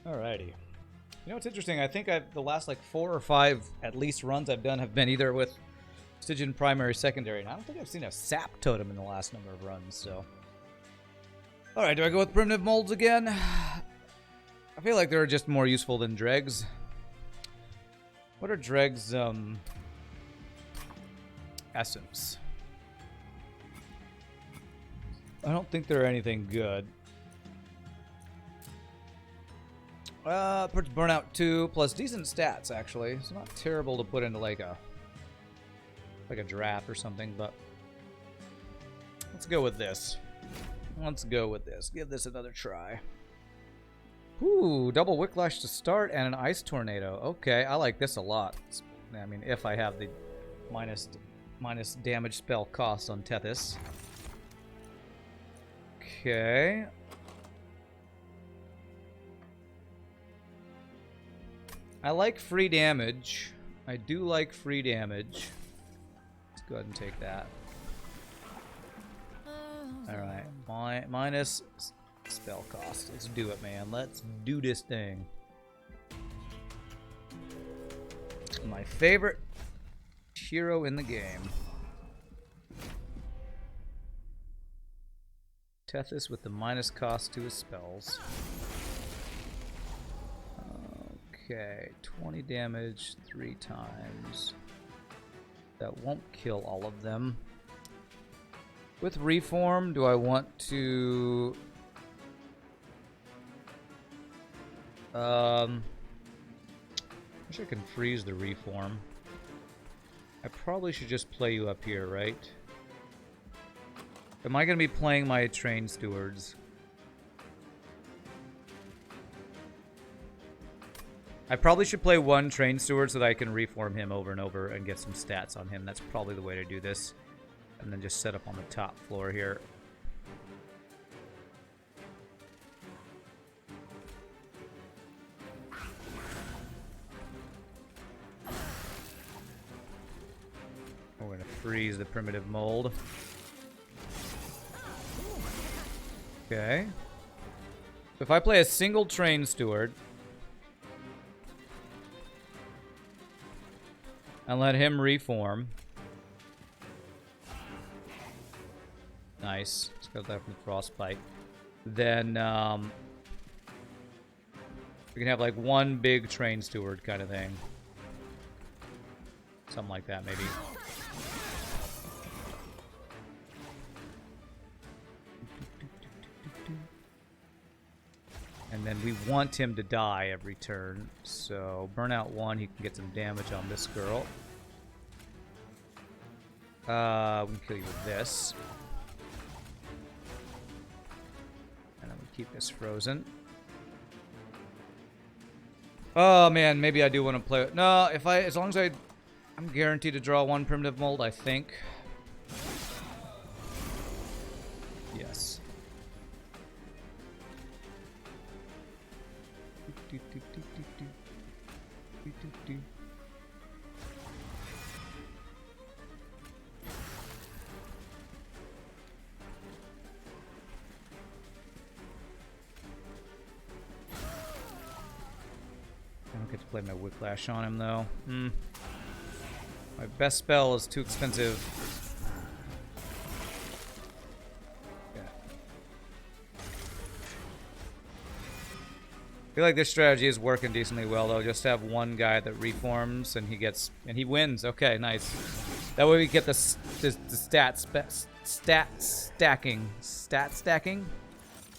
Alrighty. You know, it's interesting. I think the last like 4 or 5 at least runs I've done have been either with Stygian primary, secondary, and I don't think I've seen a sap totem in the last number of runs. So, all right, do I go with primitive molds again? I feel like they're just more useful than dregs. What are dregs? Essence. I don't think they're anything good. Burnout 2 plus decent stats, actually. It's not terrible to put into like a draft or something, but let's go with this. Let's go with this. Give this another try. Ooh, double Wicklash to start and an ice tornado. Okay, I like this a lot. I mean, if I have the minus damage spell cost on Tethys. Okay. I like free damage. I do like free damage. Let's go ahead and take that. Alright, minus spell cost. Let's do it, man. Let's do this thing. My favorite hero in the game. Tethys with the minus cost to his spells. Okay, 20 damage 3 times. That won't kill all of them. With Reform, do I want to... I wish I can freeze the Reform. I probably should just play you up here, right? Am I going to be playing my Train Stewards? I probably should play one Train Steward so that I can reform him over and over and get some stats on him. That's probably the way to do this. And then just set up on the top floor here. We're going to freeze the primitive mold. Okay. So if I play a single Train Steward and let him reform. Nice. Let's go that from the Frostbite. Then we can have like one big Train Steward kind of thing. Something like that, maybe. And then we want him to die every turn. So burnout 1, he can get some damage on this girl. We can kill you with this. And then we keep this frozen. Oh man, maybe I do want to play it. No, as long as I'm guaranteed to draw one primitive mold, I think. Yes. I don't get to play my Wicklash on him though. My best spell is too expensive. I feel like this strategy is working decently well though. Just have one guy that reforms and he wins. Okay, nice. That way we get the stat stacking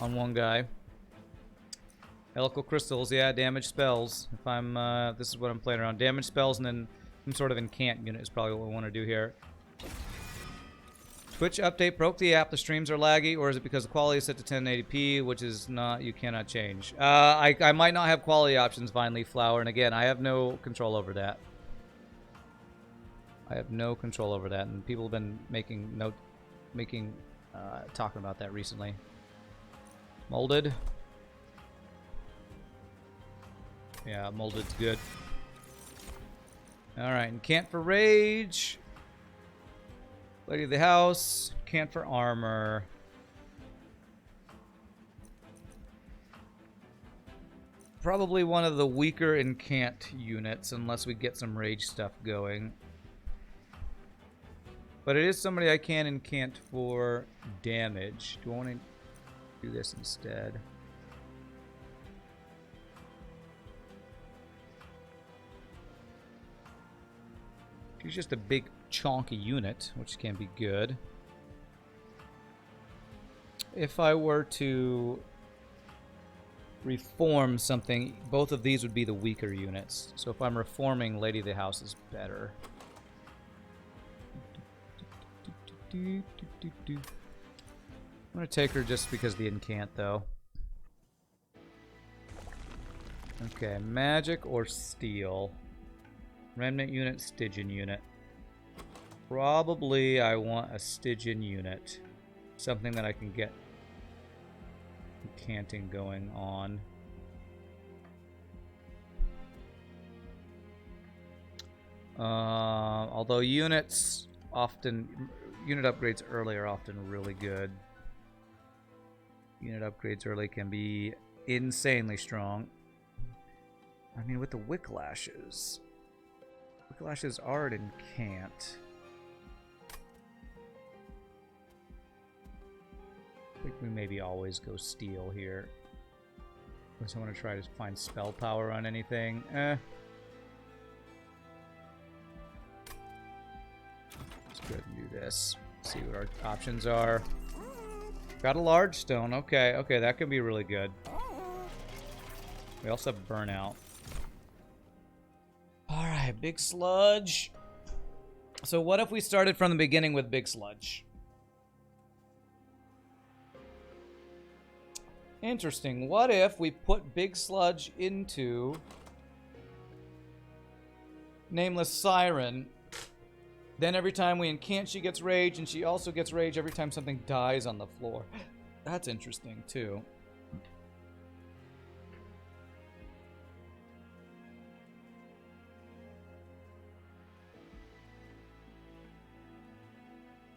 on one guy. Helical crystals, yeah, damage spells. If I'm this is what I'm playing around. Damage spells and then some sort of incant unit is probably what we want to do here. Twitch update broke the app. The streams are laggy, or is it because the quality is set to 1080p, which is not, you cannot change. I might not have quality options, Finally Flower, and again, I have no control over that. I have no control over that, and people have been talking about that recently. Molded. Yeah, molded's good. All right, and Cant for Rage. Lady of the House, Cant for Armor. Probably one of the weaker incant units, unless we get some rage stuff going. But it is somebody I can incant for damage. Do I want to do this instead? She's just a big chonky unit, which can be good. If I were to reform something, both of these would be the weaker units. So if I'm reforming, Lady of the House is better. I'm gonna take her just because of the incant, though. Okay, magic or steel. Remnant unit, Stygian unit. Probably I want a Stygian unit. Something that I can get incanting going on. Although unit upgrades early are often really good. Unit upgrades early can be insanely strong. I mean, with the Wicklashes. Wicklashes are an incant. I think we maybe always go steel here. Unless I want to try to find spell power on anything. Let's go ahead and do this. See what our options are. Got a large stone. Okay, okay, that could be really good. We also have burnout. Alright, big sludge. So what if we started from the beginning with big sludge? Interesting. What if we put big sludge into Nameless Siren? Then every time we incant, she gets rage, and she also gets rage every time something dies on the floor. That's interesting, too.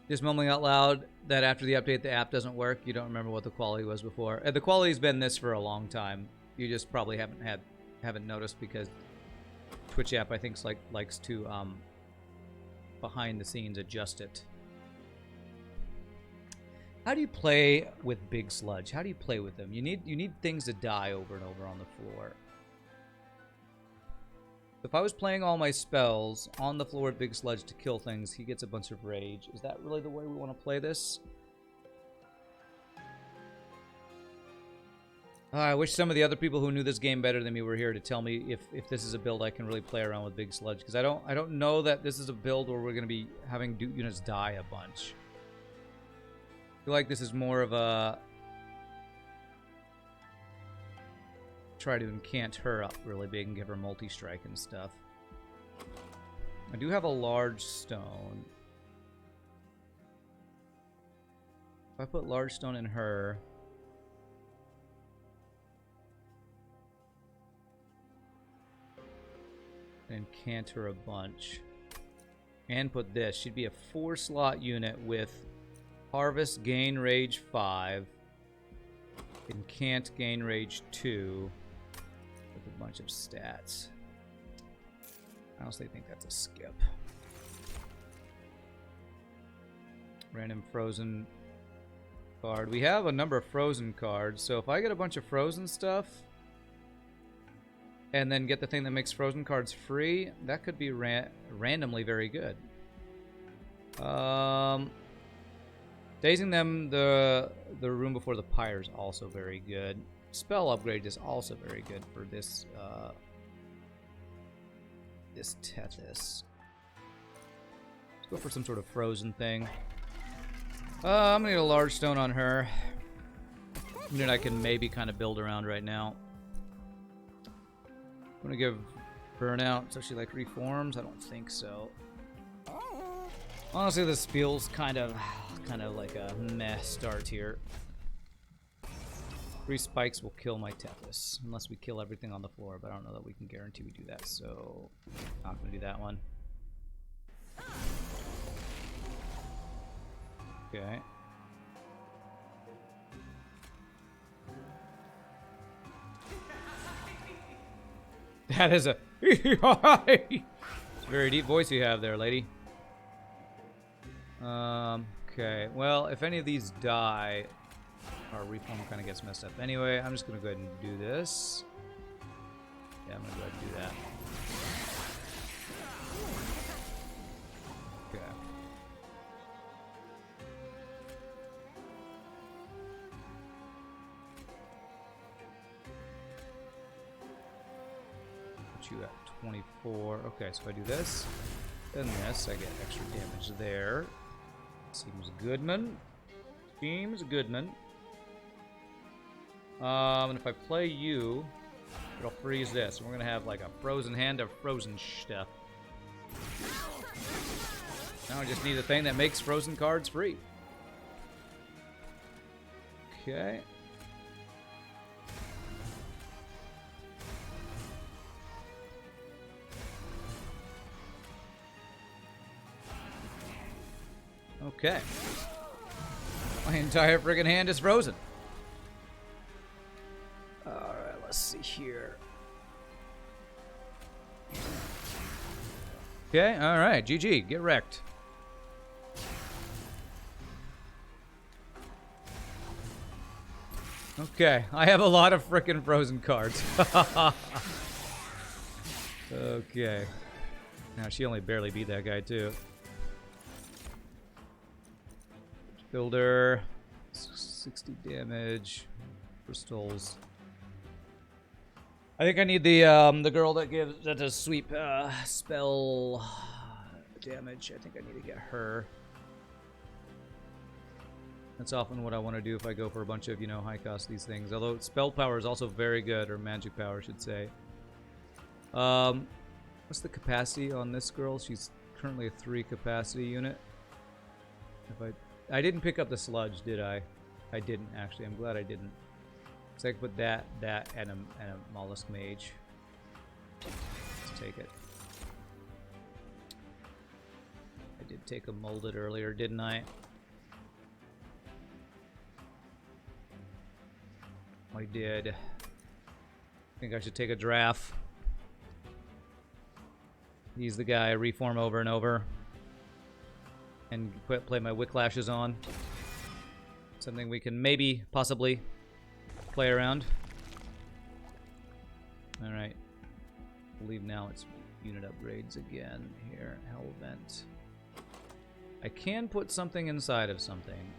Just mumbling out loud that after the update, the app doesn't work. You don't remember what the quality was before. The quality's been this for a long time. You just probably haven't noticed because Twitch app, I think, likes to behind the scenes adjust it. How do you play with big sludge? How do you play with them? You need things to die over and over on the floor. If I was playing all my spells on the floor with big sludge to kill things, he gets a bunch of rage. Is that really the way we want to play this? I wish some of the other people who knew this game better than me were here to tell me if this is a build I can really play around with big sludge, because I don't know that this is a build where we're going to be having units die a bunch. I feel like this is more of a try to incant her up really big and give her multi-strike and stuff. I do have a large stone. If I put large stone in her, and incant her a bunch, and put this, she'd be a 4-slot unit with Harvest gain rage 5, incant gain rage 2, with a bunch of stats. I honestly think that's a skip. Random frozen card. We have a number of frozen cards, so if I get a bunch of frozen stuff and then get the thing that makes frozen cards free, that could be randomly very good. Dazing them, the room before the pyre is also very good. Spell upgrade is also very good for this this Tethys. Let's go for some sort of frozen thing. I'm gonna need a large stone on her. That I can maybe kind of build around right now. I'm gonna give burnout so she like reforms. I don't think so. Honestly, this feels kind of like a meh start here. 3 spikes will kill my Tethys, unless we kill everything on the floor, but I don't know that we can guarantee we do that, so not gonna do that one. Okay. That is a it's a very deep voice you have there, lady. Okay. Well, if any of these die, our reform kind of gets messed up. Anyway, I'm just gonna go ahead and do this. Yeah, I'm gonna go ahead and do that. Okay. Put you at 24. Okay, so if I do this, then this, I get extra damage there. Seems goodman. Seems goodman. And if I play you, it'll freeze this. We're gonna have like a frozen hand of frozen stuff. Now I just need a thing that makes frozen cards free. Okay. Okay. My entire friggin' hand is frozen. Alright, let's see here. Okay, alright, GG, get wrecked. Okay, I have a lot of frickin' frozen cards. Okay. Now, she only barely beat that guy, too. Builder, 60 damage, crystals. I think I need the girl that does sweep spell damage. I think I need to get her. That's often what I want to do if I go for a bunch of, you know, high cost these things. Although spell power is also very good, or magic power, I should say. What's the capacity on this girl? She's currently a 3 capacity unit. If I didn't pick up the sludge, did I? I didn't, actually. I'm glad I didn't. So I can put that, and a mollusk mage. Let's take it. I did take a molded earlier, didn't I? I did. I think I should take a draft. He's the guy I reform over and over. And play my Wicklashes on. Something we can maybe, possibly, play around. Alright. I believe now it's unit upgrades again here. Hell Event. I can put something inside of something.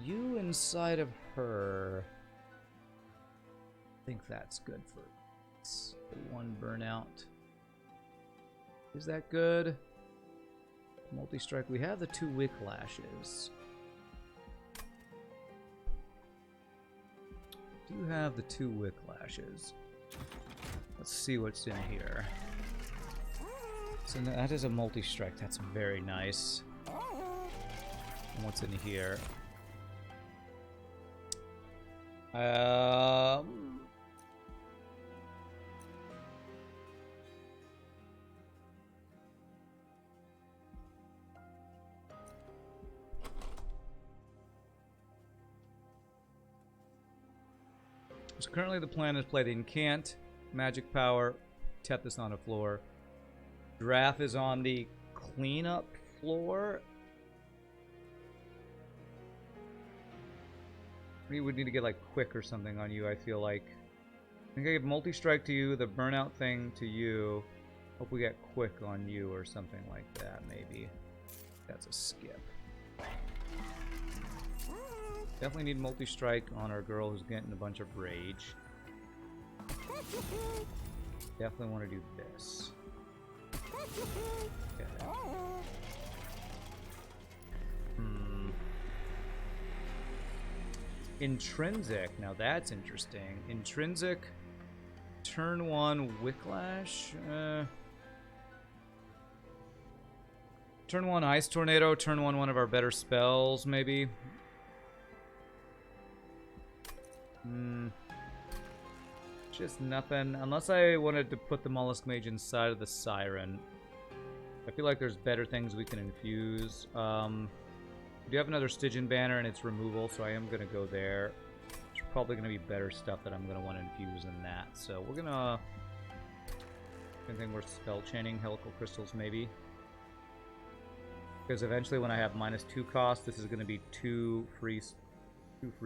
You inside of her. I think that's good for one burnout. Is that good? Multi-strike. We have the 2 Wicklashes. Do have the 2 Wicklashes. Let's see what's in here. So that is a multi-strike. That's very nice. And what's in here? So currently the plan is play the Incant, Magic Power, Tethys on the floor. Draft is on the cleanup floor. We would need to get like quick or something on you, I feel like. I think I give multi-strike to you, the burnout thing to you. Hope we get quick on you or something like that, maybe. That's a skip. Definitely need multi-strike on our girl who's getting a bunch of rage. Definitely want to do this. Okay. Intrinsic. Now that's interesting. Intrinsic. Turn 1 Wicklash. Turn 1 Ice Tornado. Turn 1 one of our better spells, maybe. Just nothing. Unless I wanted to put the Mollusk Mage inside of the Siren. I feel like there's better things we can infuse. We do have another Stygian banner and its removal, so I am going to go there. There's probably going to be better stuff that I'm going to want to infuse than that. So we're going to... anything worth spell chaining, helical crystals maybe. Because eventually when I have -2 cost, this is going to be two free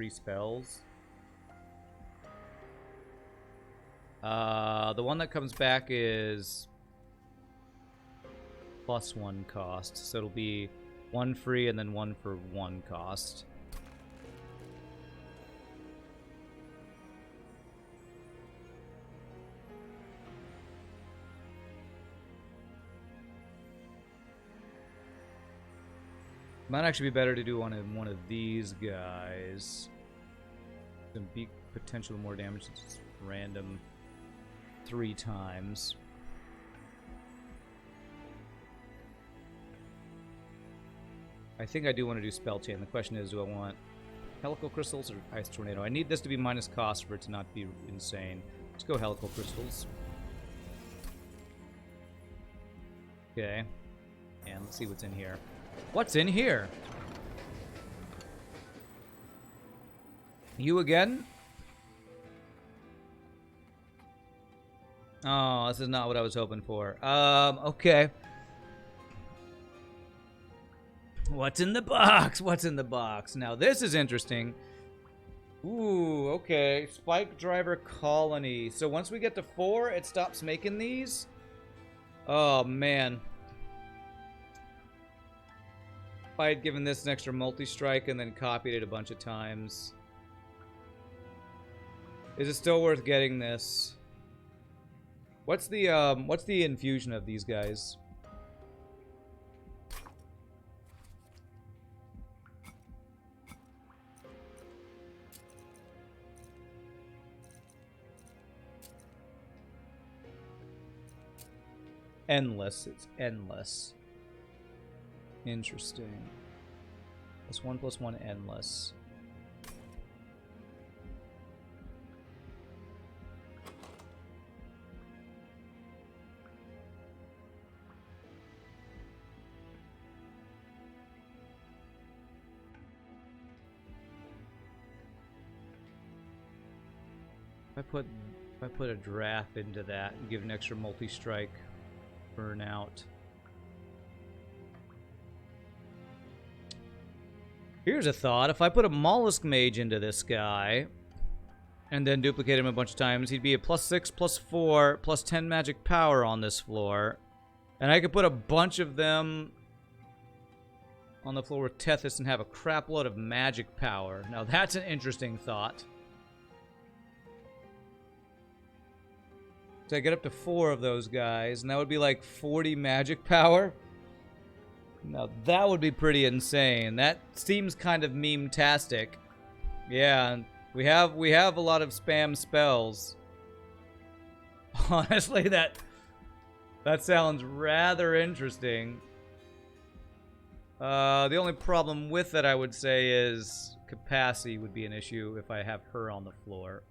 spells. The one that comes back is +1 cost, so it'll be 1 free and then 1 for 1 cost. Might actually be better to do one of these guys. Some beak potential more damage since it's random 3 times. I think I do want to do Spell Chain. The question is, do I want Helical Crystals or Ice Tornado? I need this to be minus cost for it to not be insane. Let's go Helical Crystals. Okay. And let's see what's in here. What's in here? You again? Oh, this is not what I was hoping for. Okay. What's in the box? What's in the box? Now, this is interesting. Ooh, okay. Spike Driver Colony. So once we get to 4, it stops making these? Oh, man. If I had given this an extra multi-strike and then copied it a bunch of times. Is it still worth getting this? What's the infusion of these guys? Endless. It's endless. Interesting. +1/+1 endless. If I put a draft into that and give an extra multi-strike burnout. Here's a thought. If I put a Mollusk Mage into this guy and then duplicate him a bunch of times, he'd be a +6, +4, +10 magic power on this floor. And I could put a bunch of them on the floor with Tethys and have a crap load of magic power. Now that's an interesting thought. So I get up to 4 of those guys, and that would be like 40 magic power. Now that would be pretty insane. That seems kind of meme-tastic. Yeah, we have a lot of spam spells. Honestly, that sounds rather interesting. The only problem with it, I would say, is capacity would be an issue if I have her on the floor.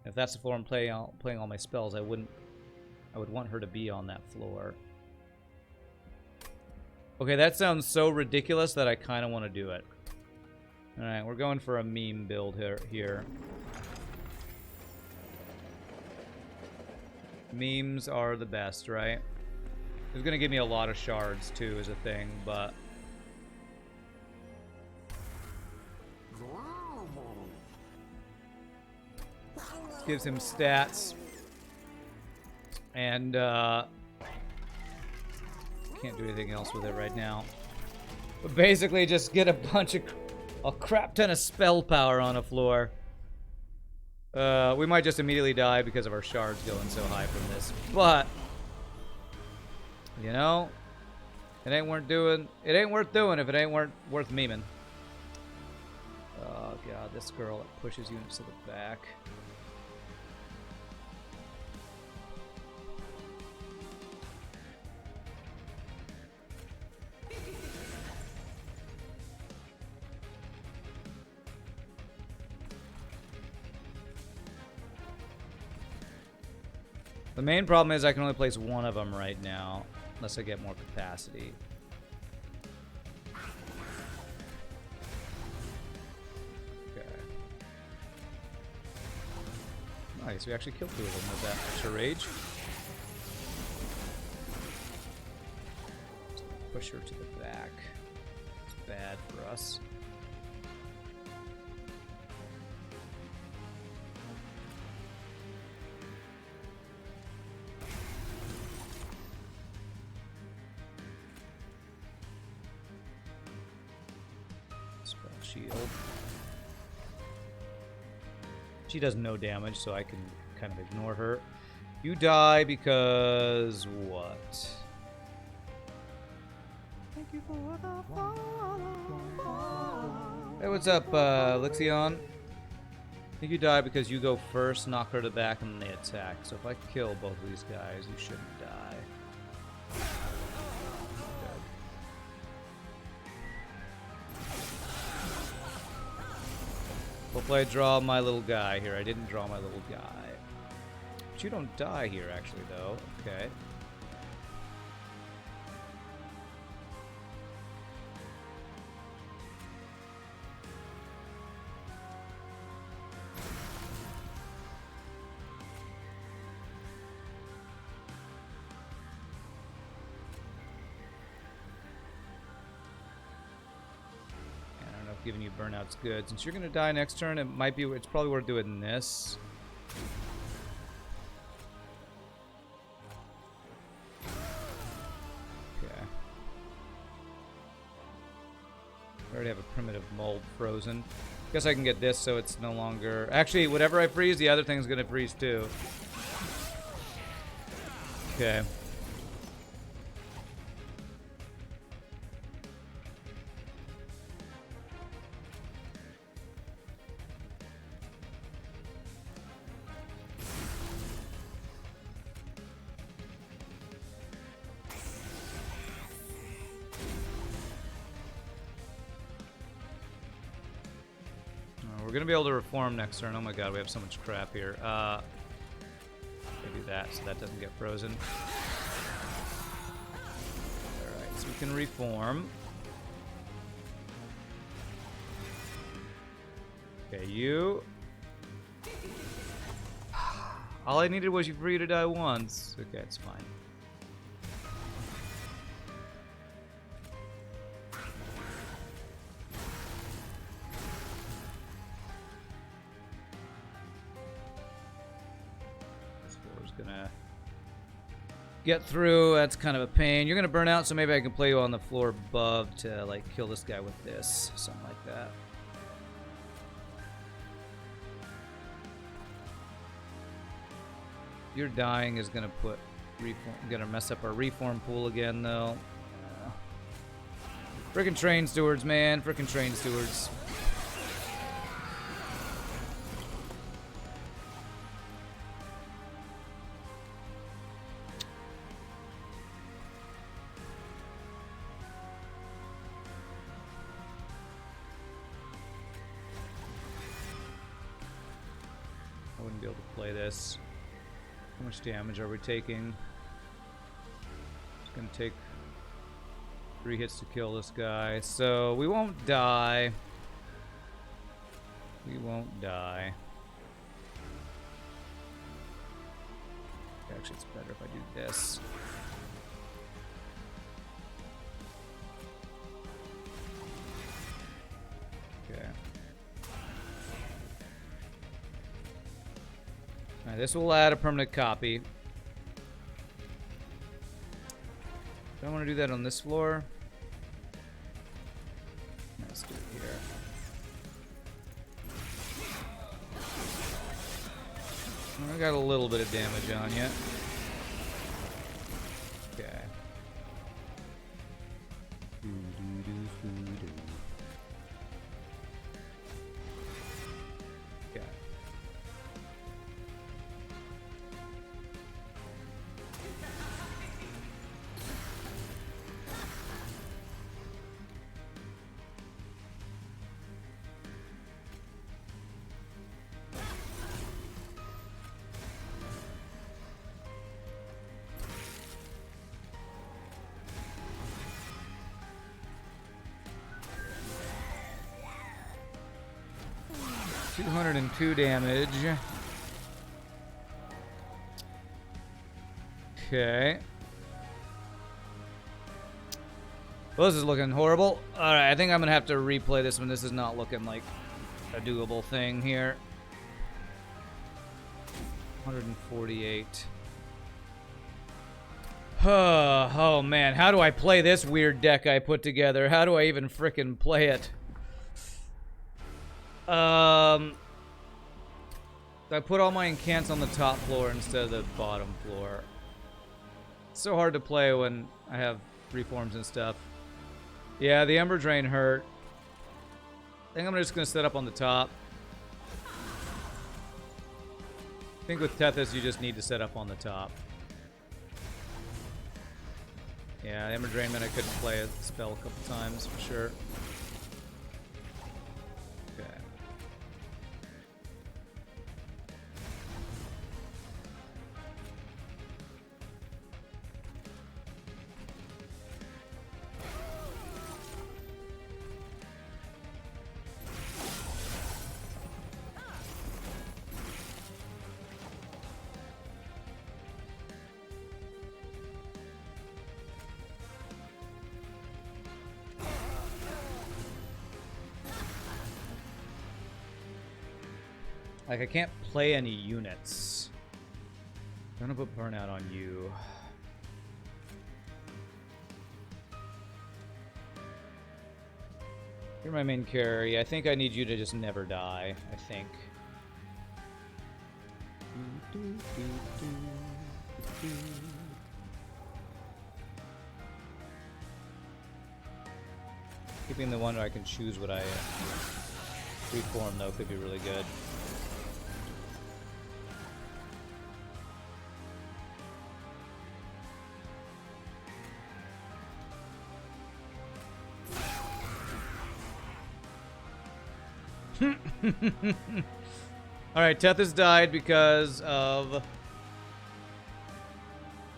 If that's the floor I'm playing all my spells, I would want her to be on that floor. Okay, that sounds so ridiculous that I kind of want to do it. Alright, we're going for a meme build here. Memes are the best, right? It's going to give me a lot of shards, too, as a thing, but... Gives him stats. And, can't do anything else with it right now. But basically just get a crap ton of spell power on a floor. We might just immediately die because of our shards going so high from this. But, you know, it ain't worth doing if it ain't worth memeing. Oh god, this girl that pushes units to the back. The main problem is I can only place one of them right now. unless I get more capacity. Okay. Nice, we actually killed 2 of them with that extra rage. Push her to the back. It's bad for us. Spell shield. She does no damage, so I can kind of ignore her. You die because what? Hey, what's up, Lixion? I think you die because you go first, knock her to the back, and then they attack. So if I kill both of these guys, you shouldn't die. Good. Hopefully I draw my little guy here. I didn't draw my little guy. But you don't die here, actually, though. Okay. Giving you burnout's good. Since you're gonna die next turn, it's probably worth doing this. Okay. I already have a primitive mold frozen. Guess I can get this so it's no longer... Actually, whatever I freeze, the other thing's gonna freeze too. Okay. We're gonna be able to reform next turn. Oh my god, we have so much crap here. I do that so that doesn't get frozen. Alright, so we can reform. Okay, you. All I needed was for you to die once. Okay, it's fine. Gonna get through. That's kind of a pain. You're gonna burn out, so maybe I can play you on the floor above to like kill this guy with this, something like that. Your dying is gonna gonna mess up our reform pool again, though. Frickin' train stewards, man. Frickin' train stewards. Be able to play this. How much damage are we taking? It's gonna take 3 hits to kill this guy, so we won't die. We won't die. Actually, it's better if I do this. Okay. Alright, this will add a permanent copy. Do I want to do that on this floor? Let's do it here. I got a little bit of damage on you. Okay. Okay. 202 damage. Okay. Well, this is looking horrible. Alright, I think I'm gonna have to replay this one. This is not looking like a doable thing here. 148. Oh man, how do I play this weird deck I put together? How do I even frickin' play it? I put all my incants on the top floor instead of the bottom floor. It's so hard to play when I have reforms and stuff. Yeah, the Ember Drain hurt. I think I'm just gonna set up on the top. I think with Tethys, you just need to set up on the top. Yeah, Ember Drain meant I couldn't play a spell a couple times for sure. Okay. Like, I can't play any units. I'm gonna put Burnout on you. You're my main carry. I think I need you to just never die, I think. Keeping the one where I can choose what I reform, though, could be really good. Alright, Tethys died because of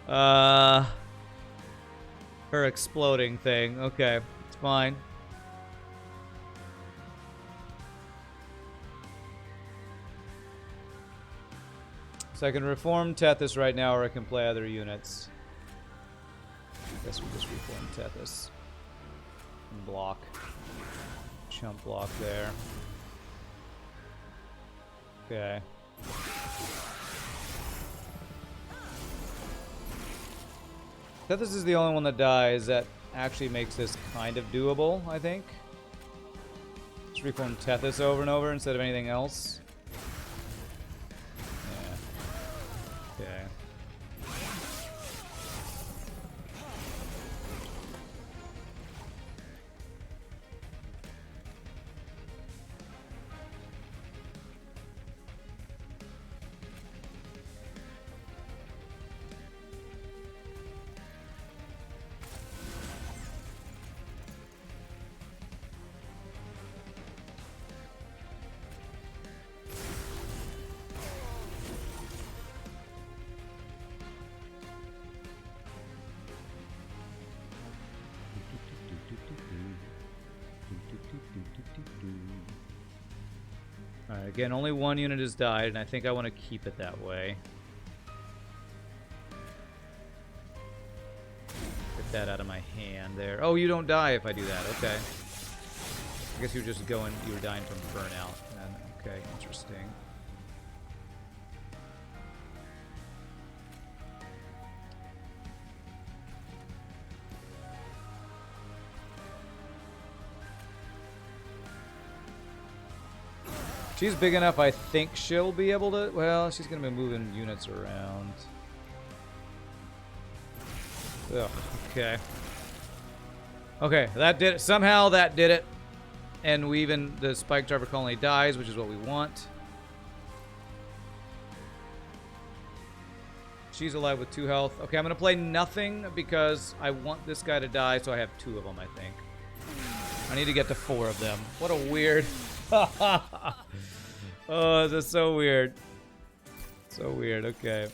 her exploding thing. Okay, it's fine. So I can reform Tethys right now, or I can play other units. I guess we just reform Tethys. And block. Chump block there. Okay. Tethys is the only one that dies that actually makes this kind of doable, I think. Just reform Tethys over and over instead of anything else. Yeah. Okay. Alright, again, only one unit has died, and I think I want to keep it that way. Get that out of my hand there. Oh, you don't die if I do that. Okay. I guess you were just going, you were dying from burnout. Then. Okay, interesting. She's big enough, I think she'll be able to... Well, she's going to be moving units around. Ugh, okay. Okay, that did it. Somehow that did it. And we even... The Spike Driver Colony dies, which is what we want. She's alive with 2 health. Okay, I'm going to play nothing because I want this guy to die, so I have 2 of them, I think. I need to get to 4 of them. What a weird... Oh, this is so weird. So weird, okay.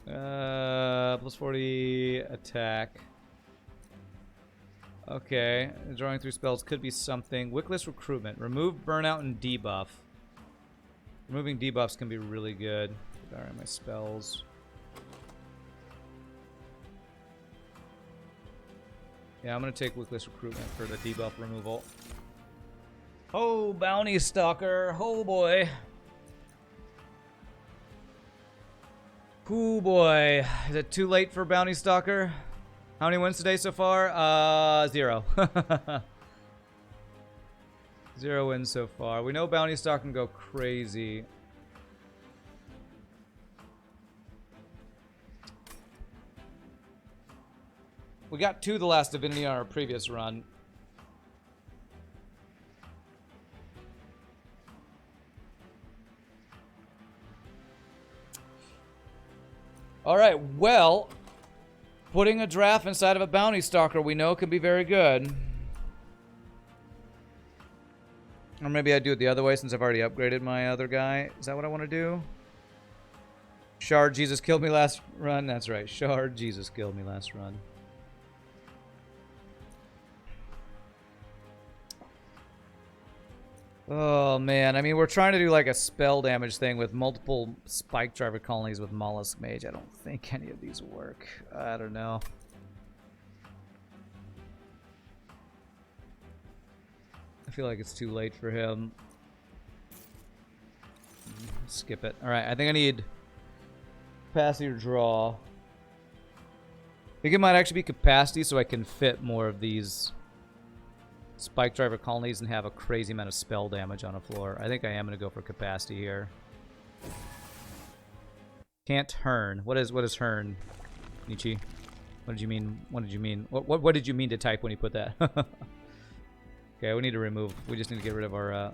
Plus 40 attack. Okay, drawing 3 spells could be something. Wickless Recruitment. Remove burnout and debuff. Removing debuffs can be really good. Alright, my spells. Yeah, I'm gonna take Wickless Recruitment for the debuff removal. Oh, Bounty Stalker. Oh boy. Oh boy. Is it too late for Bounty Stalker? How many wins today so far? 0. 0 wins so far. We know Bounty Stalker can go crazy. We got 2 the last Divinity on our previous run. Alright, well, putting a draft inside of a Bounty Stalker we know can be very good. Or maybe I do it the other way since I've already upgraded my other guy. Is that what I want to do? Shard Jesus killed me last run. That's right. Shard Jesus killed me last run. Oh, man. I mean, we're trying to do like a spell damage thing with multiple Spike Driver colonies with Mollusk Mage. I don't think any of these work. I don't know. I feel like it's too late for him. Skip it. Alright, I think I need capacity or draw. I think it might actually be capacity so I can fit more of these Spike Driver colonies and have a crazy amount of spell damage on a floor. I think I am going to go for capacity here. Can't Hearn. What is Hearn, Nietzsche? What did you mean? What did you mean? What did you mean to type when you put that? Okay, we need to remove. We just need to get rid of our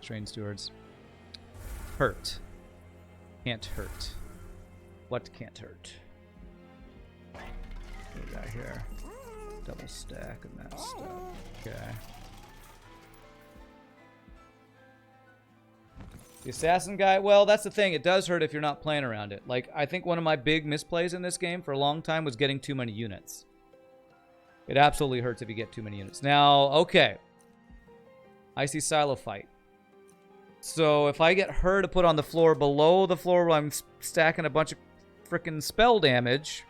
train stewards. Hurt. Can't hurt. What can't hurt? What do we got here? Double stack and that stuff. Okay. The assassin guy, well, that's the thing. It does hurt if you're not playing around it. Like, I think one of my big misplays in this game for a long time was getting too many units. It absolutely hurts if you get too many units. Now, okay. Icy Silo Fight. So if I get her to put on the floor below the floor where I'm stacking a bunch of freaking spell damage,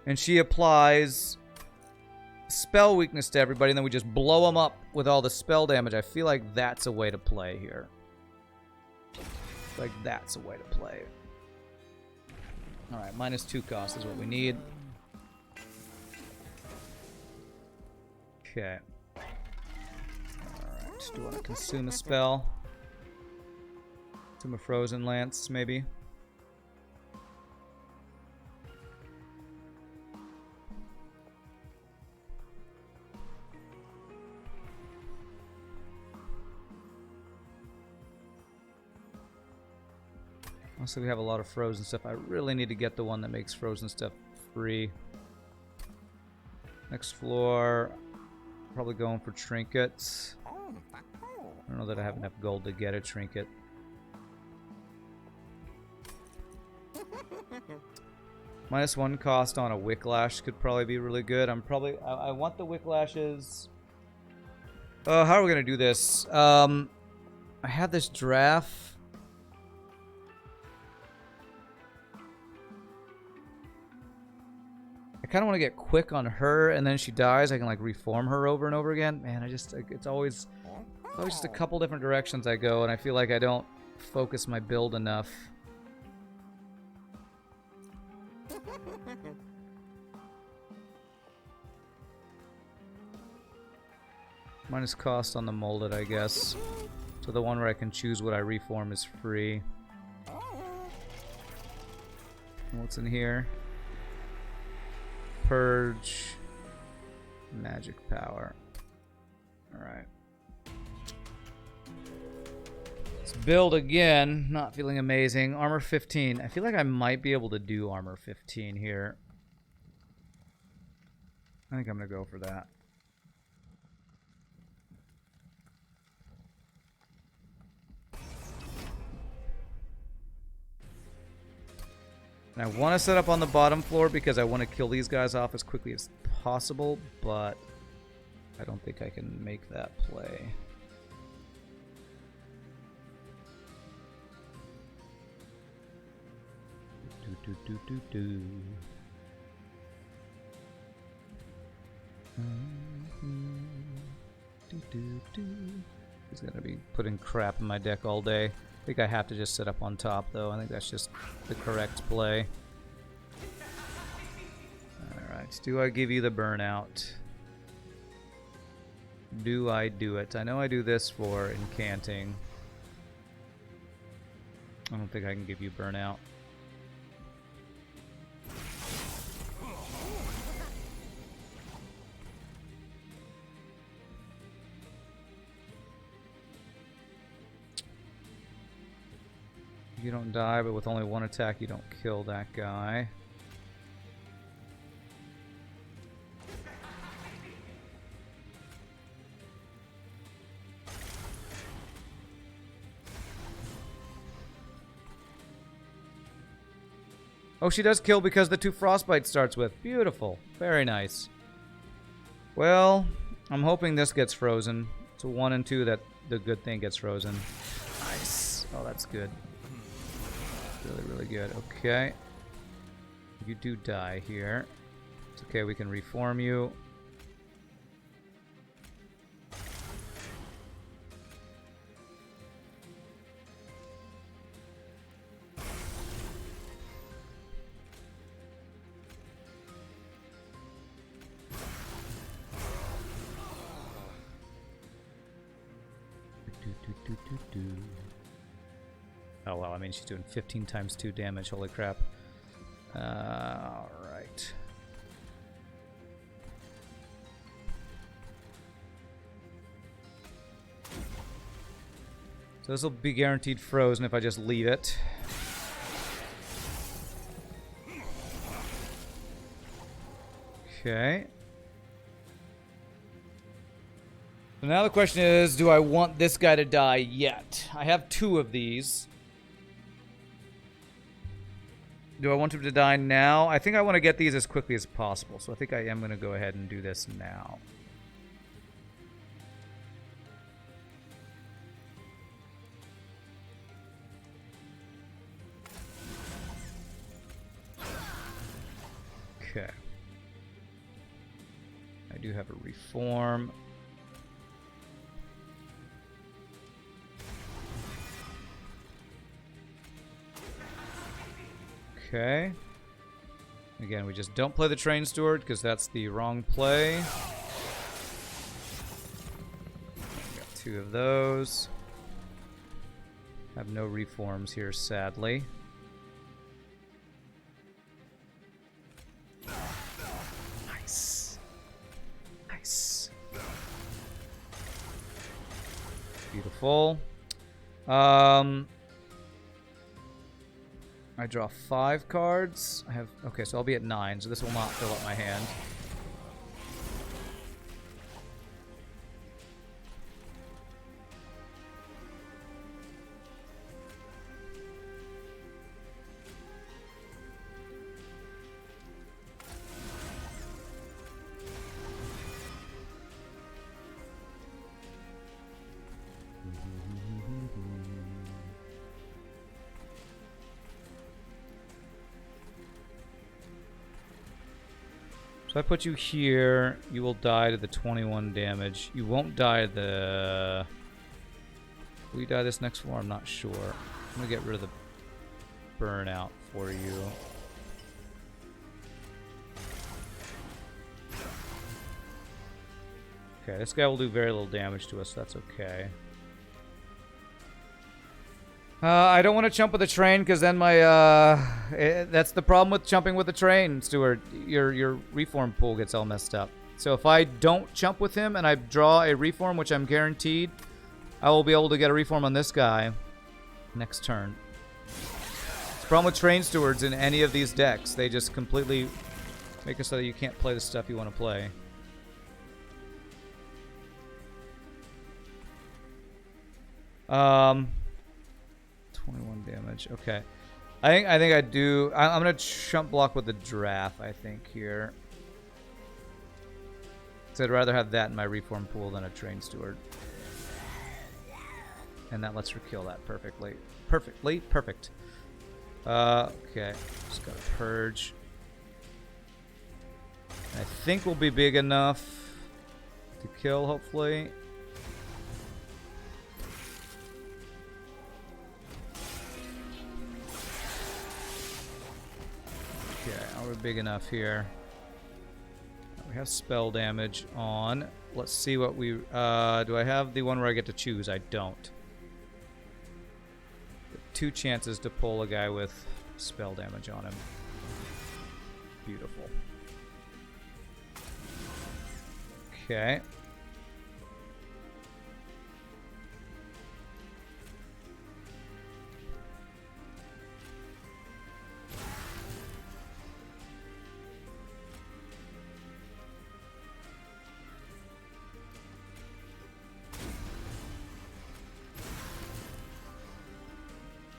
and she applies spell weakness to everybody, and then we just blow them up with all the spell damage, I feel like that's a way to play here. Like, that's a way to play. Alright, -2 cost is what we need. Okay. Alright, do you want to consume a spell? Consume a Frozen Lance, maybe? Also, we have a lot of frozen stuff. I really need to get the one that makes frozen stuff free. Next floor, probably going for trinkets. I don't know that I have enough gold to get a trinket. -1 cost on a Wicklash could probably be really good. I want the Wicklashes. How are we gonna do this? I have this draft. I kind of want to get quick on her, and then she dies. I can like reform her over and over again. Man, it's always just a couple different directions I go, and I feel like I don't focus my build enough. Minus cost on the molded, I guess. So the one where I can choose what I reform is free. What's in here? Purge. Magic power. Alright. Let's build again. Not feeling amazing. Armor 15. I feel like I might be able to do armor 15 here. I think I'm going to go for that. And I want to set up on the bottom floor because I want to kill these guys off as quickly as possible, but I don't think I can make that play. He's gonna be putting crap in my deck all day. I think I have to just sit up on top, though. I think that's just the correct play. Alright, do I give you the burnout? Do I do it? I know I do this for incanting. I don't think I can give you burnout. You don't die, but with only one attack you don't kill that guy. Oh, she does kill because the 2 frostbite starts with. Beautiful. Very nice. Well, I'm hoping this gets frozen. It's a 1 and 2 that the good thing gets frozen. Nice. Oh, that's good. Really, really good. Okay. You do die here. It's okay, we can reform you. Oh well, I mean she's doing 15 times 2 damage, holy crap. Alright. So this will be guaranteed frozen if I just leave it. Okay. So now the question is, do I want this guy to die yet? I have 2 of these. Do I want him to die now? I think I want to get these as quickly as possible, so I think I am going to go ahead and do this now. Okay. I do have a reform. Okay. Again, we just don't play the Train Steward because that's the wrong play. Got 2 of those. Have no reforms here, sadly. Nice. Nice. Beautiful. I draw 5 cards. I have okay, so I'll be at 9, so this will not fill up my hand. So I put you here, you will die to the 21 damage. You won't die to the... Will you die this next floor? I'm not sure. I'm going to get rid of the burnout for you. Okay, this guy will do very little damage to us, so that's okay. I don't want to chump with the train because then my that's the problem with chumping with the train, Stuart. Your reform pool gets all messed up. So if I don't chump with him and I draw a reform, which I'm guaranteed, I will be able to get a reform on this guy next turn. It's the problem with train stewards in any of these decks. They just completely make it so that you can't play the stuff you want to play. Um... 21 damage. Okay. I think I do. I'm gonna chump block with the draft, I think, here. So I'd rather have that in my reform pool than a train steward. And that lets her kill that perfectly. Perfect. Okay. Just gotta purge. I think we'll be big enough to kill, hopefully. Okay, we're big enough here. We have spell damage on. Let's see what we... do I have the one where I get to choose? I don't. 2 chances to pull a guy with spell damage on him. Beautiful. Okay.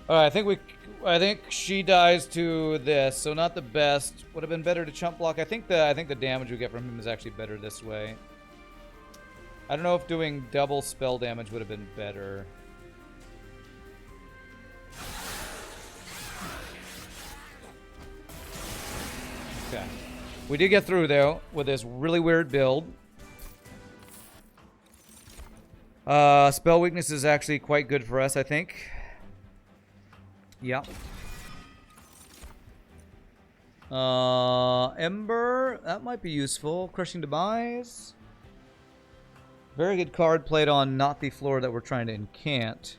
Alright, I think she dies to this, so not the best. Would have been better to chump block. I think the damage we get from him is actually better this way. I don't know if doing double spell damage would have been better. Okay. We did get through though with this really weird build. Spell weakness is actually quite good for us, I think. Yep. Ember, that might be useful. Crushing Demise. Very good card played on not the floor that we're trying to incant.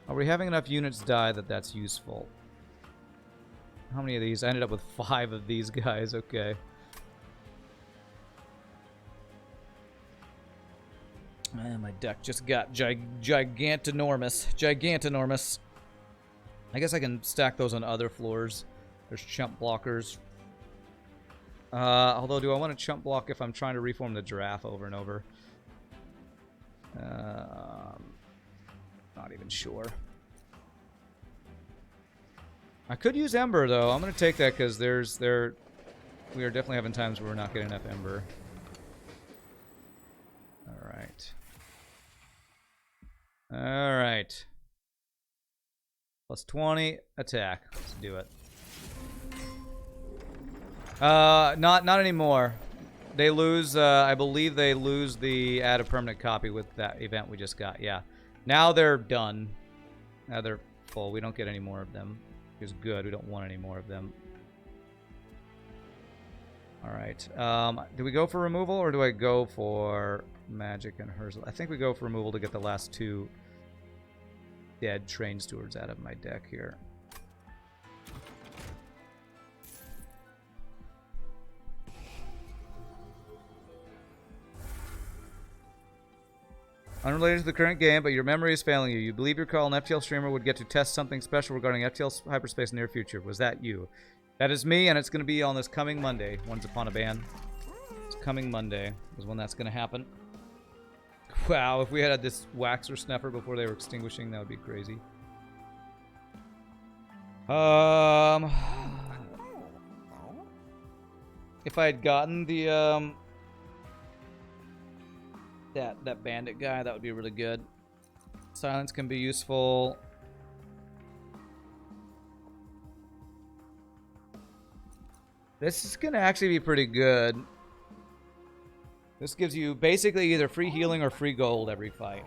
Are we having enough units die that that's useful? How many of these? I ended up with 5 of these guys. Okay. Man, my deck just got gigantinormous. I guess I can stack those on other floors. There's chump blockers. Although, do I want to chump block if I'm trying to reform the giraffe over and over? Not even sure. I could use Ember, though. I'm going to take that because we are definitely having times where we're not getting enough Ember. Alright. Alright. Plus 20, attack. Let's do it. Not anymore. They lose, I believe they lose the add a permanent copy with that event we just got, yeah. Now they're done. Now they're full. We don't get any more of them. It's good. We don't want any more of them. Alright. Do we go for removal or do I go for magic and Herzl? I think we go for removal to get the last 2 dead train stewards out of my deck here. Unrelated to the current game, but your memory is failing you. You believe you recall an FTL streamer would get to test something special regarding FTL hyperspace in the near future. Was that you? That is me, and it's going to be on this coming Monday. Once Upon a Ban. It's coming Monday is when that's going to happen. Wow, if we had this Waxer Snuffer before they were extinguishing, that would be crazy. If I had gotten the that bandit guy, that would be really good. Silence can be useful. This is gonna actually be pretty good. This gives you basically either free healing or free gold every fight.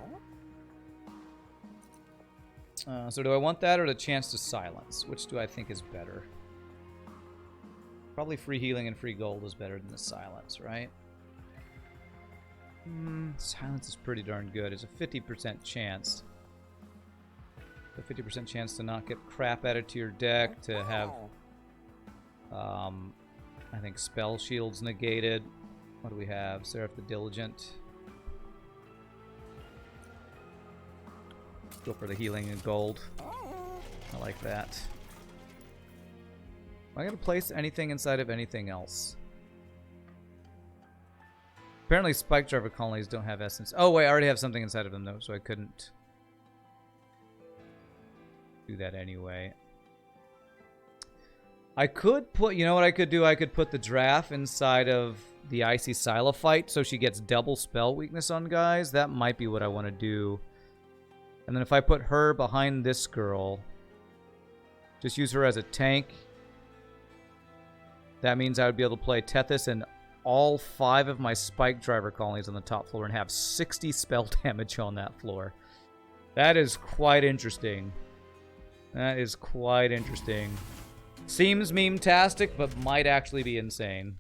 So do I want that or the chance to silence? Which do I think is better? Probably free healing and free gold is better than the silence, right? Silence is pretty darn good. It's a 50% chance. A 50% chance to not get crap added to your deck, to have, I think, spell shields negated. What do we have? Seraph the Diligent. Go for the healing and gold. I like that. Am I going to place anything inside of anything else? Apparently spike driver colonies don't have essence. Oh wait, I already have something inside of them though, so I couldn't do that anyway. I could put, you know what I could do? I could put the giraffe inside of the Icy Silophyte so she gets double spell weakness on guys. That might be what I want to do. And then if I put her behind this girl, just use her as a tank, that means I would be able to play Tethys and all 5 of my spike driver colonies on the top floor and have 60 spell damage on that floor. That is quite interesting. That is quite interesting. Seems meme-tastic, but might actually be insane.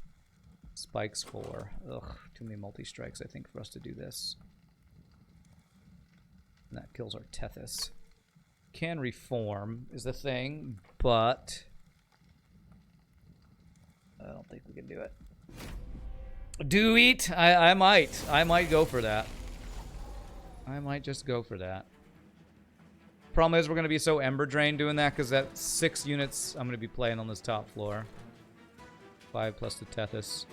Spikes 4. Ugh, too many multi-strikes, I think, for us to do this. And that kills our Tethys. Can reform is the thing, but I don't think we can do it. Do eat? I might. I might go for that. I might just go for that. Problem is we're going to be so Ember Drain doing that because that's 6 units I'm going to be playing on this top floor. 5 plus the Tethys.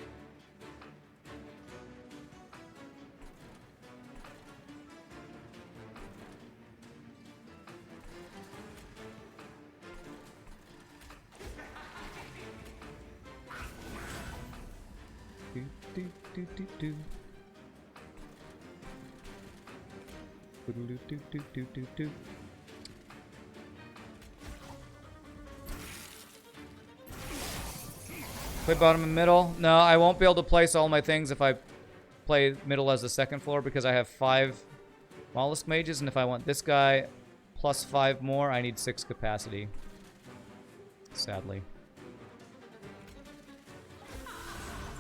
Play bottom and middle. No, I won't be able to place all my things if I play middle as the second floor because I have 5 mollusk mages, and if I want this guy plus 5 more, I need 6 capacity. Sadly.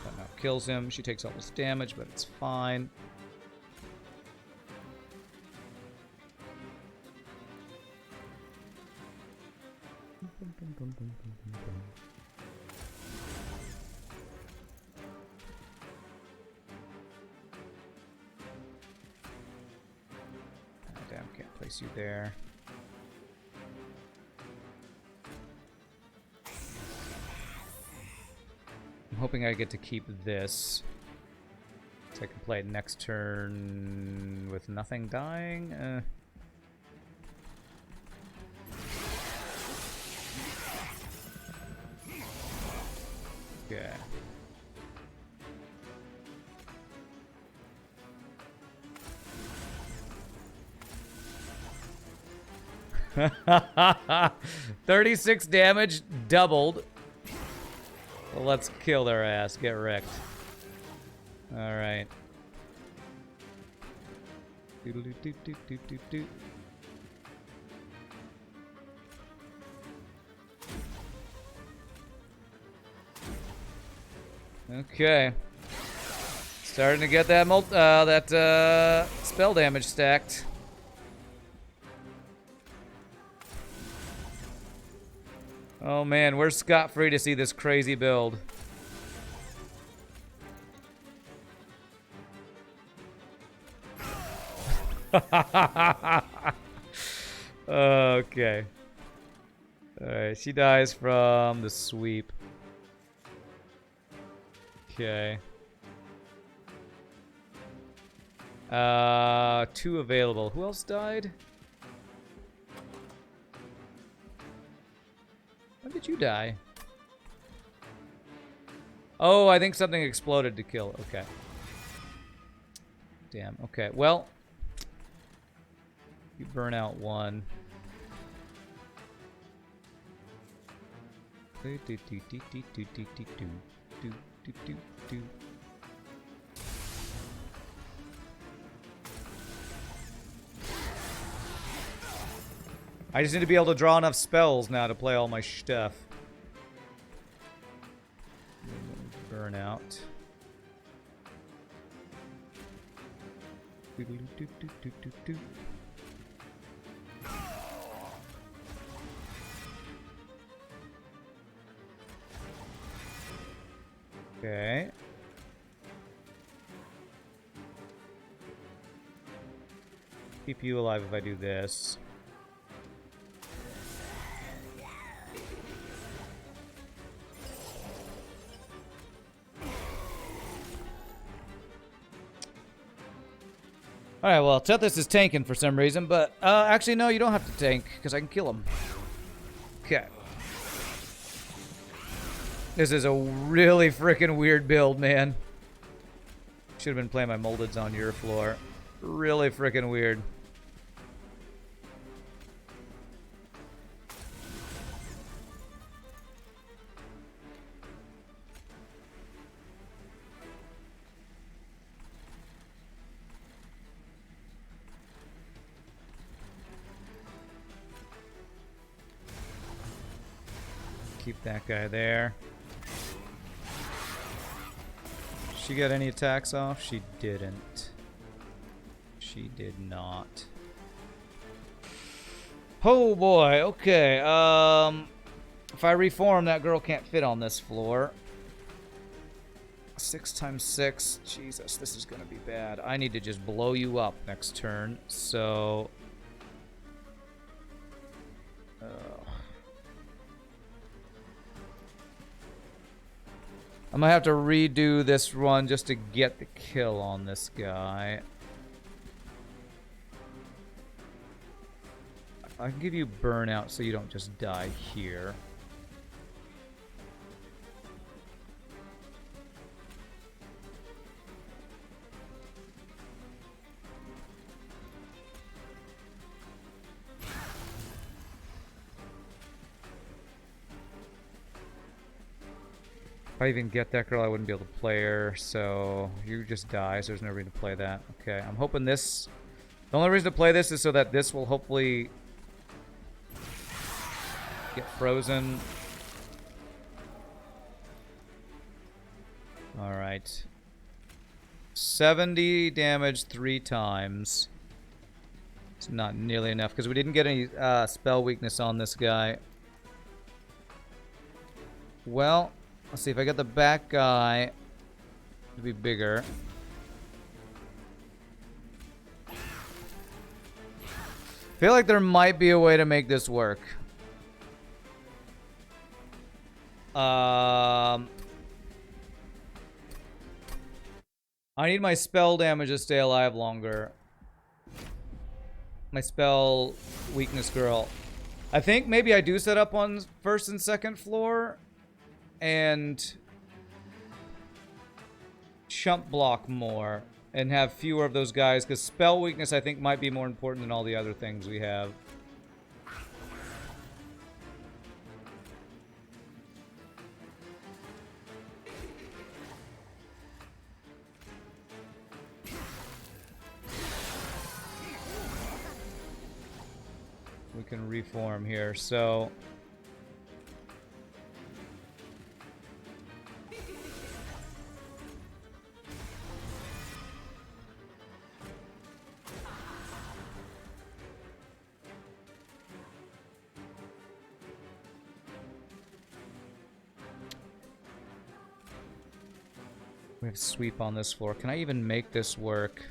That now kills him. She takes all this damage, but it's fine. Oh, damn, can't place you there. I'm hoping I get to keep this. So I can play it next turn with nothing dying. Yeah. $36 damage, doubled. Well, let's kill their ass. Get wrecked. All right. Okay. Starting to get that spell damage stacked. Oh man, we're scot-free to see this crazy build. Okay. Alright, she dies from the sweep. Okay. 2 available. Who else died? When did you die? Oh, I think something exploded to kill. Okay. Damn. Okay. Well, you burn out 1. I just need to be able to draw enough spells now to play all my stuff. Burn out. Okay. Keep you alive if I do this. Alright, well, Tethys is tanking for some reason, but actually, no, you don't have to tank, because I can kill him. Okay. This is a really freaking weird build, man. Should have been playing my Moldeds on your floor. Really freaking weird. Keep that guy there. She got any attacks off? She didn't. She did not. Oh boy, okay. If I reform, that girl can't fit on this floor. 6 times 6. Jesus, this is gonna be bad. I need to just blow you up next turn. So I'm gonna have to redo this run just to get the kill on this guy. I can give you burnout so you don't just die here. If I even get that girl, I wouldn't be able to play her, so you just die, so there's no reason to play that. Okay, I'm hoping this... The only reason to play this is so that this will hopefully get frozen. Alright. 70 damage 3 times. It's not nearly enough, because we didn't get any spell weakness on this guy. Well... Let's see if I get the back guy to be bigger. Feel like there might be a way to make this work. I need my spell damage to stay alive longer. My spell weakness girl. I think maybe I do set up on first and second floor. And chump block more and have fewer of those guys, because spell weakness I think might be more important than all the other things we have. We can reform here, so we have sweep on this floor. Can I even make this work?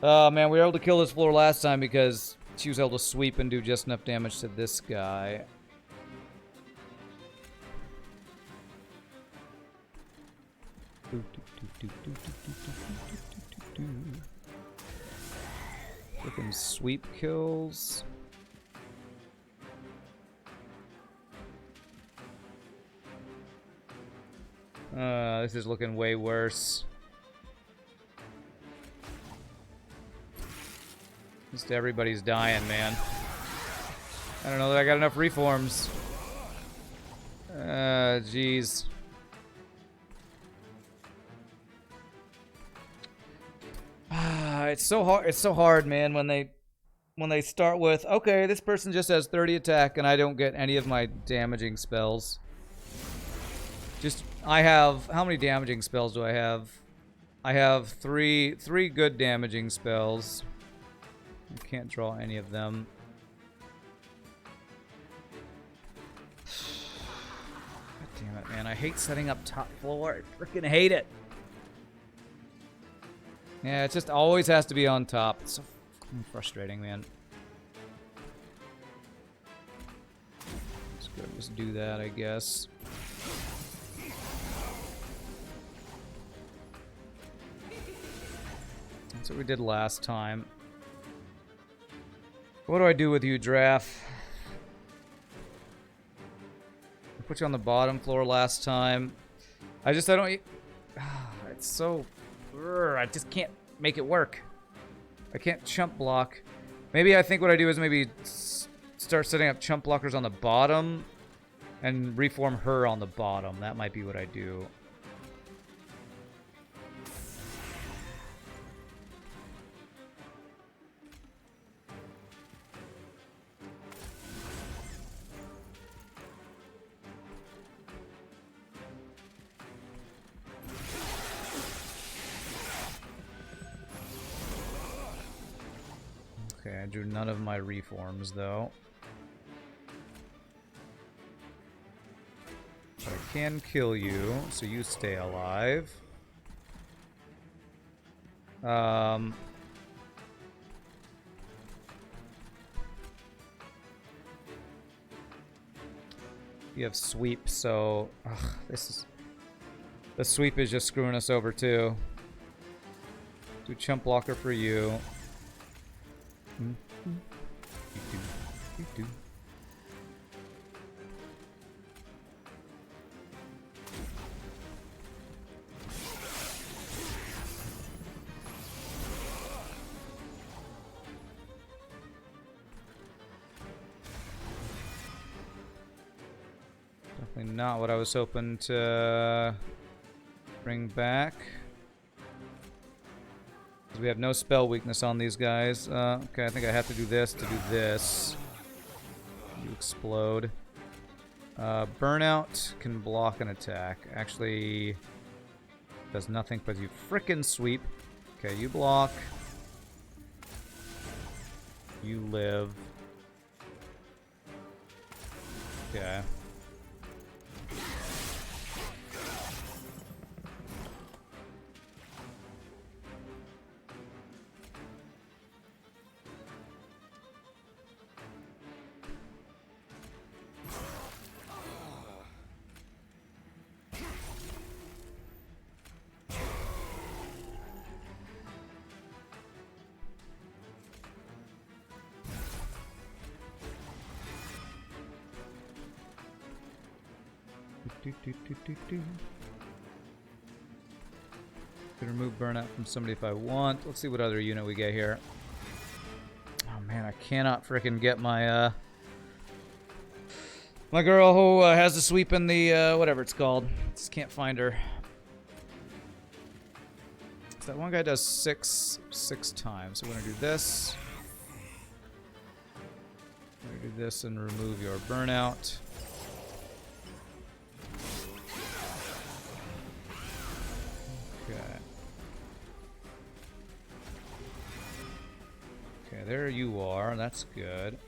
Oh man, we were able to kill this floor last time because she was able to sweep and do just enough damage to this guy. Freaking sweep kills. This is looking way worse. Just everybody's dying, man. I don't know that I got enough reforms. Jeez. It's so hard. It's so hard, man. When they start with, okay, this person just has 30 attack, and I don't get any of my damaging spells. Just, I have, how many damaging spells do I have? I have three good damaging spells. I can't draw any of them. God damn it, man. I hate setting up top floor. I freaking hate it. Yeah, it just always has to be on top. It's so fucking frustrating, man. Let's go just do that, I guess. That's what we did last time. What do I do with you, Draft? I put you on the bottom floor last time. I don't... It's so... I just can't make it work. I can't chump block. Maybe I think what I do is maybe start setting up chump blockers on the bottom and reform her on the bottom. That might be what I do. Okay, I drew none of my reforms, though. But I can kill you, so you stay alive. You have sweep, so... Ugh, this is... The sweep is just screwing us over, too. Do chump blocker for you. Definitely not what I was hoping to bring back. We have no spell weakness on these guys. Okay, I think I have to do this to do this. You explode. Burnout can block an attack. Actually, does nothing but you frickin' sweep. Okay, you block. You live. Okay. Can remove burnout from somebody if I want. Let's see what other unit we get here. Oh man, I cannot frickin' get my my girl who has the sweep in the whatever it's called. Just can't find her. So that one guy does six times. So we're gonna do this. We're gonna do this and remove your burnout. Okay, there you are. That's good.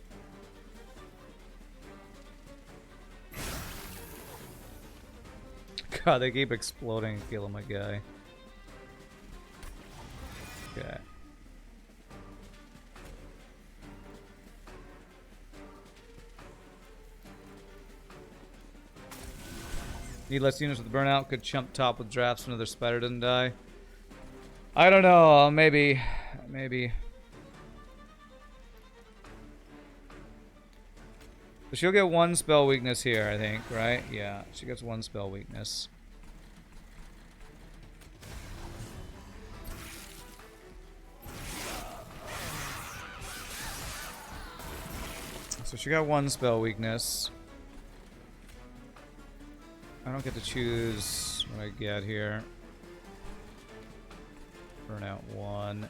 God, they keep exploding and killing my guy. Okay. Need less units with burnout. Could chump top with drafts when another spider doesn't die. I don't know. Maybe. So she'll get one spell weakness here, I think, right? Yeah, she gets one spell weakness. So she got one spell weakness. I don't get to choose what I get here. Burnout 1.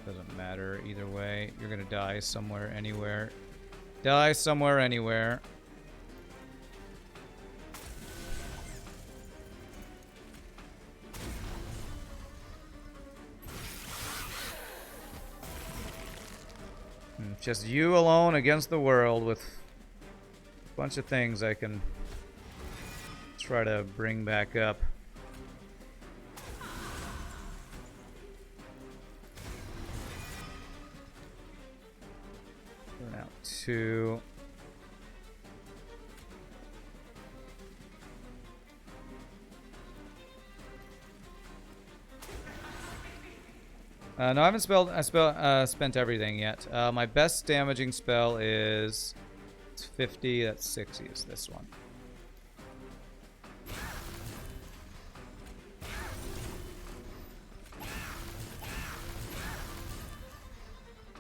Doesn't matter either way. You're gonna die somewhere, anywhere. Die somewhere, anywhere. Just you alone against the world with a bunch of things I can try to bring back up. Burnout 2. No, I haven't spent everything yet. My best damaging spell is 50. That's 60. Is this one?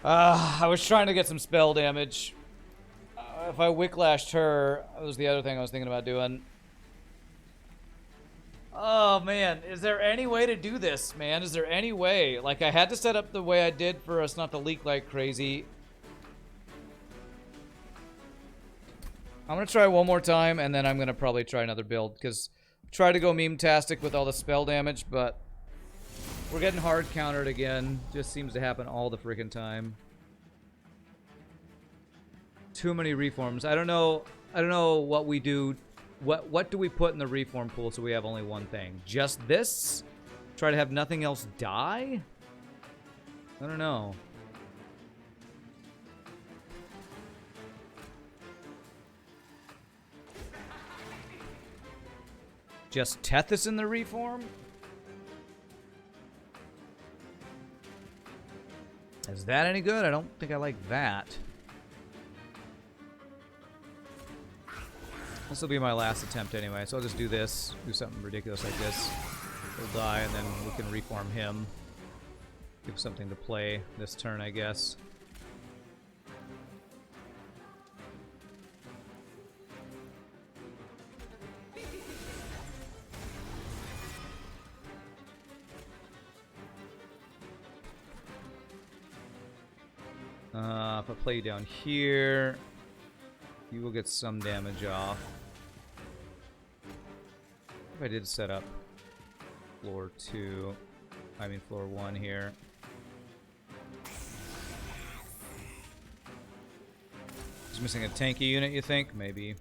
I was trying to get some spell damage. If I whicklashed her, that was the other thing I was thinking about doing. Oh, man. Is there any way to do this, man? Is there any way? Like, I had to set up the way I did for us not to leak like crazy. I'm going to try one more time, and then I'm going to probably try another build, because try to go meme-tastic with all the spell damage, but we're getting hard countered again. Just seems to happen all the freaking time. Too many reforms. I don't know what we do. What do we put in the reform pool so we have only one thing? Just this? Try to have nothing else die? I don't know. Just Tethys in the reform? Is that any good? I don't think I like that. This will be my last attempt anyway, so I'll just do this. Do something ridiculous like this. He'll die, and then we can reform him. Give something to play this turn, I guess. If I play you down here, you will get some damage off. If I did set up floor 2, I mean floor 1 here. Just missing a tanky unit, you think? Maybe.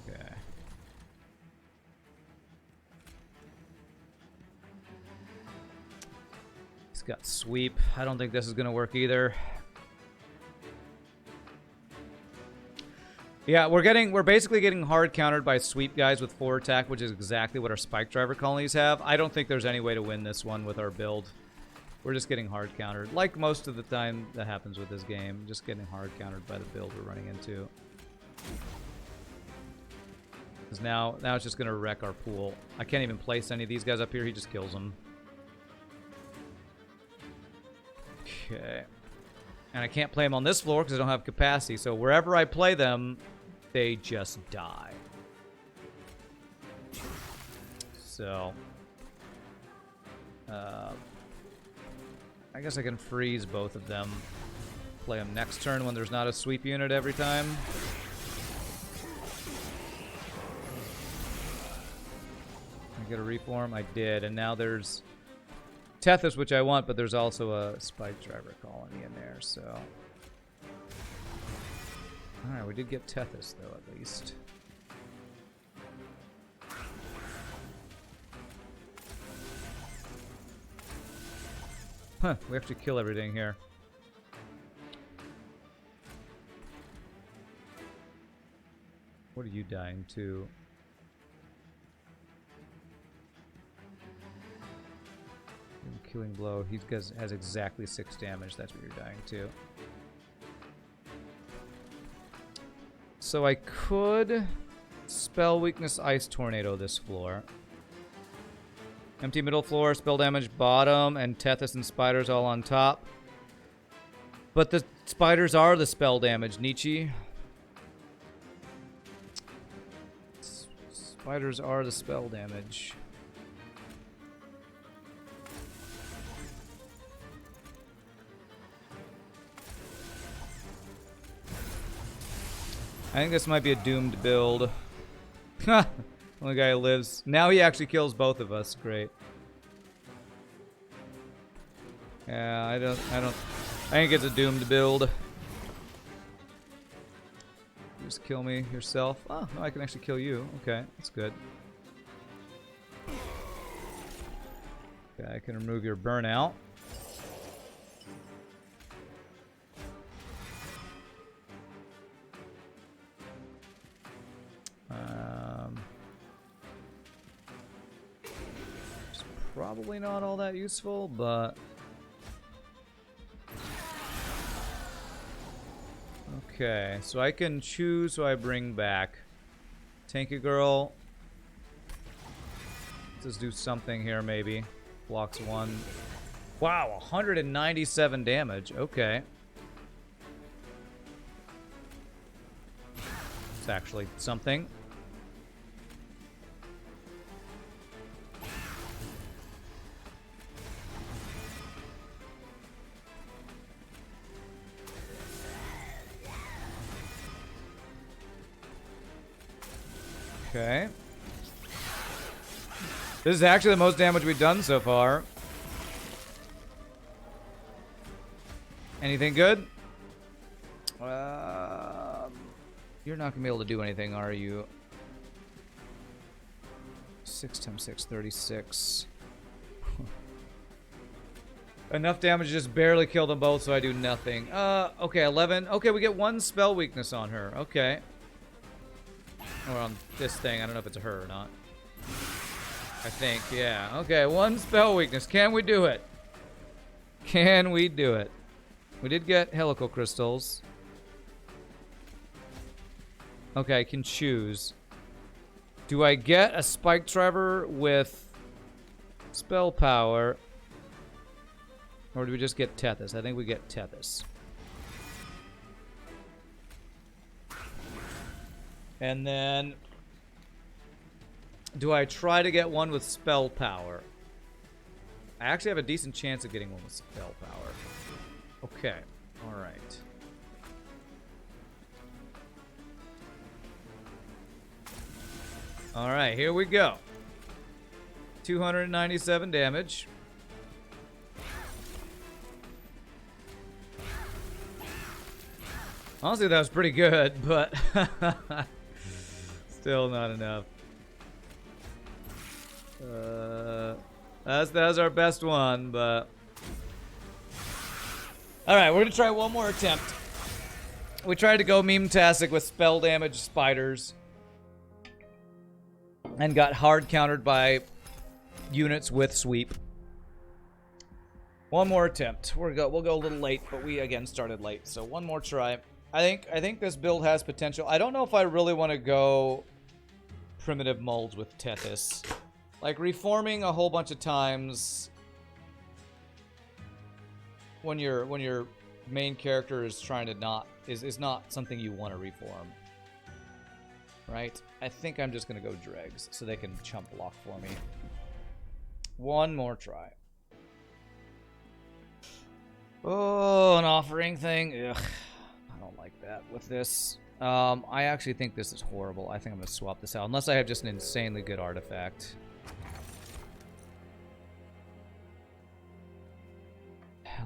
Okay. He's got sweep. I don't think this is gonna work either. Yeah, we're basically getting hard countered by sweep guys with 4 attack, which is exactly what our spike driver colonies have. I don't think there's any way to win this one with our build. We're just getting hard countered, like most of the time that happens with this game. Just getting hard countered by the build we're running into. Because now it's just gonna wreck our pool. I can't even place any of these guys up here. He just kills them. Okay. And I can't play them on this floor because I don't have capacity. So wherever I play them, they just die. So, I guess I can freeze both of them. Play them next turn when there's not a sweep unit every time. I get a reform? I did. And now there's Tethys, which I want, but there's also a spike driver colony in there, so... Alright, we did get Tethys, though, at least. Huh, we have to kill everything here. What are you dying to? Killing blow. He has exactly 6 damage. That's what you're dying to. So I could spell weakness ice tornado this floor. Empty middle floor, spell damage bottom, and Tethys and spiders all on top. But the spiders are the spell damage, Nietzsche. Spiders are the spell damage. I think this might be a doomed build. Ha! Only guy who lives. Now he actually kills both of us. Great. Yeah, I think it's a doomed build. Just kill me yourself. Oh, no, I can actually kill you. Okay, that's good. Okay, I can remove your burnout. It's probably not all that useful, but okay, so I can choose who I bring back. Tanky girl. Let's just do something here, maybe. Blocks 1. Wow, 197 damage. Okay. It's actually something. Okay. This is actually the most damage we've done so far. Anything good? You're not gonna be able to do anything, are you? 6 times 6, 36. Enough damage to just barely kill them both, so I do nothing. Okay, 11. Okay, we get 1 spell weakness on her. Okay. Or on this thing. I don't know if it's a her or not. I think, yeah. Okay, 1 spell weakness. Can we do it? Can we do it? We did get helical crystals. Okay, I can choose. Do I get a spike driver with spell power? Or do we just get Tethys? I think we get Tethys. And then, do I try to get one with spell power? I actually have a decent chance of getting one with spell power. Okay, alright. Alright, here we go. 297 damage. Honestly, that was pretty good, but still not enough. That's our best one, but all right, we're gonna try one more attempt. We tried to go meme-tastic with spell damage spiders, and got hard countered by units with sweep. One more attempt. We'll go a little late, but we again started late, so one more try. I think this build has potential. I don't know if I really want to go primitive molds with Tethys. Like, reforming a whole bunch of times when your main character is trying to not is not something you want to reform. Right? I think I'm just gonna go dregs so they can chump block for me. One more try. Oh, an offering thing. Ugh. I don't like that with this. I actually think this is horrible. I think I'm gonna swap this out unless I have just an insanely good artifact.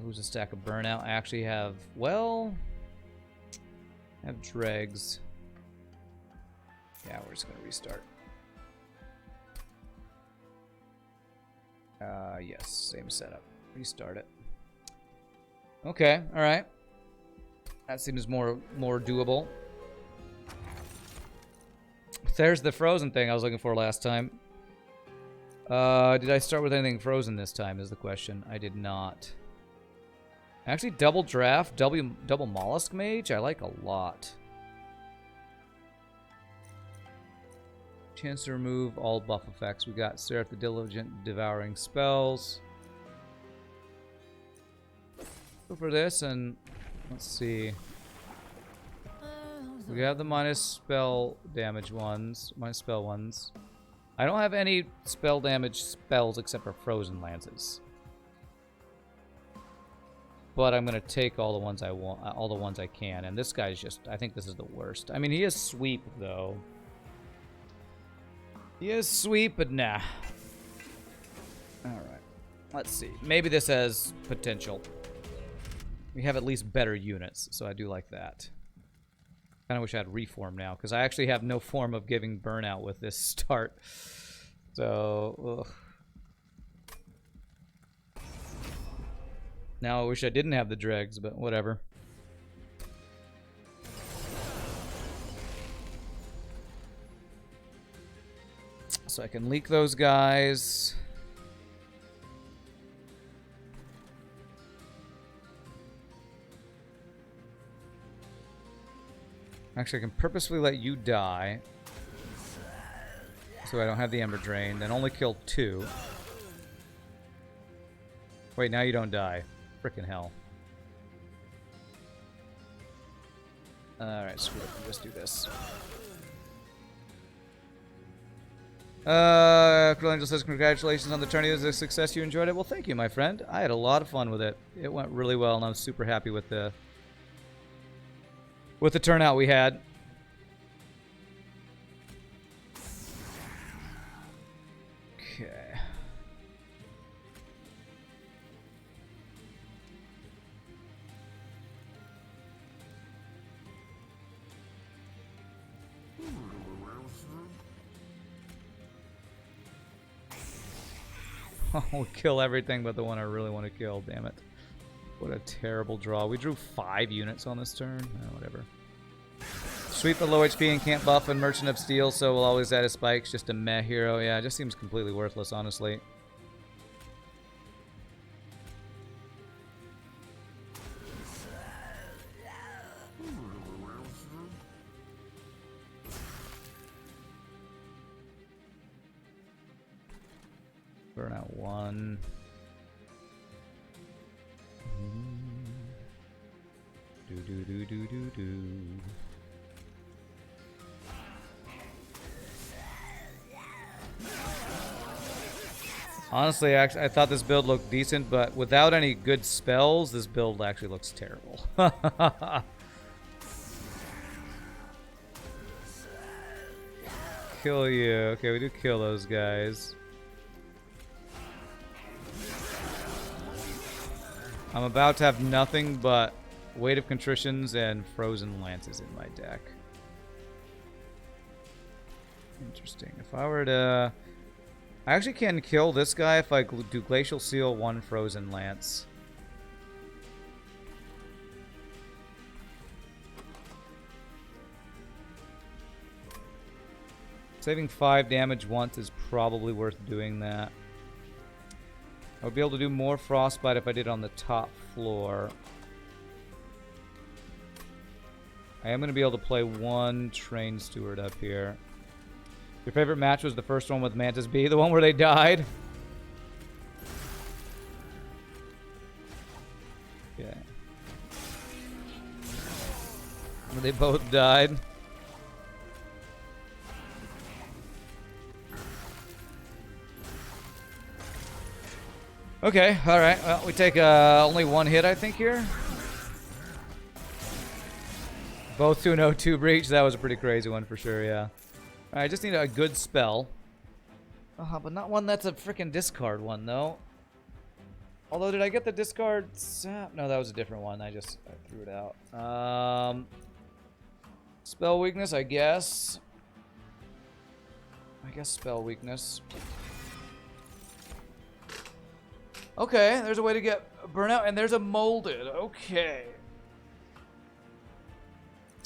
Lose a stack of burnout. I actually have, well, I have dregs. Yeah, we're just gonna restart. Yes, same setup. Restart it. Okay, all right. That seems more doable. There's the frozen thing I was looking for last time. Did I start with anything frozen this time is the question. I did not. Actually, double draft, double mollusk mage, I like a lot. Chance to remove all buff effects. We got Seraph the Diligent, devouring spells. Go for this and let's see. We have the minus spell damage ones, minus spell ones. I don't have any spell damage spells except for frozen lances. But I'm gonna take all the ones I want, all the ones I can, and this guy's just, I think this is the worst. I mean, he is sweep though. He is sweep, but nah. Alright. Let's see. Maybe this has potential. We have at least better units, so I do like that. Kinda wish I had reform now, because I actually have no form of giving burnout with this start. So, ugh. Now I wish I didn't have the dregs, but whatever. So I can leak those guys. Actually, I can purposefully let you die. So I don't have the Ember Drain. Then only kill 2. Wait, now you don't die. Frickin' hell. Alright, screw it. We'll just do this. Cruel Angel says, congratulations on the tourney. It was a success. You enjoyed it? Well, thank you, my friend. I had a lot of fun with it. It went really well, and I'm super happy with the turnout we had. Okay. We kill everything but the one I really want to kill, damn it. What a terrible draw. We drew 5 units on this turn. Oh, whatever. Sweep the low HP and can't buff and Merchant of Steel, so we'll always add his spikes. Just a meh hero. Yeah, it just seems completely worthless, honestly. Burn out 1. Do. Honestly, I thought this build looked decent, but without any good spells, this build actually looks terrible. Kill you. Okay, we do kill those guys. I'm about to have nothing but Weight of Contritions and Frozen Lances in my deck. Interesting. If I were to... I actually can kill this guy if I do Glacial Seal, 1 Frozen Lance. Saving 5 damage once is probably worth doing that. I would be able to do more Frostbite if I did on the top floor. I am going to be able to play 1 Train Steward up here. Your favorite match was the first one with Mantis B, the one where they died? Okay. Where they both died. Okay, alright. Well, we take only 1 hit, I think, here. Both to an O2 breach. That was a pretty crazy one for sure, yeah. Alright, I just need a good spell. But not one that's a freaking discard one, though. Although, did I get the discard? No, that was a different one. I threw it out. Spell weakness, I guess. Spell weakness. Okay, there's a way to get burnout, and there's a molded. Okay.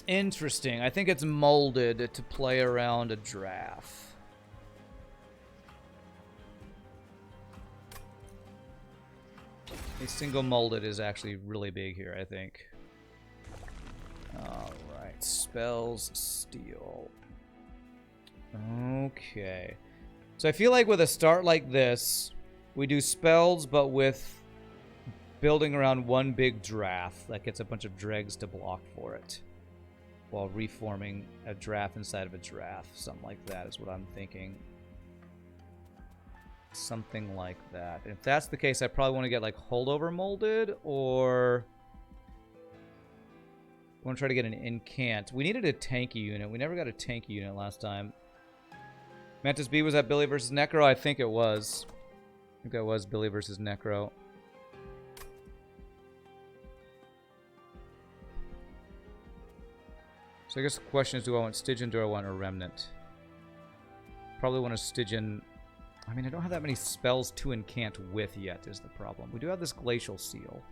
Interesting. I think it's molded to play around a draft. A single molded is actually really big here, I think. Alright, spells, steel. Okay. So I feel like with a start like this, we do spells, but with building around 1 big draft that gets a bunch of dregs to block for it, while reforming a draft inside of a draft. Something like that is what I'm thinking. Something like that. And if that's the case, I probably want to get like holdover molded, or I want to try to get an incant. We needed a tanky unit. We never got a tanky unit last time. Mantis B, was that Billy versus Necro? I think it was. I think that was Billy versus Necro. So I guess the question is, do I want Stygian or do I want a Remnant? Probably want a Stygian. I mean, I don't have that many spells to incant with yet is the problem. We do have this Glacial Seal.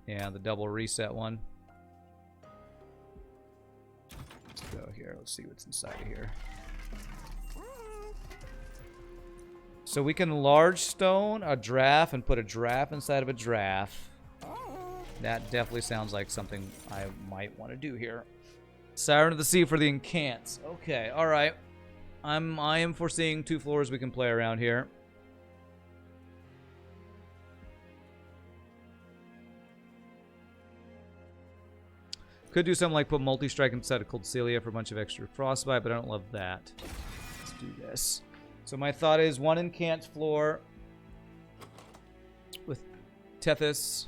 Yeah, the double reset one. Let's go here. Let's see what's inside of here. So we can large stone a draft and put a draft inside of a draft. That definitely sounds like something I might want to do here. Siren of the Sea for the incants. Okay, alright. I am foreseeing 2 floors we can play around here. Could do something like put multi-strike inside of Cold Celia for a bunch of extra frostbite, but I don't love that. Let's do this. So my thought is 1 incant floor with Tethys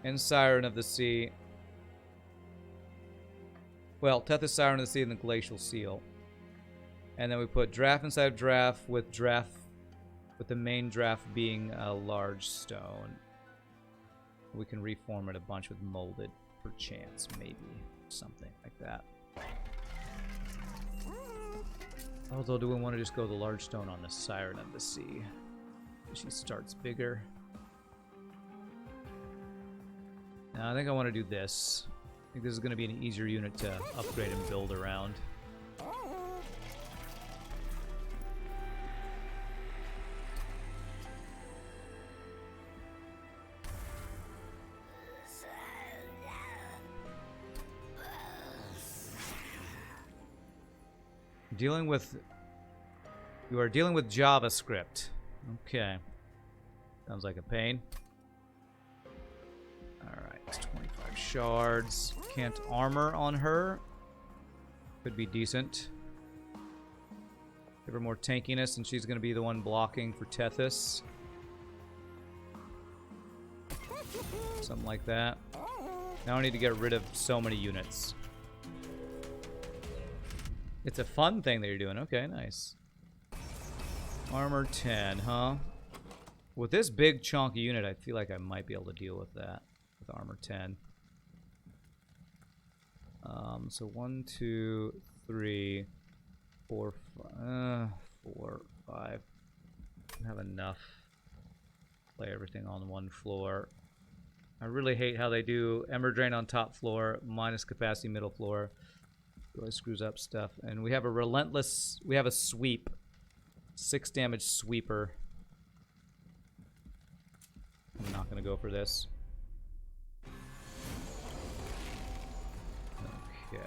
and Siren of the Sea. Well, Tethys, Siren of the Sea, and the Glacial Seal. And then we put draft inside of draft with the main draft being a large stone. We can reform it a bunch with molded, per chance, maybe something like that. Although, do we want to just go the large stone on the Siren of the Sea? She starts bigger. Now, I think I want to do this. I think this is going to be an easier unit to upgrade and build around. You are dealing with JavaScript. Okay. Sounds like a pain. Alright, 25 shards. Can't armor on her. Could be decent. Give her more tankiness, and she's going to be the one blocking for Tethys. Something like that. Now I need to get rid of so many units. It's a fun thing that you're doing. Okay, nice. Armor 10, huh? With this big chunky unit, I feel like I might be able to deal with that. With armor 10. So 1, 2, 3, 4, 4, 5. I have enough. Play everything on one floor. I really hate how they do Ember Drain on top floor, minus capacity middle floor. Really screws up stuff. And we have a relentless... We have a sweep. 6 damage sweeper. I'm not going to go for this. Okay.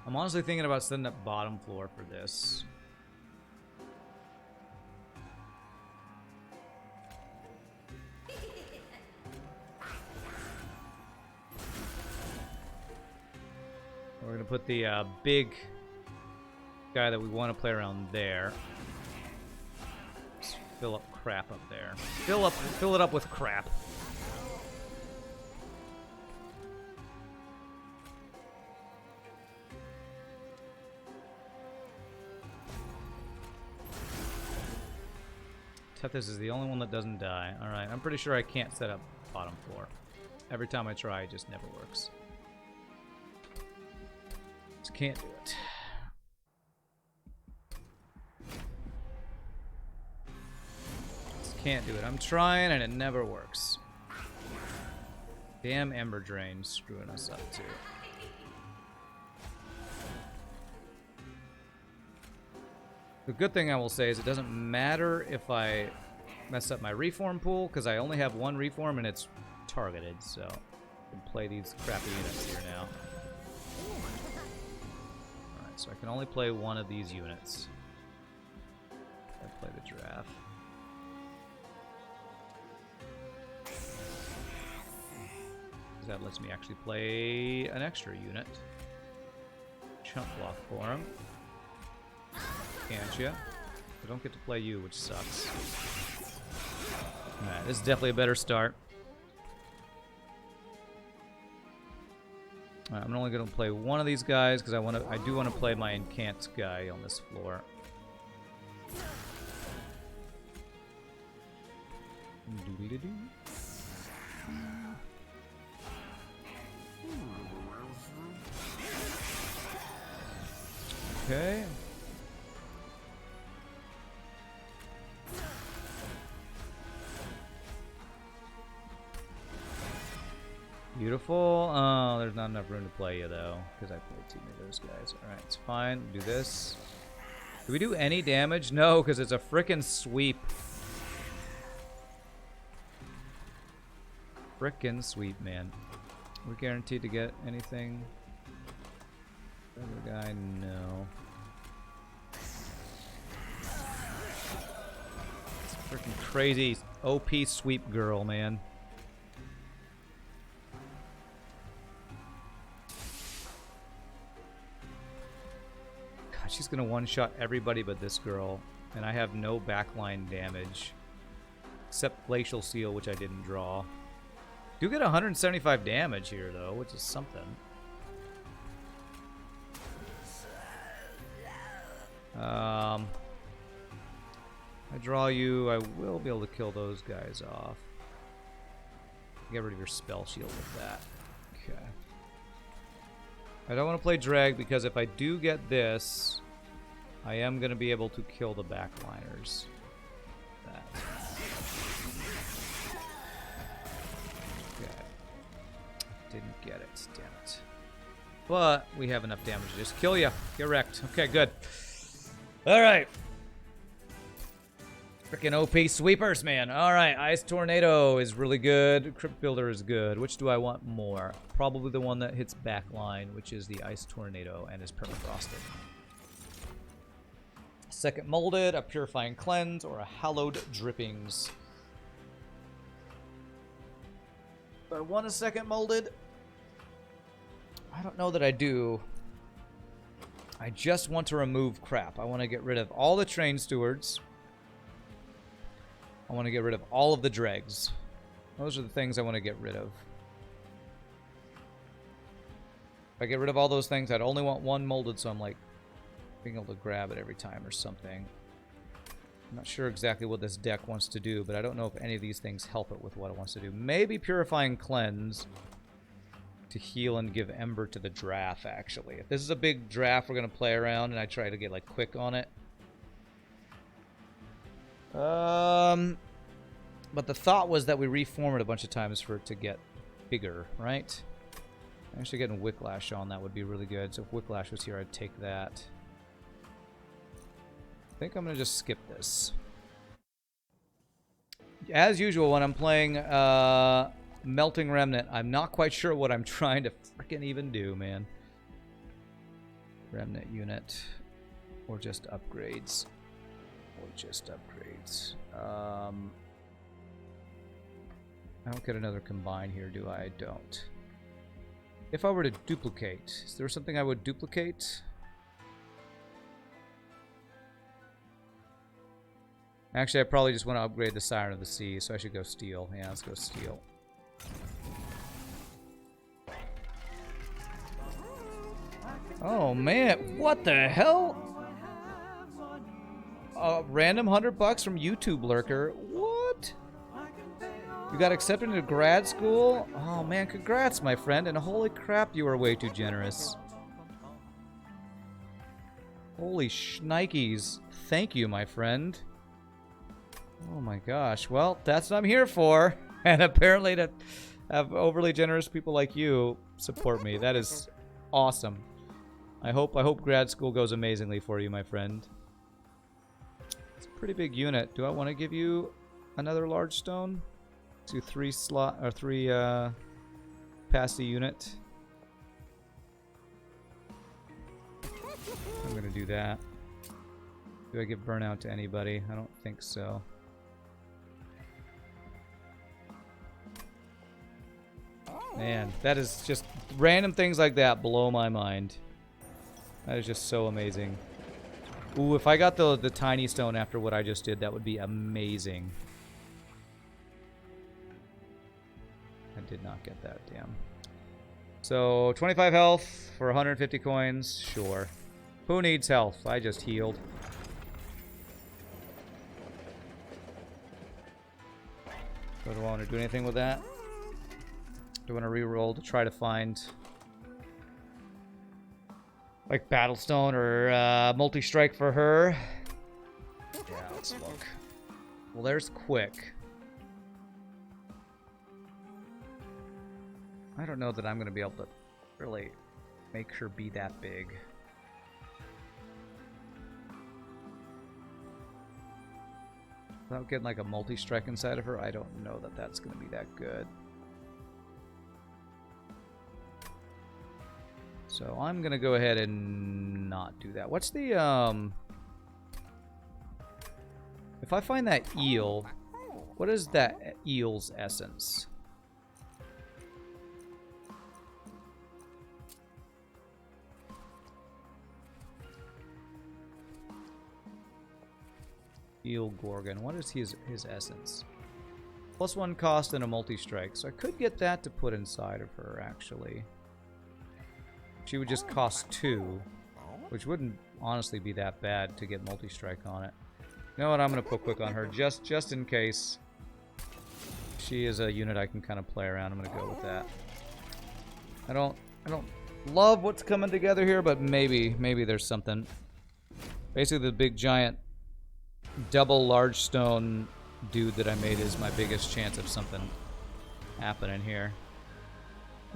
I'm honestly thinking about setting up bottom floor for this. We're going to put the big guy that we want to play around there. Just fill up crap up there. Fill it up with crap. Tethys is the only one that doesn't die. Alright, I'm pretty sure I can't set up bottom floor. Every time I try, it just never works. Just can't do it. Just can't do it. I'm trying and it never works. Damn Ember Drain screwing us up too. The good thing I will say is it doesn't matter if I mess up my reform pool, because I only have one reform and it's targeted, so I can play these crappy units here now. Alright, so I can only play one of these units. I play the giraffe. That lets me actually play an extra unit. Chump block for him. Can't ya? I don't get to play you, which sucks. Alright, this is definitely a better start. Alright, I'm only going to play one of these guys because I do want to play my Incant guy on this floor. Doodly-doo. Okay. Beautiful. Oh, there's not enough room to play you, though, because I played too many of those guys. Alright, it's fine. Do this. Do we do any damage? No, because it's a frickin' sweep. Frickin' sweep, man. We're guaranteed to get anything. Other guy, no. It's a frickin' crazy OP sweep girl, man. She's gonna one-shot everybody but this girl, and I have no backline damage. Except Glacial Seal, which I didn't draw. Do get 175 damage here, though, which is something. I draw you, I will be able to kill those guys off. Get rid of your spell shield with that. Okay. I don't want to play drag because if I do get this, I am going to be able to kill the backliners. That. Okay. Didn't get it, damn it. But we have enough damage to just kill you. Get wrecked. Okay, good. Alright. Freaking OP sweepers, man. Alright, Ice Tornado is really good. Crypt Builder is good. Which do I want more? Probably the one that hits backline, which is the Ice Tornado and is permafrosted. Second Molded, a Purifying Cleanse, or a Hallowed Drippings. Do I want a second Molded? I don't know that I do. I just want to remove crap. I want to get rid of all the Train Stewards. I want to get rid of all of the dregs. Those are the things I want to get rid of. If I get rid of all those things, I'd only want one molded, so I'm like being able to grab it every time or something. I'm not sure exactly what this deck wants to do, but I don't know if any of these things help it with what it wants to do. Maybe Purifying Cleanse to heal and give Ember to the draft, actually. If this is a big draft we're going to play around and I try to get like quick on it. But the thought was that we reform it a bunch of times for it to get bigger, right? Actually getting Wicklash on that would be really good. So if Wicklash was here, I'd take that. I think I'm going to just skip this. As usual, when I'm playing Melting Remnant, I'm not quite sure what I'm trying to freaking even do, man. Remnant unit. Or just upgrades. Or just upgrades. I don't get another combine here, do I? I don't. If I were to duplicate, is there something I would duplicate? Actually, I probably just want to upgrade the Siren of the Sea, so I should go Steel. Yeah, let's go Steel. Oh, man. What the hell? A random $100 from YouTube Lurker. What? You got accepted into grad school? Oh, man, congrats, my friend. And holy crap, you are way too generous. Holy shnikes. Thank you, my friend. Oh my gosh. Well, that's what I'm here for. And apparently to have overly generous people like you support me. That is awesome. I hope grad school goes amazingly for you, my friend. It's a pretty big unit. Do I want to give you another large stone? Do 3 slot or 3 past the unit. I'm gonna do that. Do I give burnout to anybody? I don't think so. Man, that is just random things like that blow my mind. That is just so amazing. Ooh, if I got the tiny stone after what I just did, that would be amazing. I did not get that, damn. So, 25 health for 150 coins, sure. Who needs health? I just healed. So do I want to do anything with that? Do I want to reroll to try to find like Battlestone or multi-strike for her? Yeah, let's look. Well, there's Quick. I don't know that I'm going to be able to really make her be that big. Without getting like a multi-strike inside of her, I don't know that that's going to be that good. So I'm going to go ahead and not do that. What's the, if I find that eel, what is that eel's essence? Eel Gorgon. What is his essence? +1 cost and a multi-strike. So I could get that to put inside of her, actually. She would just cost 2, which wouldn't honestly be that bad to get multi-strike on it. You know what? I'm going to put Quick on her just in case she is a unit I can kind of play around. I'm going to go with that. I don't love what's coming together here, but maybe there's something. Basically, the big giant double large stone dude that I made is my biggest chance of something happening here.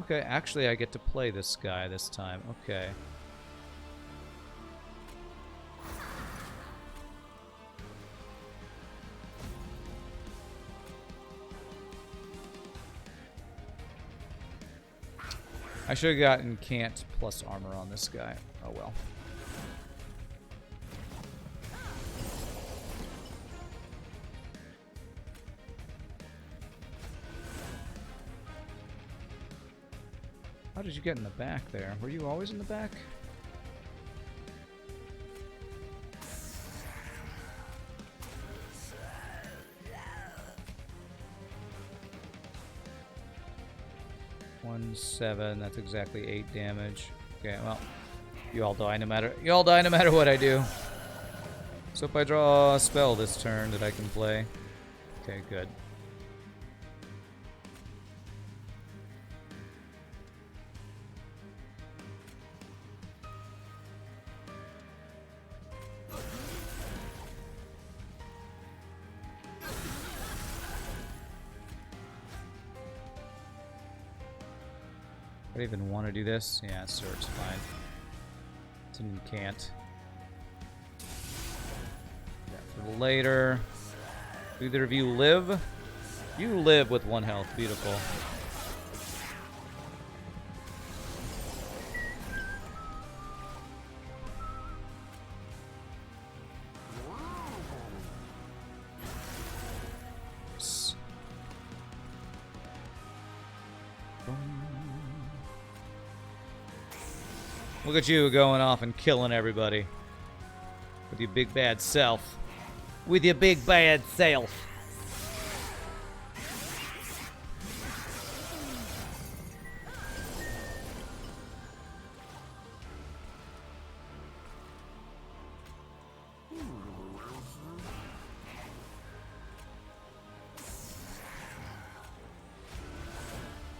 Okay, actually I get to play this guy this time. Okay. I should have gotten can't plus armor on this guy. Oh well. How did you get in the back there? Were you always in the back? Seven. That's exactly 8 damage. Okay, well, you all die no matter what I do. So if I draw a spell this turn that I can play. Okay, good. I even want to do this? Yeah, sure, it's fine. So you can't. Yeah, for later. Do either of you live? You live with 1 health. Beautiful. Look at you going off and killing everybody. With your big bad self. With your big bad self.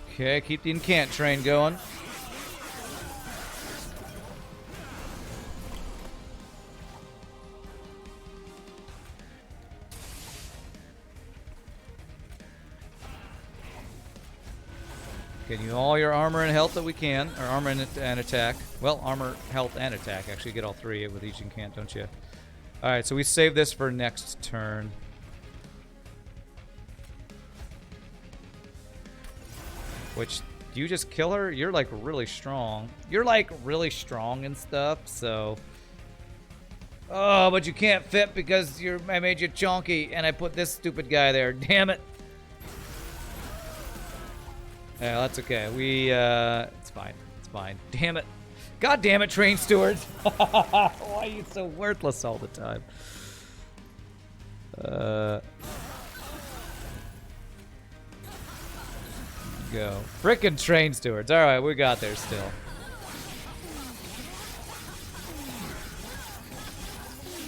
Okay, keep the incant train going. Getting you all your armor and health that we can, or armor and attack. Well, armor, health, and attack. Actually, you get all 3 with each incant, don't you? Alright, so we save this for next turn. Which, do you just kill her? You're like really strong. You're like really strong and stuff, so... Oh, but you can't fit because I made you chonky and I put this stupid guy there. Damn it. Yeah, that's okay. It's fine. It's fine. Damn it. God damn it, train stewards. Why are you so worthless all the time? Go. Frickin' train stewards. Alright, we got there still.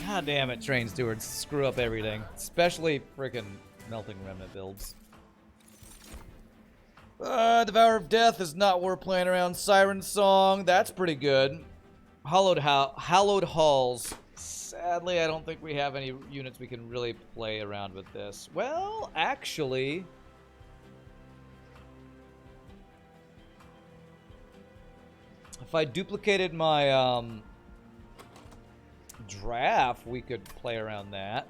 God damn it, train stewards. Screw up everything. Especially frickin' melting remnant builds. Devour of Death is not worth playing around. Siren Song, that's pretty good. Hallowed Halls. Sadly, I don't think we have any units we can really play around with this. Well, actually... If I duplicated my draft, we could play around that.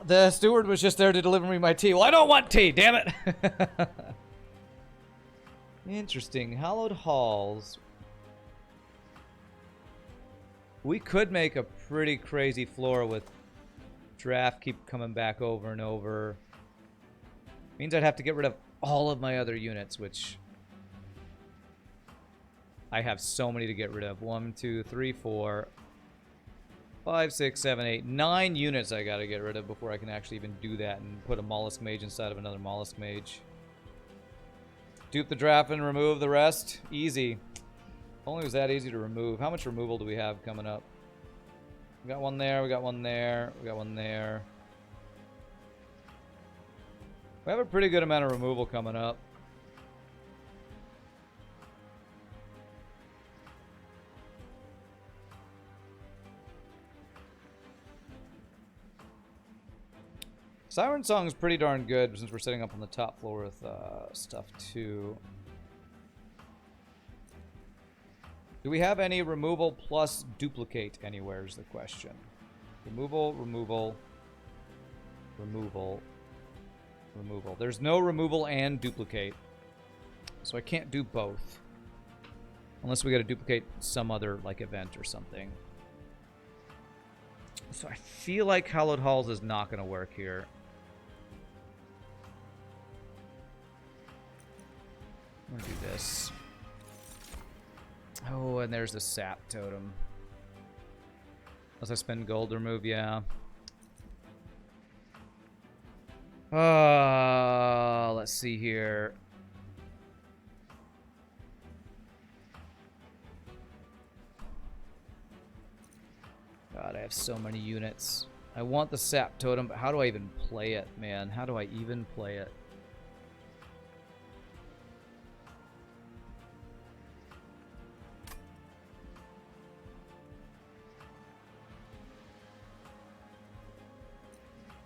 The steward was just there to deliver me my tea. Well, I don't want tea, damn it! Interesting. Hallowed Halls. We could make a pretty crazy floor with draft keep coming back over and over. Means I'd have to get rid of all of my other units, which... I have so many to get rid of. 1, 2, 3, 4... 5, 6, 7, 8, 9 units I gotta get rid of before I can actually even do that and put a mollusk mage inside of another mollusk mage. Dupe the draft and remove the rest. Easy. If only it was that easy to remove. How much removal do we have coming up? We got one there, we got one there, we got one there. We have a pretty good amount of removal coming up. Siren Song is pretty darn good since we're setting up on the top floor with stuff too. Do we have any removal plus duplicate anywhere is the question. Removal, removal, removal, removal. There's no removal and duplicate. So I can't do both. Unless we got to duplicate some other like event or something. So I feel like Hallowed Halls is not going to work here. I'm going to do this. Oh, and there's the sap totem. Unless I spend gold to remove, yeah. Let's see here. God, I have so many units. I want the sap totem, but how do I even play it, man? How do I even play it?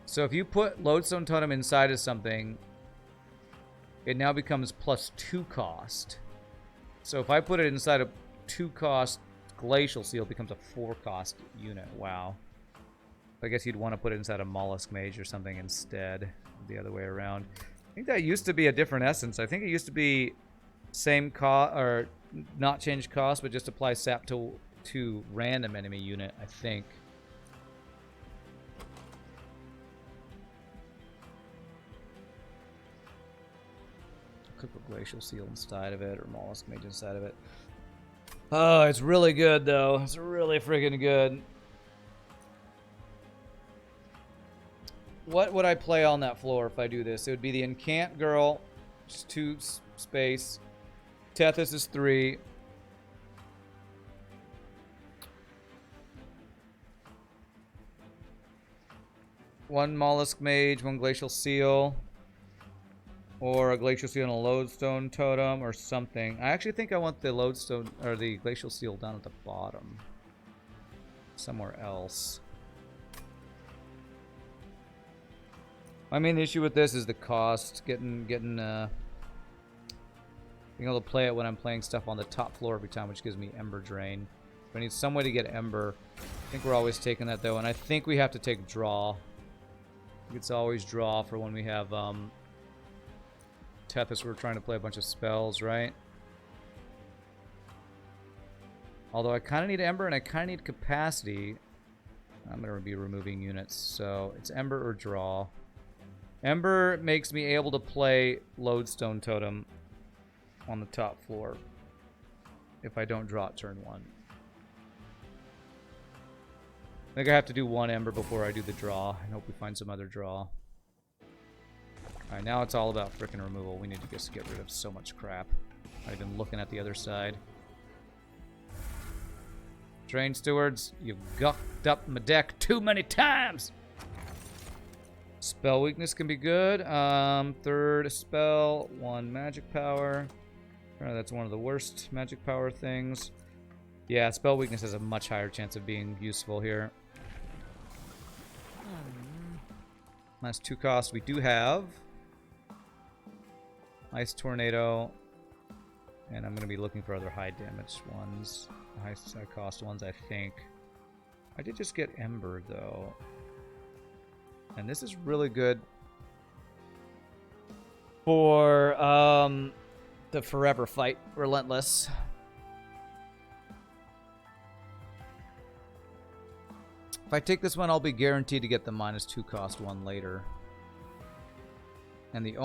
So if you put Lodestone Totem inside of something, it now becomes +2 cost. So if I put it inside a 2 cost Glacial Seal, it becomes a 4 cost unit. Wow. I guess you'd want to put it inside a Mollusk Mage or something instead. The other way around. I think that used to be a different essence. I think it used to be same cost, or not change cost, but just apply sap to random enemy unit, I think. Could put Glacial Seal inside of it, or Mollusk Mage inside of it. Oh, it's really good, though. It's really freaking good. What would I play on that floor if I do this? It would be the Incant Girl, just 2 space. Tethys is 3. One Mollusk Mage, 1 Glacial Seal. Or a Glacial Seal and a Lodestone Totem or something. I actually think I want the Lodestone or the Glacial Seal down at the bottom. Somewhere else. I mean, the issue with this is the cost. Being able to play it when I'm playing stuff on the top floor every time, which gives me Ember Drain. I need some way to get Ember. I think we're always taking that, though. And I think we have to take Draw. I think it's always Draw for when we have... Tethys, we're trying to play a bunch of spells, right? Although I kind of need Ember and I kind of need Capacity. I'm going to be removing units, so it's Ember or Draw. Ember makes me able to play Lodestone Totem on the top floor if I don't draw it turn 1. I think I have to do 1 Ember before I do the draw. I hope we find some other draw. Alright, now it's all about frickin' removal. We need to just get rid of so much crap. Not even looking at the other side. Train Stewards, you've gucked up my deck too many times! Spell Weakness can be good. 3rd spell, 1 Magic Power. That's one of the worst Magic Power things. Yeah, Spell Weakness has a much higher chance of being useful here. Last 2 costs we do have. Ice Tornado, and I'm going to be looking for other high damage ones, high cost ones, I think. I did just get Ember, though. And this is really good for the Forever Fight Relentless. If I take this one, I'll be guaranteed to get the -2 cost one later. And the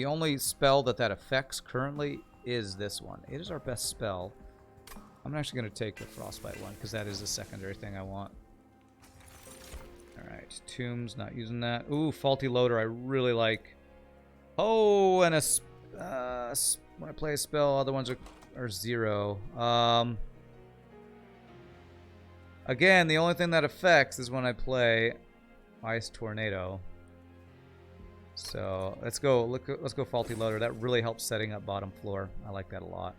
only spell that affects currently is this one. It is our best spell. I'm actually going to take the Frostbite one because that is the secondary thing I want. Alright, Tombs, not using that. Ooh, Faulty Loader I really like. Oh, and when I play a spell, other ones are 0. Again, the only thing that affects is when I play Ice Tornado. So let's go Faulty Loader. That really helps setting up bottom floor. I like that a lot.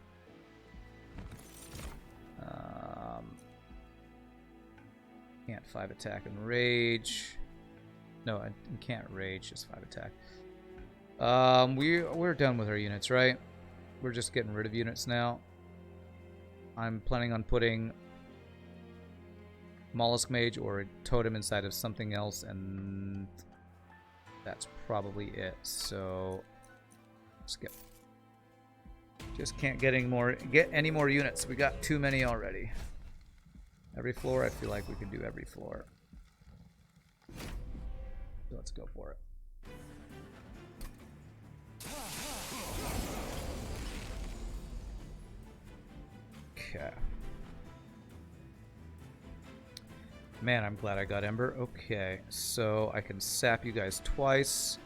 Can't 5 attack and rage. No, I can't rage, just 5 attack. We're done with our units, right? We're just getting rid of units now. I'm planning on putting Mollusk Mage or a Totem inside of something else, and that's probably it. So skip. Just can't get any more units. We got too many already. Every floor, I feel like we can do every floor. So let's go for it. Okay. Man, I'm glad I got Ember. Okay, so I can sap you guys twice.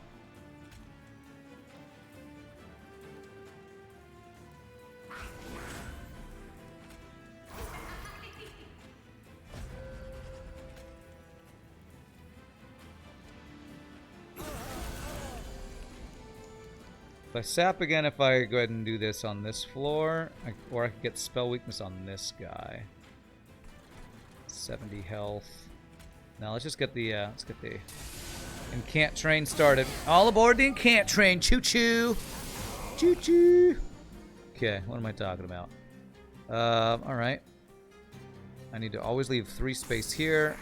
If I sap again, if I go ahead and do this on this floor, or I could get spell weakness on this guy. 70 health. Now let's just get the incant train started. All aboard the incant train! Choo choo, choo choo. Okay, what am I talking about? All right. I need to always leave 3 space here.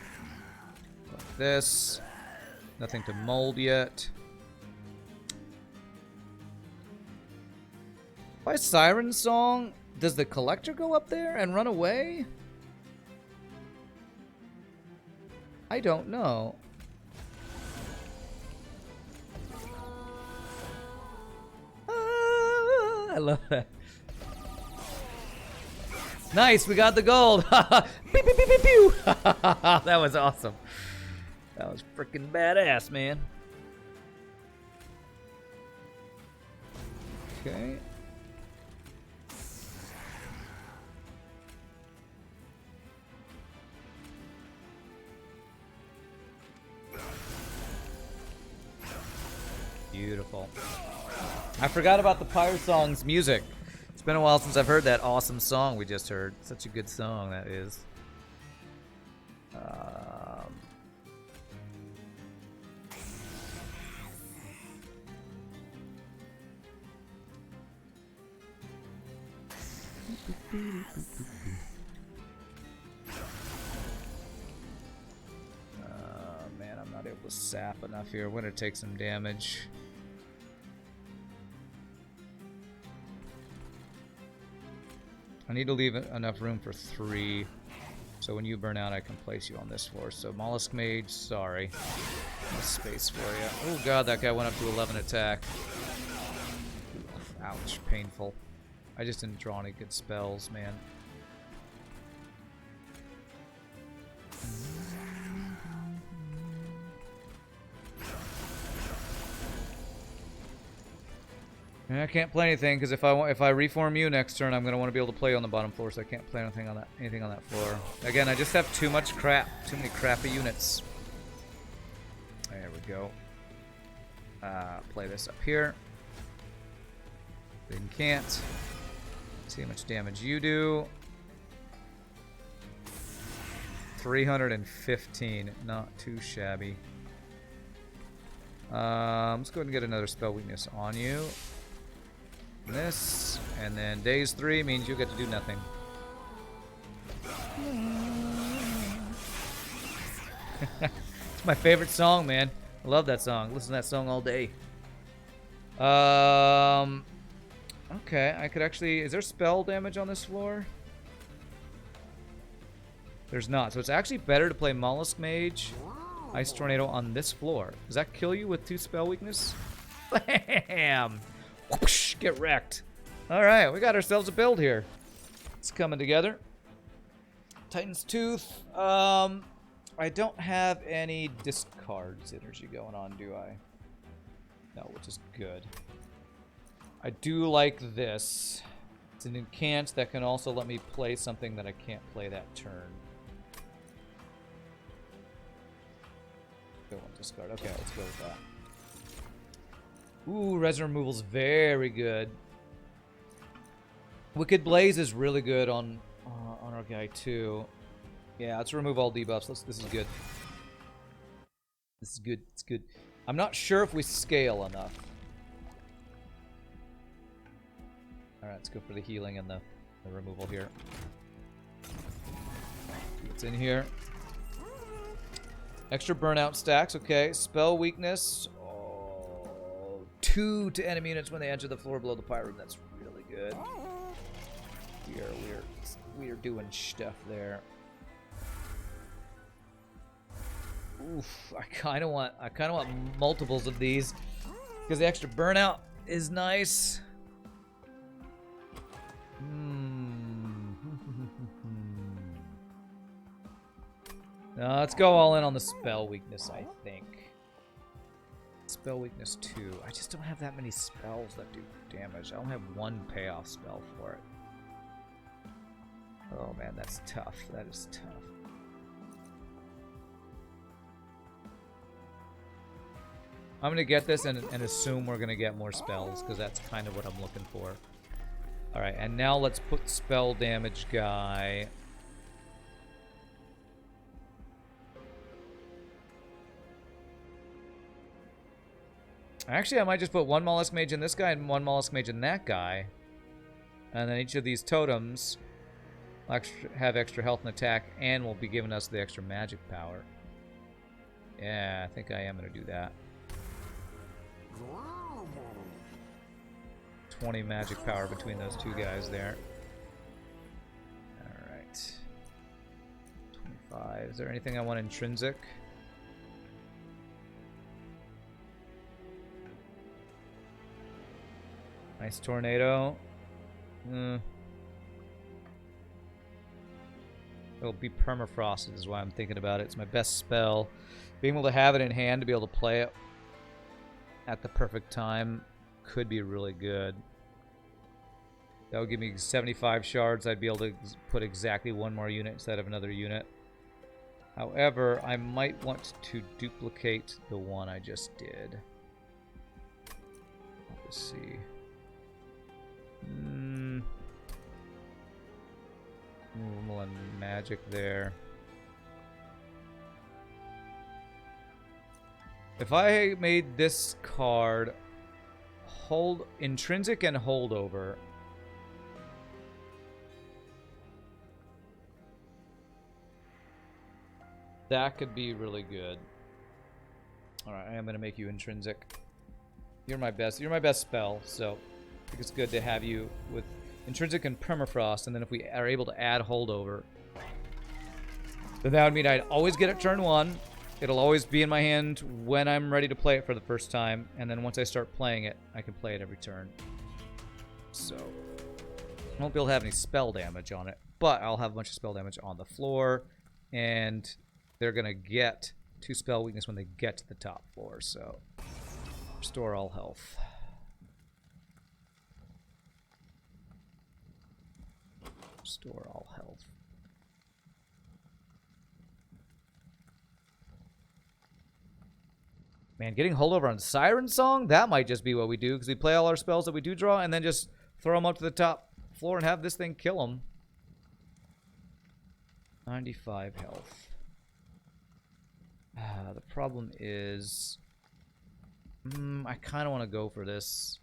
Like this. Nothing to mold yet. By Siren Song, does the collector go up there and run away? I don't know. I love that. Nice, we got the gold. Pew, pew, pew, pew, pew. That was awesome. That was freaking badass, man. Okay. Beautiful. I forgot about the Pyre Song's music. It's been a while since I've heard that awesome song we just heard. Such a good song that is. Man, I'm not able to sap enough here. We're gonna take some damage. I need to leave enough room for 3, so when you burn out, I can place you on this floor. So Mollusk Mage, sorry, no space for you. Oh god, that guy went up to 11 attack. Ouch, painful. I just didn't draw any good spells, man. I can't play anything because if I reform you next turn, I'm gonna want to be able to play on the bottom floor, so I can't play anything on that floor. Again, I just have too much crap, too many crappy units. There we go. Play this up here. Then can't. See how much damage you do. 315, not too shabby. Let's go ahead and get another spell weakness on you. This, and then days 3 means you get to do nothing. It's my favorite song, man. I love that song. Listen to that song all day. Okay, I could actually... Is there spell damage on this floor? There's not. So it's actually better to play Mollusk Mage, Ice Tornado on this floor. Does that kill you with 2 spell weakness? Bam! Whoosh, get wrecked. Alright, we got ourselves a build here. It's coming together. Titan's Tooth. I don't have any discards energy going on, do I? No, which is good. I do like this. It's an incant that can also let me play something that I can't play that turn. Go on, discard. Okay, let's go with that. Ooh, resin removal's very good. Wicked Blaze is really good on our guy too. Yeah, let's remove all debuffs. This is good. This is good. It's good. I'm not sure if we scale enough. Alright, let's go for the healing and the removal here. What's in here? Extra burnout stacks, okay. Spell weakness. Oh, 2 to enemy units when they enter the floor below the pyre room. That's really good. We are doing stuff there. Oof, I kind of want multiples of these because the extra burnout is nice. Let's go all in on the spell weakness, I think. Spell weakness 2. I just don't have that many spells that do damage. I only have 1 payoff spell for it. Oh man, that's tough. That is tough. I'm going to get this and assume we're going to get more spells, because that's kind of what I'm looking for. Alright, and now let's put spell damage guy. Actually, I might just put 1 mollusk mage in this guy and 1 mollusk mage in that guy. And then each of these totems will have extra health and attack, and will be giving us the extra magic power. Yeah, I think I am going to do that. 20 magic power between those 2 guys there. Alright. 25. Is there anything I want intrinsic? Nice tornado. It'll be permafrost is why I'm thinking about it. It's my best spell. Being able to have it in hand to be able to play it at the perfect time could be really good. That would give me 75 shards. I'd be able to put exactly 1 more unit instead of another unit. However, I might want to duplicate the one I just did. Let's see. Normal and magic there. If I made this card hold intrinsic and holdover, that could be really good. Alright, I am gonna make you intrinsic. You're my best spell, so I think it's good to have you with intrinsic and permafrost, and then if we are able to add holdover, then that would mean I'd always get it turn 1. It'll always be in my hand when I'm ready to play it for the first time, and then once I start playing it, I can play it every turn. So, I won't be able to have any spell damage on it, but I'll have a bunch of spell damage on the floor, and they're going to get 2 spell weakness when they get to the top floor, so restore all health. Restore all health. Man, getting holdover on Siren Song? That might just be what we do, because we play all our spells that we do draw, and then just throw them up to the top floor and have this thing kill them. 95 health. The problem is... I kind of want to go for this.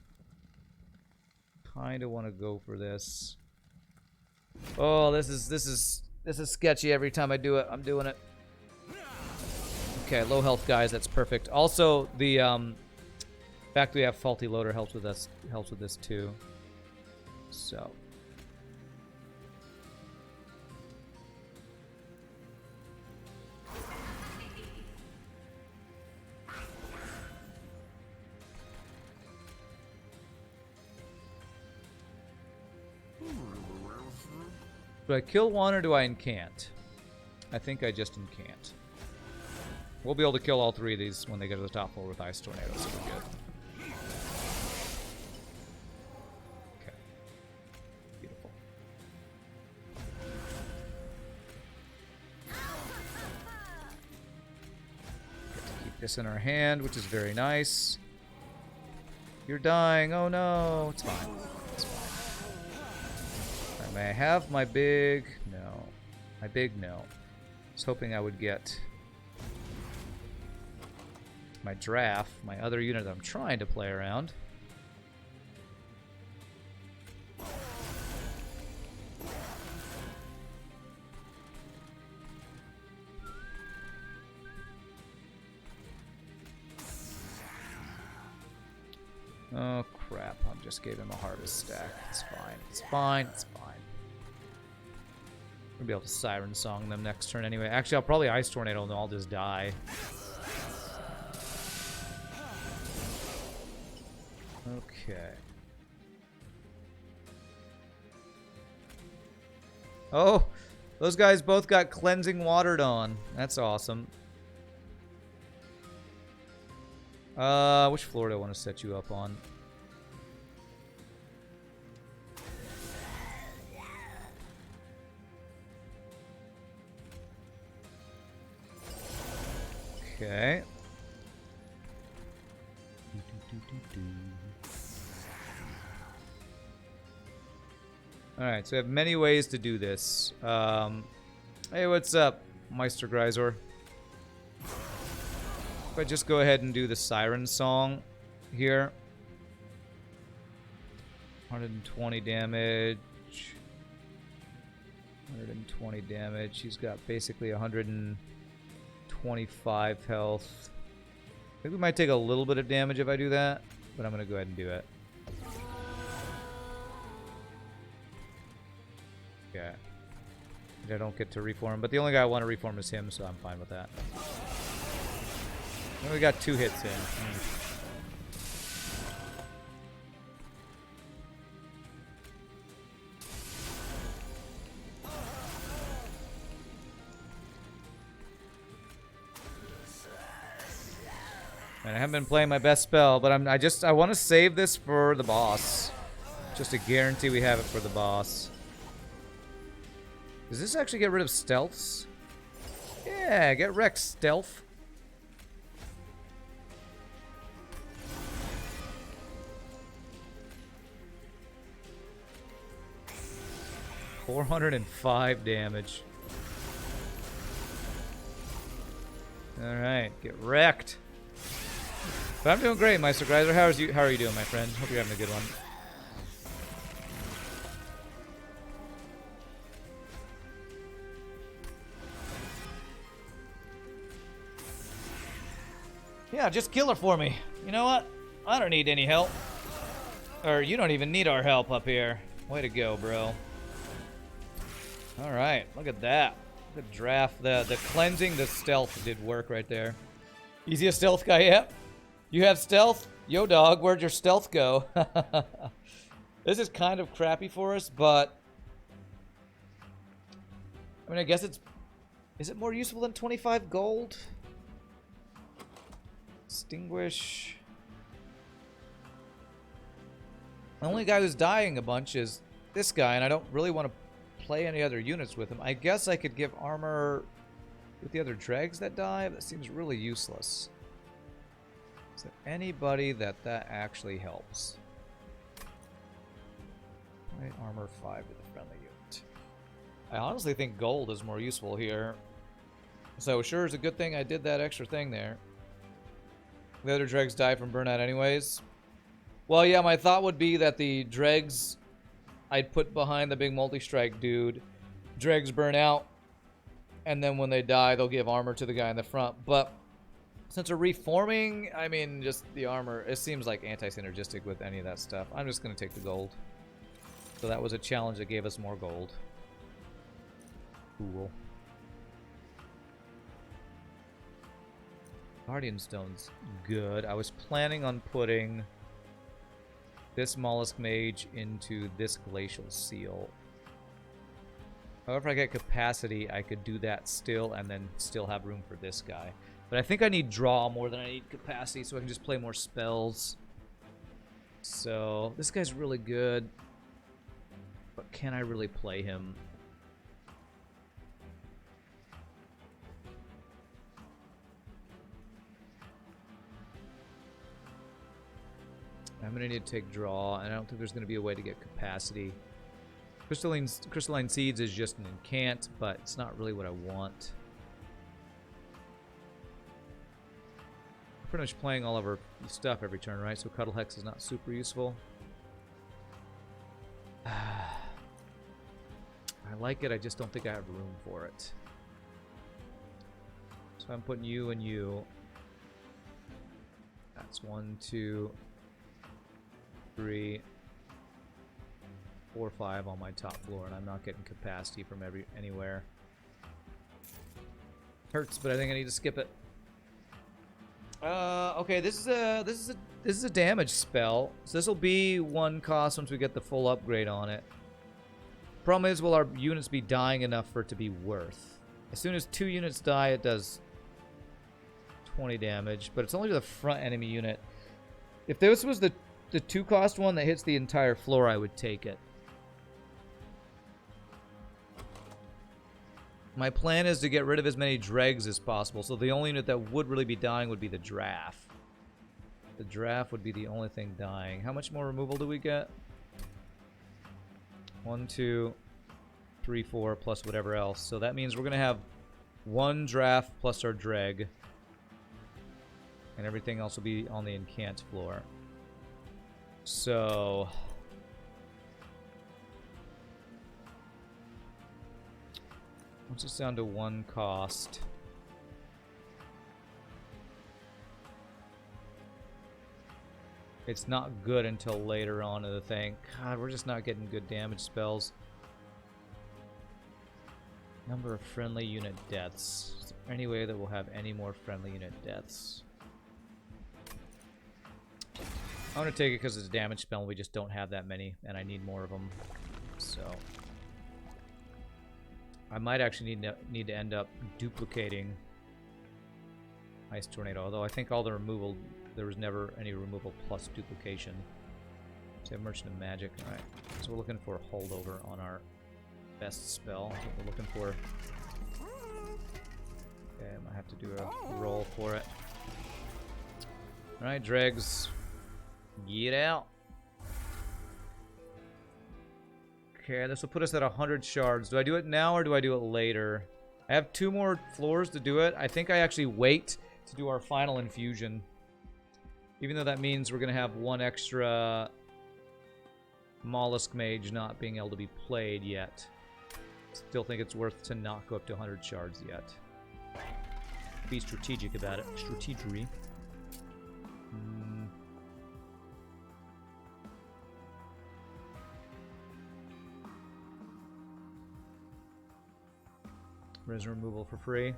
Oh, this is sketchy every time I do it. I'm doing it. Okay, low health guys, that's perfect. Also, the fact we have faulty loader helps with this too. So. Do I kill one or do I incant? I think I just incant. We'll be able to kill all 3 of these when they get to the top floor with Ice Tornado, so we're good. Okay. Beautiful. Get to keep this in our hand, which is very nice. You're dying. Oh no. It's fine. It's fine. Right, may I have my big... No. My big no. I was hoping I would get... my draft, my other unit that I'm trying to play around. Oh crap, I just gave him a harvest stack. It's fine, it's fine, it's fine. We'll be able to Siren Song them next turn anyway. Actually, I'll probably Ice Tornado and I'll just die. Okay. Oh, those guys both got Cleansing Watered on. That's awesome. Which floor do I want to set you up on? Okay. Alright, so we have many ways to do this. Hey, what's up, Meister Grisor? If I just go ahead and do the Siren Song here. 120 damage. 120 damage. He's got basically 125 health. I think we might take a little bit of damage if I do that, but I'm going to go ahead and do it. Okay. I don't get to reform, but the only guy I want to reform is him, so I'm fine with that. And we got 2 hits in. And I haven't been playing my best spell, but I want to save this for the boss. Just to guarantee we have it for the boss. Does this actually get rid of stealths? Yeah, get wrecked, stealth. $405 damage. Alright, get wrecked. But I'm doing great, Meister Greiser. How are you doing, my friend? Hope you're having a good one. Yeah, just kill her for me. You know what? I don't need any help. Or you don't even need our help up here. Way to go, bro. Alright, look at that. The draft, the cleansing, the stealth did work right there. Easiest stealth guy yet? You have stealth? Yo, dog, where'd your stealth go? This is kind of crappy for us, but... I mean, I guess it's... Is it more useful than 25 gold? Extinguish. The only guy who's dying a bunch is this guy, and I don't really want to play any other units with him. I guess I could give armor with the other dregs that die, but that seems really useless. Is there anybody that actually helps? Right, armor 5 to the friendly unit. I honestly think gold is more useful here. So sure, it's a good thing I did that extra thing there. The other dregs die from burnout anyways. Well, yeah, my thought would be that the dregs I'd put behind the big multi-strike dude. Dregs burn out, and then when they die, they'll give armor to the guy in the front. But since we're reforming, I mean, just the armor, it seems like anti-synergistic with any of that stuff. I'm just going to take the gold. So that was a challenge that gave us more gold. Cool. Guardian Stone's good. I was planning on putting this Mollusk Mage into this Glacial Seal. However, if I get capacity, I could do that still and then still have room for this guy. But I think I need draw more than I need capacity, so I can just play more spells. So, this guy's really good. But can I really play him? I'm going to need to take draw, and I don't think there's going to be a way to get capacity. Crystalline Seeds is just an incant, but it's not really what I want. pretty much playing all of our stuff every turn, right? So Cuddle Hex is not super useful. I like it, I just don't think I have room for it. So I'm putting you and you. That's 1, 2, 3, 4, 5 on my top floor, and I'm not getting capacity from anywhere. Hurts, but I think I need to skip it. Okay, this is a damage spell. So this will be 1 cost once we get the full upgrade on it. Problem is, will our units be dying enough for it to be worth? As soon as 2 units die, it does 20 damage, but it's only to the front enemy unit. If this was the 2 cost one that hits the entire floor, I would take it. My plan is to get rid of as many dregs as possible, so the only unit that would really be dying would be the draft. The draft would be the only thing dying. How much more removal do we get? 1, 2, 3, 4, plus whatever else. So that means we're going to have 1 draft plus our dreg. And everything else will be on the incant floor. So... once it's down to 1 cost. It's not good until later on in the thing. God, we're just not getting good damage spells. Number of friendly unit deaths. Is there any way that we'll have any more friendly unit deaths? I'm going to take it because it's a damage spell and we just don't have that many, and I need more of them. So... I might actually need to end up duplicating Ice Tornado, although I think all the removal, there was never any removal plus duplication. So we have Merchant of Magic, alright. So we're looking for a holdover on our best spell. That's what we're looking for. Okay, I might have to do a roll for it. Alright, dregs. Get out. Okay, this will put us at 100 shards. Do I do it now or do I do it later? I have 2 more floors to do it. I think I actually wait to do our final infusion. Even though that means we're going to have 1 extra Mollusk Mage not being able to be played yet. Still think it's worth to not go up to 100 shards yet. Be strategic about it. Strategery. Resin removal for free.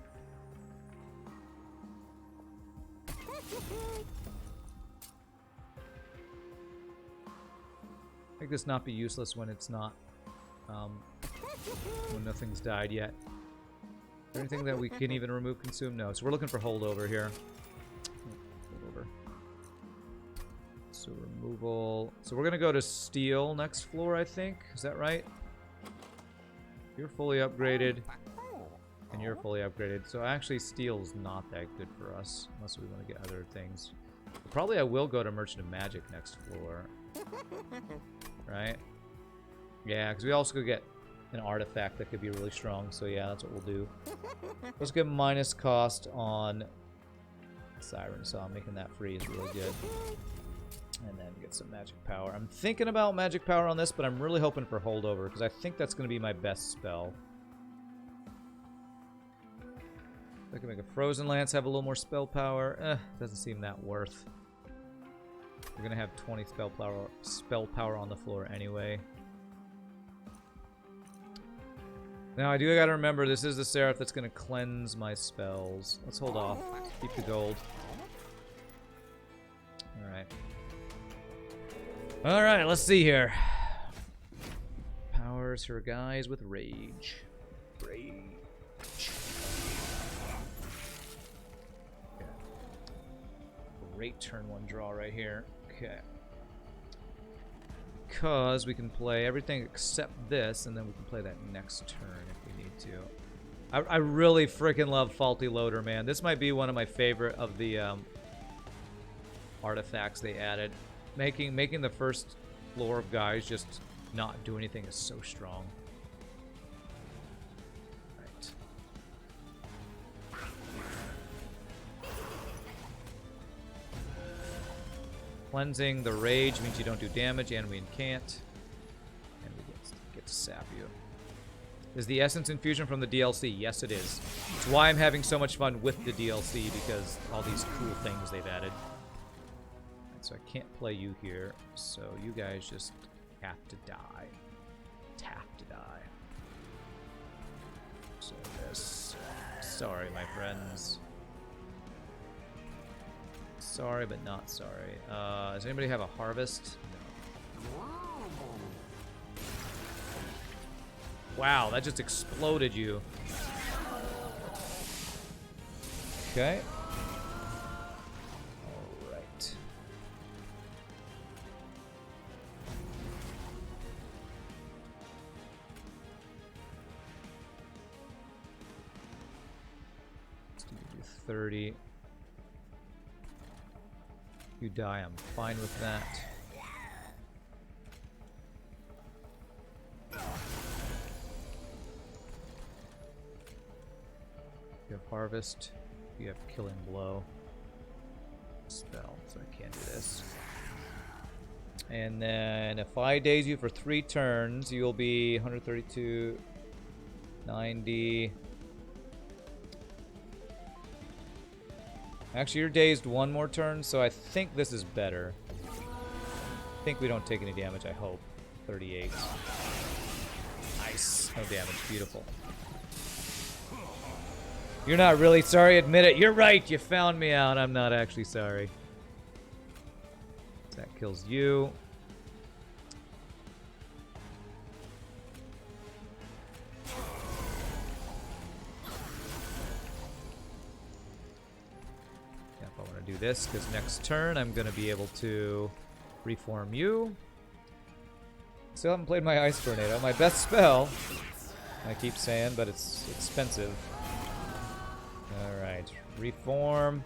Make this not be useless when it's not, when nothing's died yet. Is there anything that we can even remove, consume? No. So we're looking for holdover here. Holdover. So removal. So we're gonna go to steel next floor, I think. Is that right? You're fully upgraded. And you're fully upgraded. So actually steel's not that good for us. Unless we want to get other things. Probably I will go to Merchant of Magic next floor. Right? Yeah, because we also could get an artifact that could be really strong. So yeah, that's what we'll do. Let's get minus cost on Siren Song. Making that free is really good. And then get some magic power. I'm thinking about magic power on this, but I'm really hoping for holdover. Because I think that's going to be my best spell. I can make a Frozen Lance have a little more spell power. Doesn't seem that worth. We're gonna have 20 spell power on the floor anyway. Now I do gotta remember this is the Seraph that's gonna cleanse my spells. Let's hold off. Keep the gold. Alright. Alright, let's see here. Powers for guys with rage. Rage. Great turn 1 draw right here. Okay. Because we can play everything except this, and then we can play that next turn if we need to. I really freaking love Faulty Loader, man. This might be one of my favorite of the artifacts they added. Making the first floor of guys just not do anything is so strong. Right. 1, Cleansing the rage means you don't do damage, and we incant. And we get to sap you. Is the essence infusion from the DLC? Yes, it is. It's why I'm having so much fun with the DLC, because all these cool things they've added. Right, so I can't play you here, so you guys just have to die. Have to die. So this. Sorry, my friends. Sorry, but not sorry. Does anybody have a harvest? No. Wow, that just exploded you. Okay. All right. Let's do 30. You die, I'm fine with that. You have harvest, you have killing blow. Spell, so I can't do this. And then if I daze you for 3 turns, you'll be 132, 90. Actually, you're dazed 1 more turn, so I think this is better. I think we don't take any damage, I hope. 38. Nice. No damage. Beautiful. You're not really sorry, admit it. You're right, you found me out. I'm not actually sorry. That kills you. Do this because next turn I'm going to be able to reform you. Still haven't played my Ice Tornado. My best spell, I keep saying, but it's expensive. Alright, reform.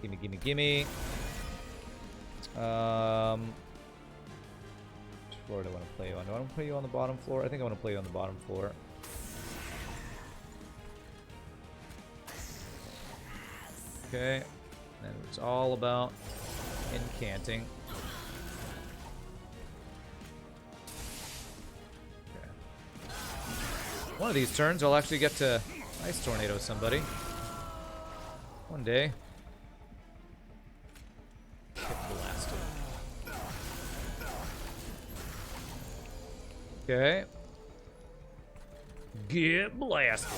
Gimme, gimme, gimme. Which floor do I want to play you on? Do I want to play you on the bottom floor? I think I want to play you on the bottom floor. Okay. And it's all about incanting. Okay. One of these turns I'll actually get to Ice Tornado somebody. One day. Get blasted. Okay. Get blasted.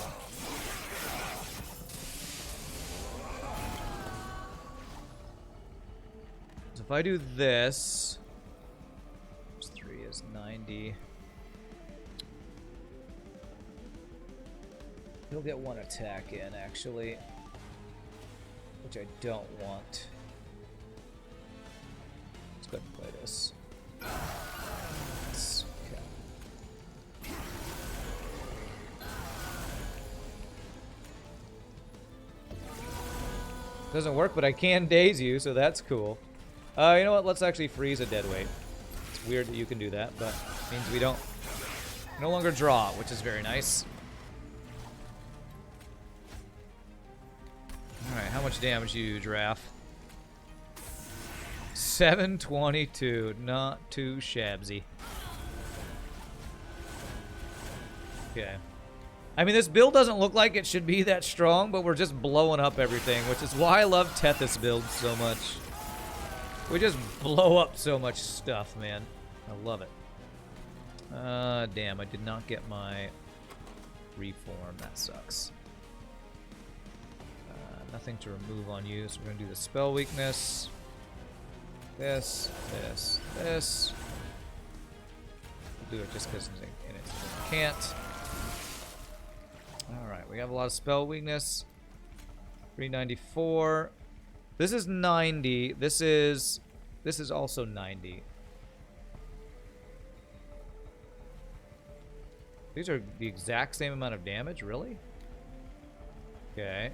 If I do this, 3 is 90. He'll get 1 attack in, actually, which I don't want. Let's go ahead and play this. Okay. Doesn't work, but I can daze you, so that's cool. You know what? Let's actually freeze a dead weight. It's weird that you can do that, but it means we don't no longer draw, which is very nice. Alright, how much damage do you, Giraffe? 722. Not too shabsy. Okay. I mean, this build doesn't look like it should be that strong, but we're just blowing up everything, which is why I love Tethys builds so much. We just blow up so much stuff, man. I love it. Damn, I did not get my reform. That sucks. Nothing to remove on you, so we're going to do the spell weakness. This, this, this. We'll do it just because it's can't. Alright, we have a lot of spell weakness. 394. This is 90. This is also 90. These are the exact same amount of damage, really? Okay.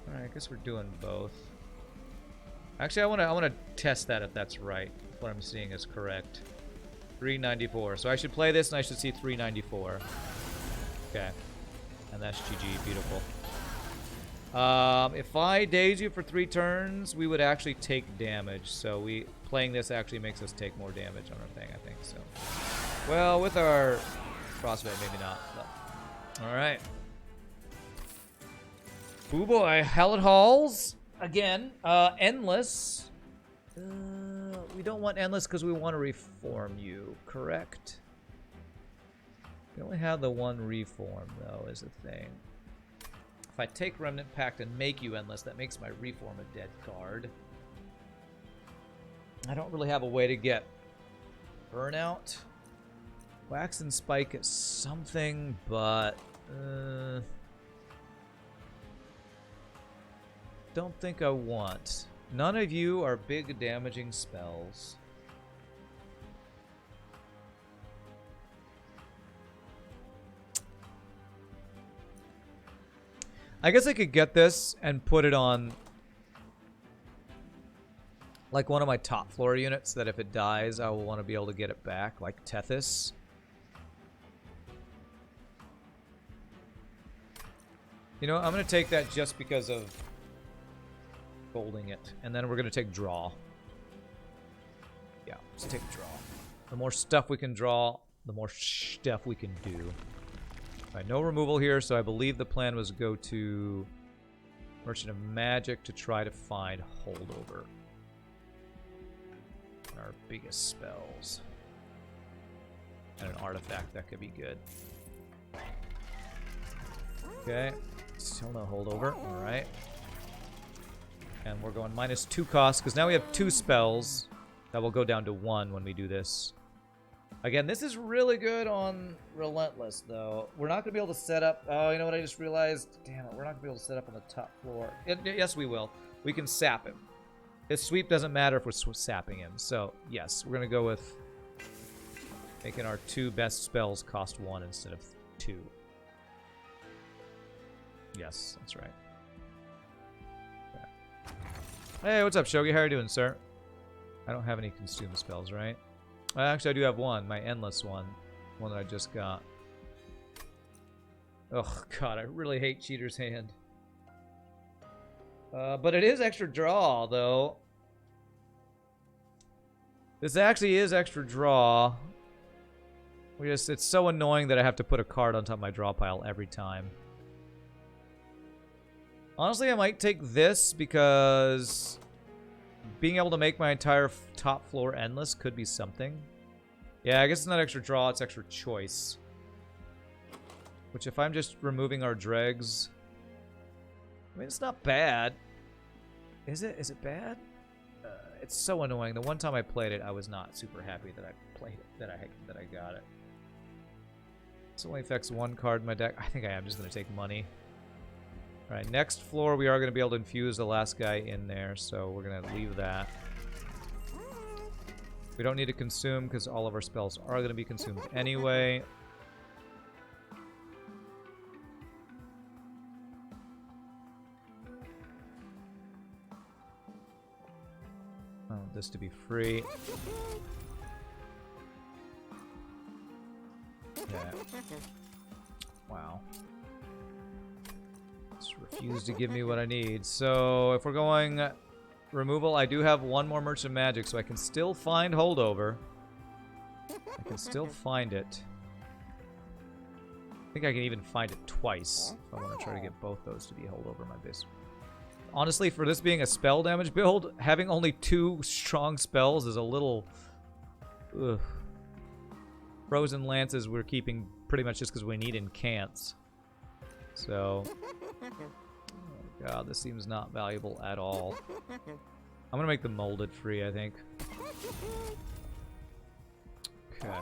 Alright, I guess we're doing both. Actually, I wanna test that if that's right. If what I'm seeing is correct. 394. So I should play this and I should see 394. Okay. And that's GG. Beautiful. If I daze you for 3 turns, we would actually take damage. So playing this actually makes us take more damage on our thing, I think. So, well, with our frostbite, maybe not. But. All right. Boo boy, Hallett Halls again. Endless. We don't want endless because we want to reform you, correct? We only have the one reform though, is the thing. If I take Remnant Pact and make you endless, that makes my reform a dead card. I don't really have a way to get burnout. Wax and Spike is something, but don't think I want. None of you are big damaging spells. I guess I could get this and put it on like one of my top floor units that if it dies, I will want to be able to get it back, like Tethys. You know, I'm going to take that just because of golding it. And then we're going to take draw. Yeah, let's take draw. The more stuff we can draw, the more stuff we can do. All right, no removal here, so I believe the plan was go to Merchant of Magic to try to find holdover. Our biggest spells. And an artifact, that could be good. Okay, still no holdover, alright. And we're going -2 cost, because now we have 2 spells. That will go down to 1 when we do this. Again, this is really good on Relentless, though. We're not going to be able to set up... Oh, you know what I just realized? Damn it, we're not going to be able to set up on the top floor. Yes, we will. We can sap him. His sweep doesn't matter if we're sapping him. So, yes, we're going to go with making our 2 best spells cost 1 instead of 2. Yes, that's right. Okay. Hey, what's up, Shogi? How are you doing, sir? I don't have any consume spells, right? Actually, I do have one. My endless one. One that I just got. Oh, God. I really hate Cheater's Hand. But it is extra draw, though. This actually is extra draw. It's so annoying that I have to put a card on top of my draw pile every time. Honestly, I might take this because being able to make my entire top floor endless could be something. Yeah, I guess it's not extra draw, it's extra choice. Which if I'm just removing our dregs... I mean, it's not bad. Is it? Is it bad? It's so annoying. The one time I played it, I was not super happy that I played it, that I got it. This only affects 1 card in my deck. I think I am just going to take money. Alright, next floor we are going to be able to infuse the last guy in there, so we're going to leave that. We don't need to consume because all of our spells are going to be consumed anyway. I want this to be free. Yeah. Wow. Refuse to give me what I need. So if we're going removal, I do have 1 more Merchant of Magic, so I can still find holdover. I can still find it. I think I can even find it twice if I want to try to get both those to be holdover in my base. Honestly, for this being a spell damage build, having only 2 strong spells is a little... Ugh. Frozen Lances we're keeping pretty much just because we need incants. So... Oh God, this seems not valuable at all. I'm gonna make the molded free, I think. Okay.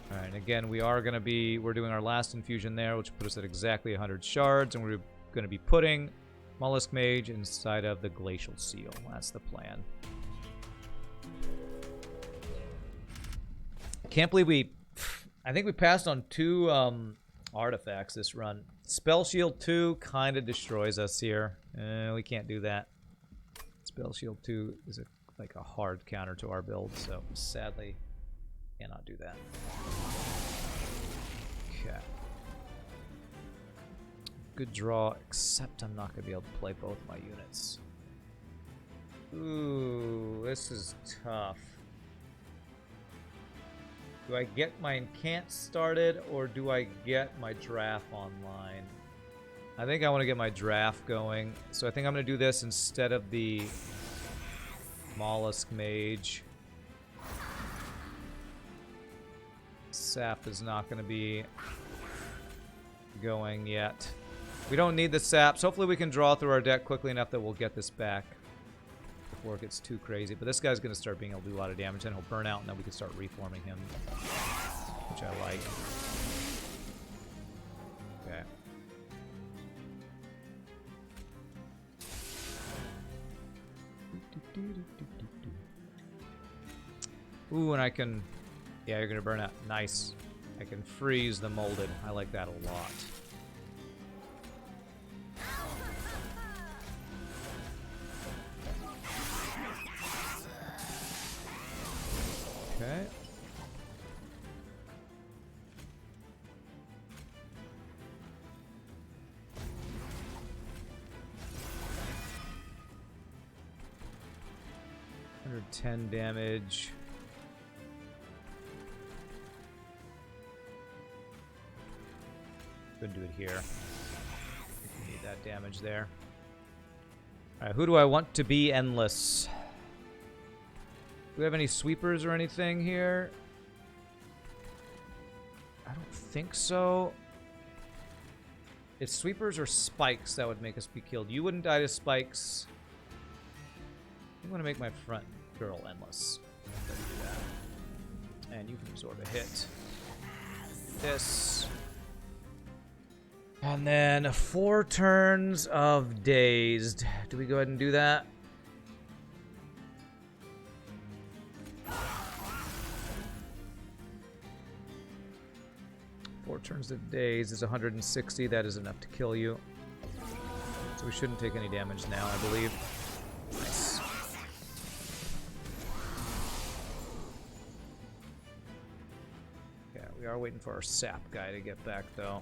Alright, again, we're doing our last infusion there, which put us at exactly 100 shards, and we're gonna be putting Mollusk Mage inside of the Glacial Seal. That's the plan. Can't believe I think we passed on 2 artifacts this run. Spell Shield 2 kind of destroys us here. We can't do that. Spell Shield 2 is like a hard counter to our build, so sadly cannot do that. Okay. good draw, except I'm not going to be able to play both my units. Ooh, this is tough. Do I get my incant started, or do I get my draft online? I think I want to get my draft going, so I think I'm going to do this instead of the Mollusk Mage. Sap is not going to be going yet. We don't need the saps. Hopefully we can draw through our deck quickly enough that we'll get this back before it gets too crazy. But this guy's going to start being able to do a lot of damage, and he'll burn out, and then we can start reforming him, which I like. Okay. Ooh, and I can... Yeah, you're going to burn out. Nice. I can freeze the molded. I like that a lot. Okay. $110 damage. Couldn't do it here. Need that damage there. Alright, who do I want to be endless? Do we have any sweepers or anything here? I don't think so. It's sweepers or spikes that would make us be killed. You wouldn't die to spikes. I'm going to make my front girl endless. Let's do that. And you can absorb a hit. This. And then 4 turns of dazed. Do we go ahead and do that? Four turns of dazed is 160. That is enough to kill you. So we shouldn't take any damage now, I believe. Nice. Yeah, we are waiting for our sap guy to get back, though.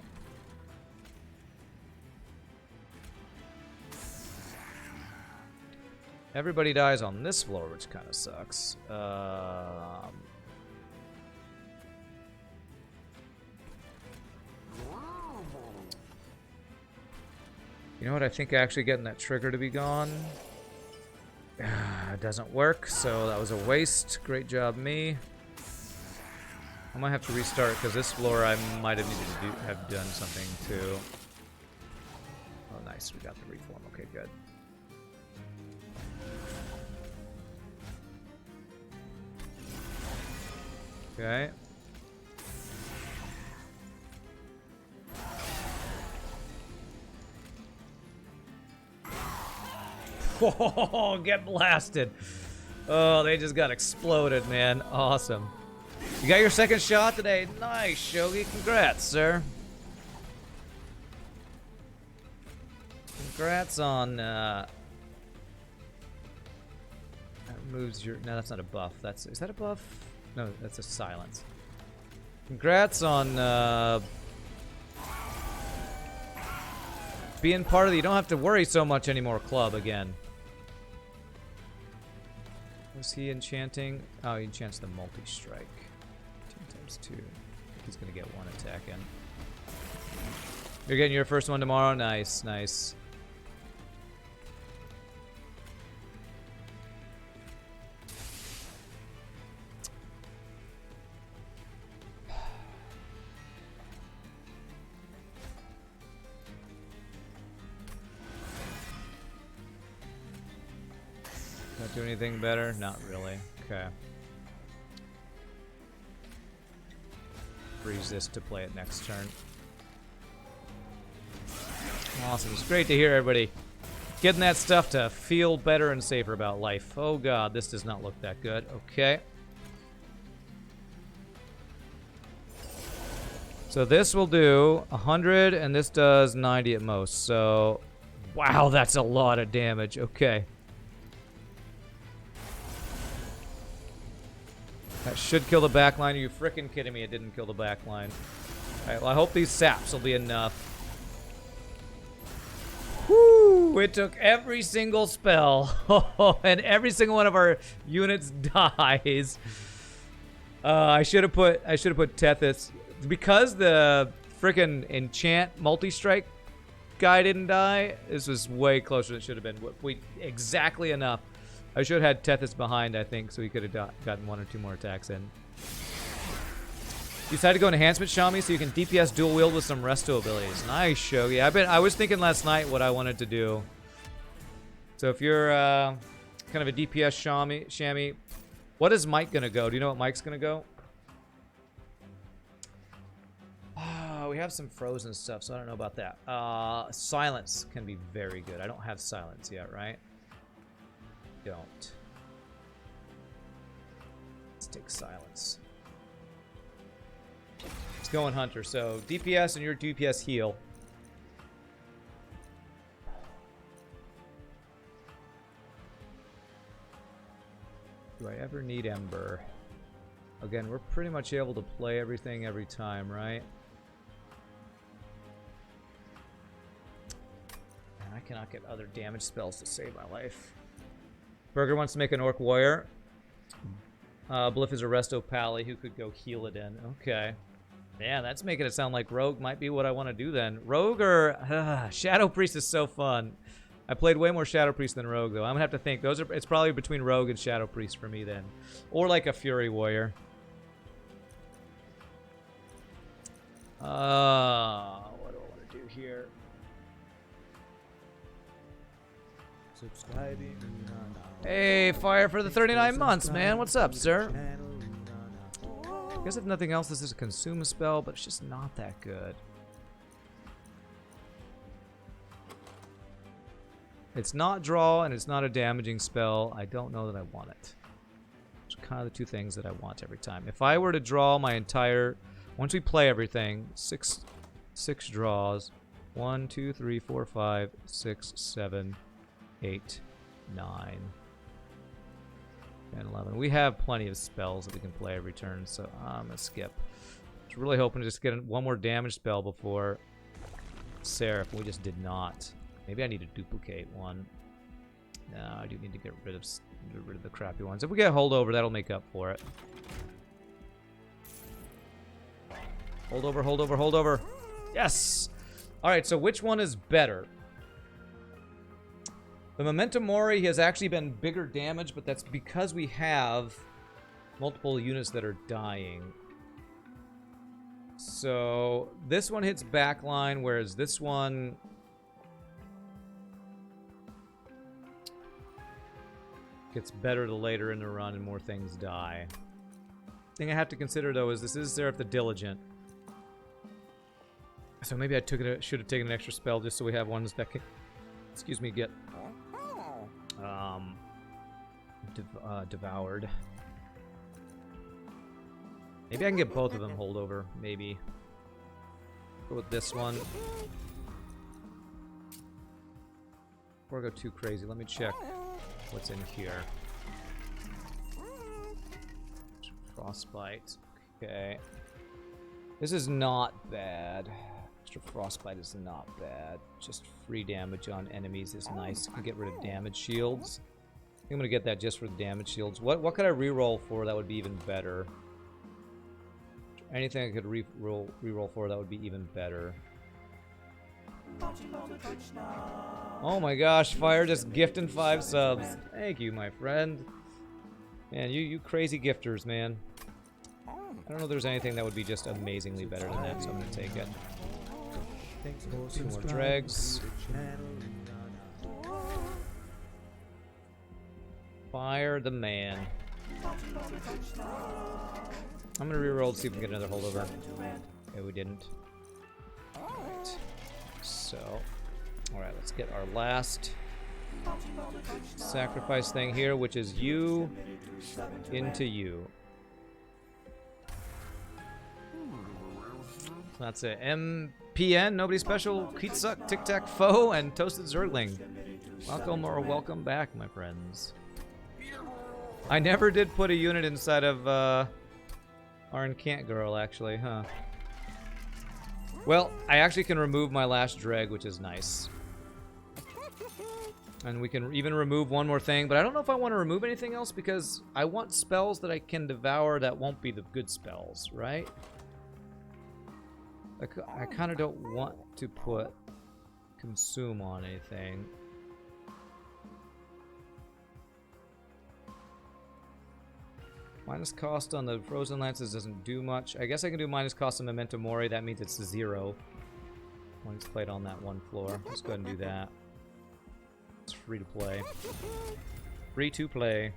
Everybody dies on this floor, which kind of sucks. You know what? I think actually getting that trigger to be gone doesn't work, so that was a waste. Great job, me. I might have to restart because this floor I might have needed to have done something too. Oh, nice. We got the reform. Okay, good. Okay. Whoa, get blasted. Oh, they just got exploded, man. Awesome. You got your second shot today. Nice, Shogi. Congrats, sir. Congrats on, that removes your... No, that's not a buff. That's... Is that a buff? No, that's a silence. Congrats on, being part of the... You don't have to worry so much anymore club again. Was he enchanting? Oh, he enchants the multi-strike. 10 times 2. He's gonna get 1 attack in. You're getting your first one tomorrow? Nice, nice. Not do anything better? Not really. Okay. Freeze this to play it next turn. Awesome. It's great to hear everybody getting that stuff to feel better and safer about life. Oh god, this does not look that good. Okay. So this will do 100 and this does 90 at most. So, wow, that's a lot of damage. Okay. That should kill the backline. Are you freaking kidding me? It didn't kill the backline. Alright, well, I hope these saps will be enough. Ooh, it took every single spell, and every single one of our units dies. I should have put Tethys because the frickin' enchant multi-strike guy didn't die. This was way closer than it should have been. Exactly enough. I should have had Tethys behind, I think, so he could have gotten 1 or 2 more attacks in. You decided to go enhancement Shami so you can DPS dual wield with some resto abilities. Nice, Shogi. I was thinking last night what I wanted to do. So if you're kind of a DPS Shami, what is Mike gonna go? Do you know what Mike's gonna go? We have some frozen stuff, so I don't know about that. Silence can be very good. I don't have silence yet, right? Don't. Let's take silence. Let's go on Hunter. So DPS and your DPS heal. Do I ever need Ember? Again, we're pretty much able to play everything every time, right? And I cannot get other damage spells to save my life. Burger wants to make an Orc Warrior. Bliff is a Resto Pally who could go heal it in. Okay. Man, that's making it sound like Rogue might be what I want to do then. Rogue or... Shadow Priest is so fun. I played way more Shadow Priest than Rogue, though. I'm going to have to think. It's probably between Rogue and Shadow Priest for me then. Or like a Fury Warrior. What do I want to do here? Subscribing. Hey, Fire for the 39 months, man. What's up, sir? I guess if nothing else, this is a consume spell, but it's just not that good. It's not draw, and it's not a damaging spell. I don't know that I want it. It's kind of the two things that I want every time. If I were to draw my entire... Once we play everything, six draws. 1, 2, 3, 4, 5, 6, 7, 8, 9, 10, 11. We have plenty of spells that we can play every turn, so I'm going to skip. I was really hoping to just get one more damage spell before Seraph, and we just did not. Maybe I need to duplicate one. No, I do need to get rid of the crappy ones. If we get holdover, that'll make up for it. Holdover, holdover, holdover. Yes! Alright, so which one is better? The Memento Mori has actually been bigger damage, but that's because we have multiple units that are dying. So this one hits backline, whereas this one... gets better the later in the run and more things die. Thing I have to consider, though, is this is Seraph the Diligent. So maybe I should have taken an extra spell just so we have ones that can, excuse me, get devoured. Maybe I can get both of them holdover. Maybe go with this one. Before I go too crazy, let me check what's in here. Frostbite. Okay. This is not bad. Extra Frostbite is not bad. Just free damage on enemies is nice. You can get rid of damage shields. I think I'm gonna get that just for the damage shields. What could I reroll for that would be even better? Anything I could reroll for that would be even better. Oh my gosh, Fire just gifting 5 subs. Thank you, my friend. Man, you crazy gifters, man. I don't know if there's anything that would be just amazingly better than that, so I'm gonna take it. 2 more dregs. Fire the man. I'm gonna reroll to see if we can get another holdover. Okay, we didn't. Alright. So, alright, let's get our last sacrifice thing here, which is you into you. That's it. MPN, nobody special, Keetsuck, Tic Tac Foe, and Toasted Zergling. Welcome or welcome back, my friends. I never did put a unit inside of our Encant Girl, actually, huh? Well, I actually can remove my last dreg, which is nice. And we can even remove one more thing, but I don't know if I want to remove anything else because I want spells that I can devour that won't be the good spells, right? I kind of don't want to put consume on anything. Minus cost on the frozen lances doesn't do much. I guess I can do minus cost on Memento Mori. That means it's 0. Once played on that one floor. Let's go ahead and do that. It's free to play. Free to play.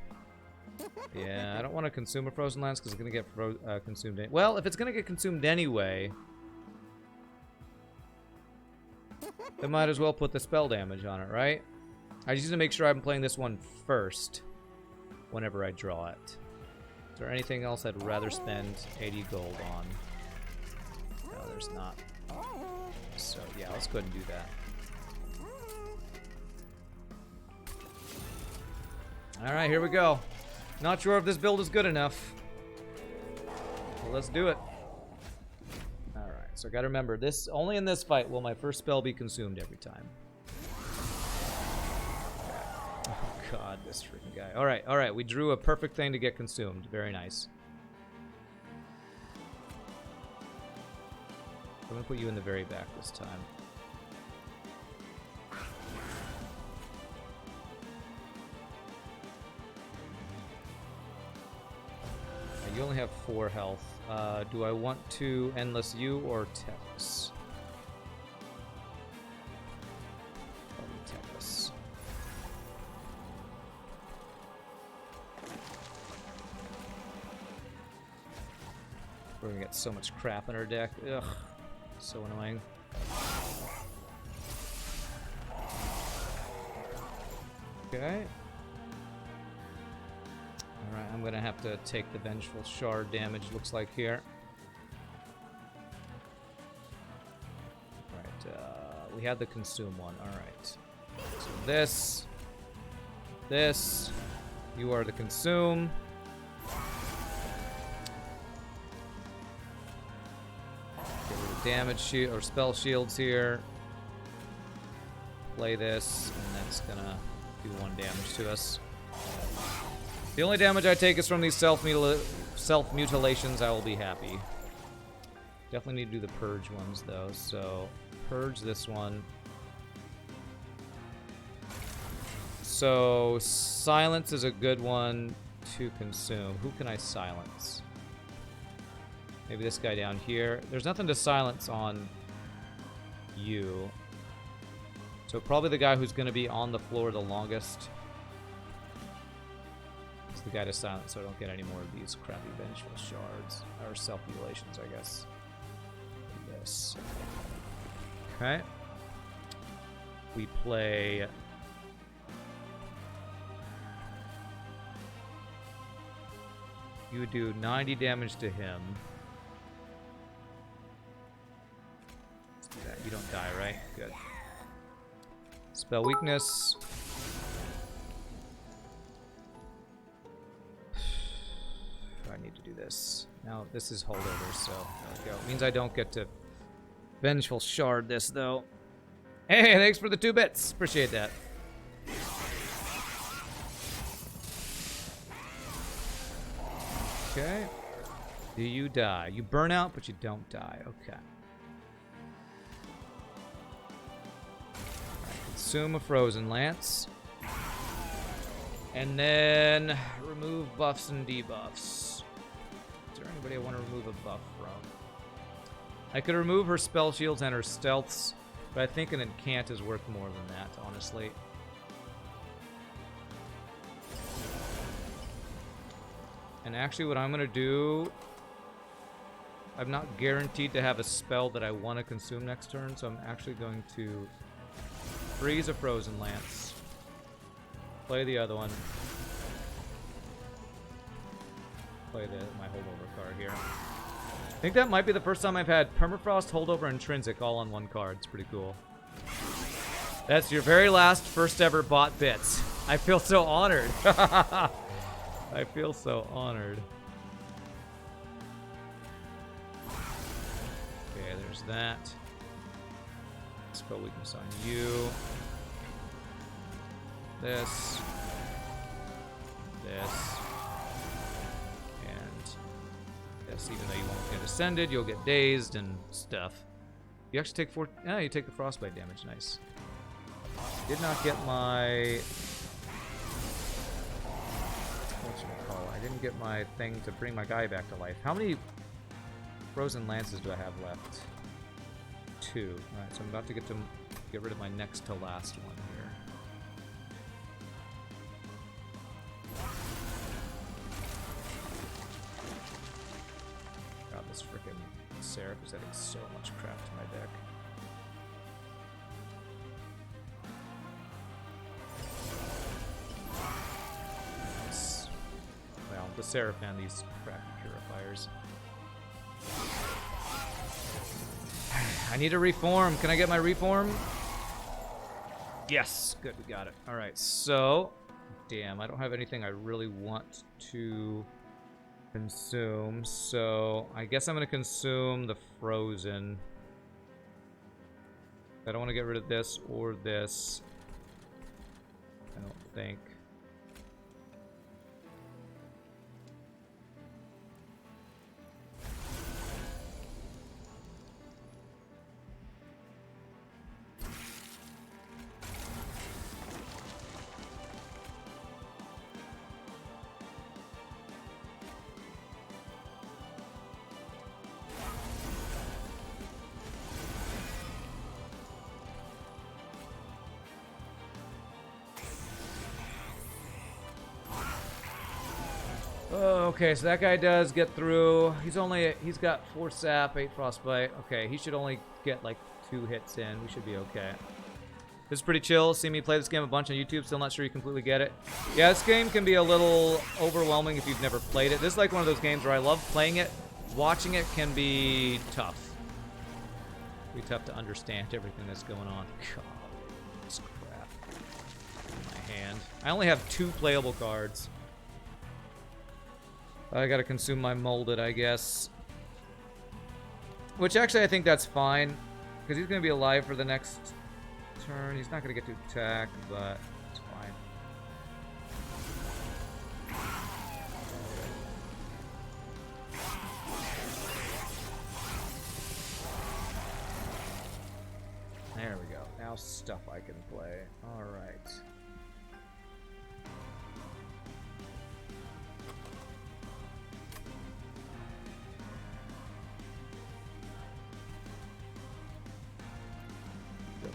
Yeah, I don't want to consume a frozen lance because it's going to get consumed. Well, if it's going to get consumed anyway, I might as well put the spell damage on it, right? I just need to make sure I'm playing this one first whenever I draw it. Is there anything else I'd rather spend 80 gold on? No, there's not. So, yeah, let's go ahead and do that. Alright, here we go. Not sure if this build is good enough. But let's do it. Alright, so I gotta remember, this only in this fight will my first spell be consumed every time. Oh god, this freaking guy. Alright, we drew a perfect thing to get consumed. Very nice. I'm gonna put you in the very back this time. You only have 4 health. Do I want to Endless You or Tethys? Probably Tethys. We're gonna get so much crap in our deck. Ugh. So annoying. Okay. Alright, I'm gonna have to take the Vengeful Shard damage, looks like here. Alright, we had the Consume one, alright. So this, you are the Consume. Get rid of damage shield, or spell shields here. Play this, and that's gonna do 1 damage to us. The only damage I take is from these self-mutilations. I will be happy. Definitely need to do the purge ones, though. So, purge this one. So, silence is a good one to consume. Who can I silence? Maybe this guy down here. There's nothing to silence on you. So, probably the guy who's going to be on the floor the longest. The guy to silence so I don't get any more of these crappy Vengeful Shards. Or self-mutilations, I guess. This. Okay. We play... You do 90 damage to him. You don't die, right? Good. Spell weakness. I need to do this. Now, this is holdover, so there we go. It means I don't get to Vengeful Shard this, though. Hey, thanks for the 2 bits. Appreciate that. Okay. Do you die? You burn out, but you don't die. Okay. Right, consume a Frozen Lance. And then remove buffs and debuffs. Is there anybody I want to remove a buff from? I could remove her spell shields and her stealths, but I think an incant is worth more than that, honestly. And actually what I'm going to do... I'm not guaranteed to have a spell that I want to consume next turn, so I'm actually going to freeze a Frozen Lance. Play the other one. Play my holdover card here. I think that might be the first time I've had Permafrost, Holdover, Intrinsic all on one card. It's pretty cool. That's your very last first ever bought bits. I feel so honored. I feel so honored. Okay, there's that. Spell weakness on you. this, this, and this. Even though you won't get ascended, you'll get dazed and stuff. You actually take 4. Yeah, you take the frostbite damage. Nice. Did not get my. I didn't get my thing to bring my guy back to life. How many frozen lances do I have left? 2. Alright, so I'm about to get rid of my next to last one here. God, this frickin' Seraph is adding so much crap to my deck. The Seraph and these crap purifiers. I need a reform. Can I get my reform? Yes. Good, we got it. Alright, so... Damn, I don't have anything I really want to consume, so I guess I'm going to consume the Frozen. I don't want to get rid of this or this. I don't think. Okay, so that guy does get through. He's got 4 sap, 8 frostbite. Okay, he should only get like 2 hits in. We should be okay. This is pretty chill. See me play this game a bunch on YouTube. Still not sure you completely get it. Yeah, this game can be a little overwhelming if you've never played it. This is like one of those games where I love playing it. Watching it can be tough. Be tough to understand everything that's going on. God, this crap in my hand. I only have 2 playable cards. I gotta consume my molded, I guess. Which actually I think that's fine. Because he's gonna be alive for the next turn. He's not gonna get to attack, but it's fine. There we go. Now stuff I can play. Alright.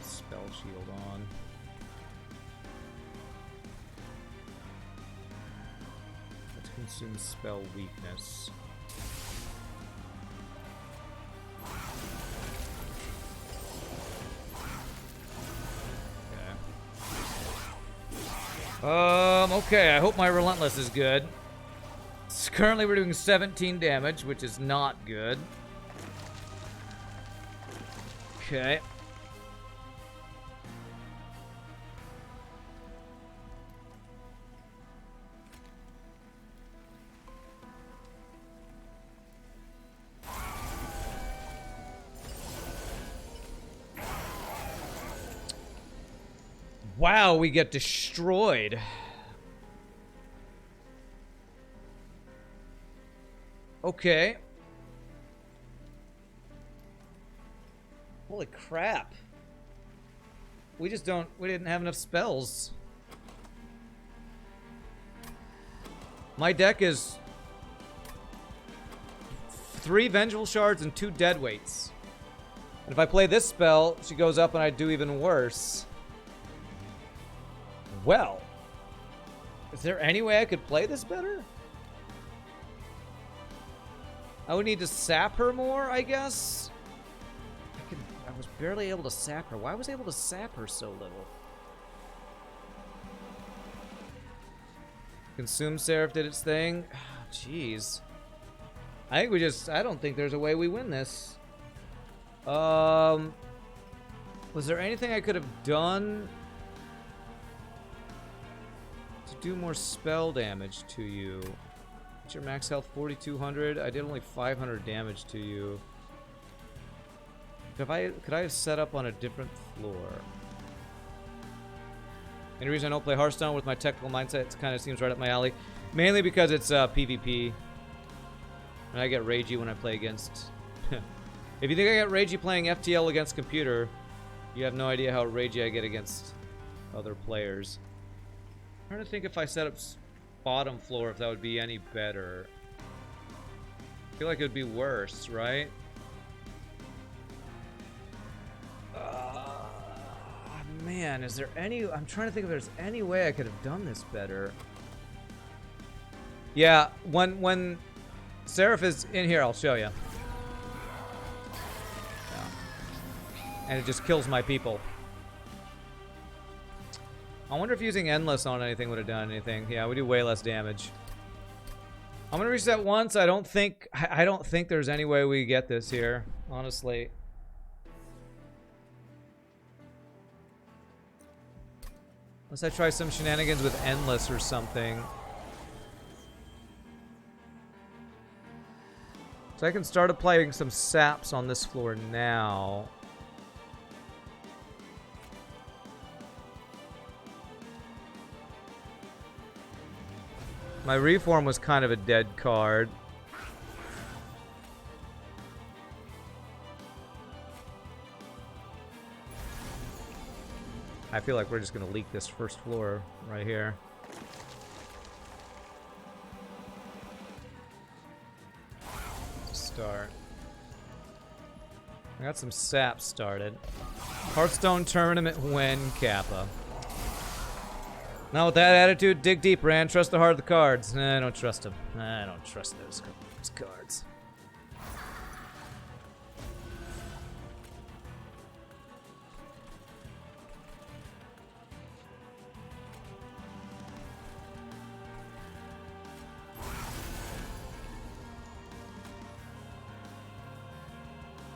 Spell shield on. Let's consume spell weakness. Okay, I hope my Relentless is good. Currently we're doing 17 damage, which is not good. Okay. Wow, we get destroyed. Okay. Holy crap. We didn't have enough spells. My deck is 3 Vengeful Shards and 2 Deadweights. And if I play this spell, she goes up and I do even worse. Well, is there any way I could play this better? I would need to sap her more, I guess. I was barely able to sap her. Why was I able to sap her so little? Consume Seraph did its thing. Jeez. I don't think there's a way we win this. Was there anything I could have done to do more spell damage to you? What's your max health? 4,200. I did only 500 damage to you. Could I have set up on a different floor? Any reason I don't play Hearthstone with my technical mindset? It kind of seems right up my alley. Mainly because it's PvP. And I get ragey when I play against... If you think I get ragey playing FTL against computer, you have no idea how ragey I get against other players. I'm trying to think if I set up bottom floor, if that would be any better. I feel like it would be worse, right? Man, is there any... I'm trying to think if there's any way I could have done this better. Yeah, when Seraph is in here, I'll show you. Yeah. And it just kills my people. I wonder if using Endless on anything would have done anything. Yeah, we do way less damage. I'm gonna reset once. I don't think there's any way we get this here, honestly. Unless I try some shenanigans with Endless or something. So I can start applying some saps on this floor now. My Reform was kind of a dead card. I feel like we're just going to leak this first floor right here. Start. I got some sap started. Hearthstone tournament win, Kappa. Now with that attitude, dig deep, Rand. Trust the heart of the cards. Nah, I don't trust them. I don't trust those cards.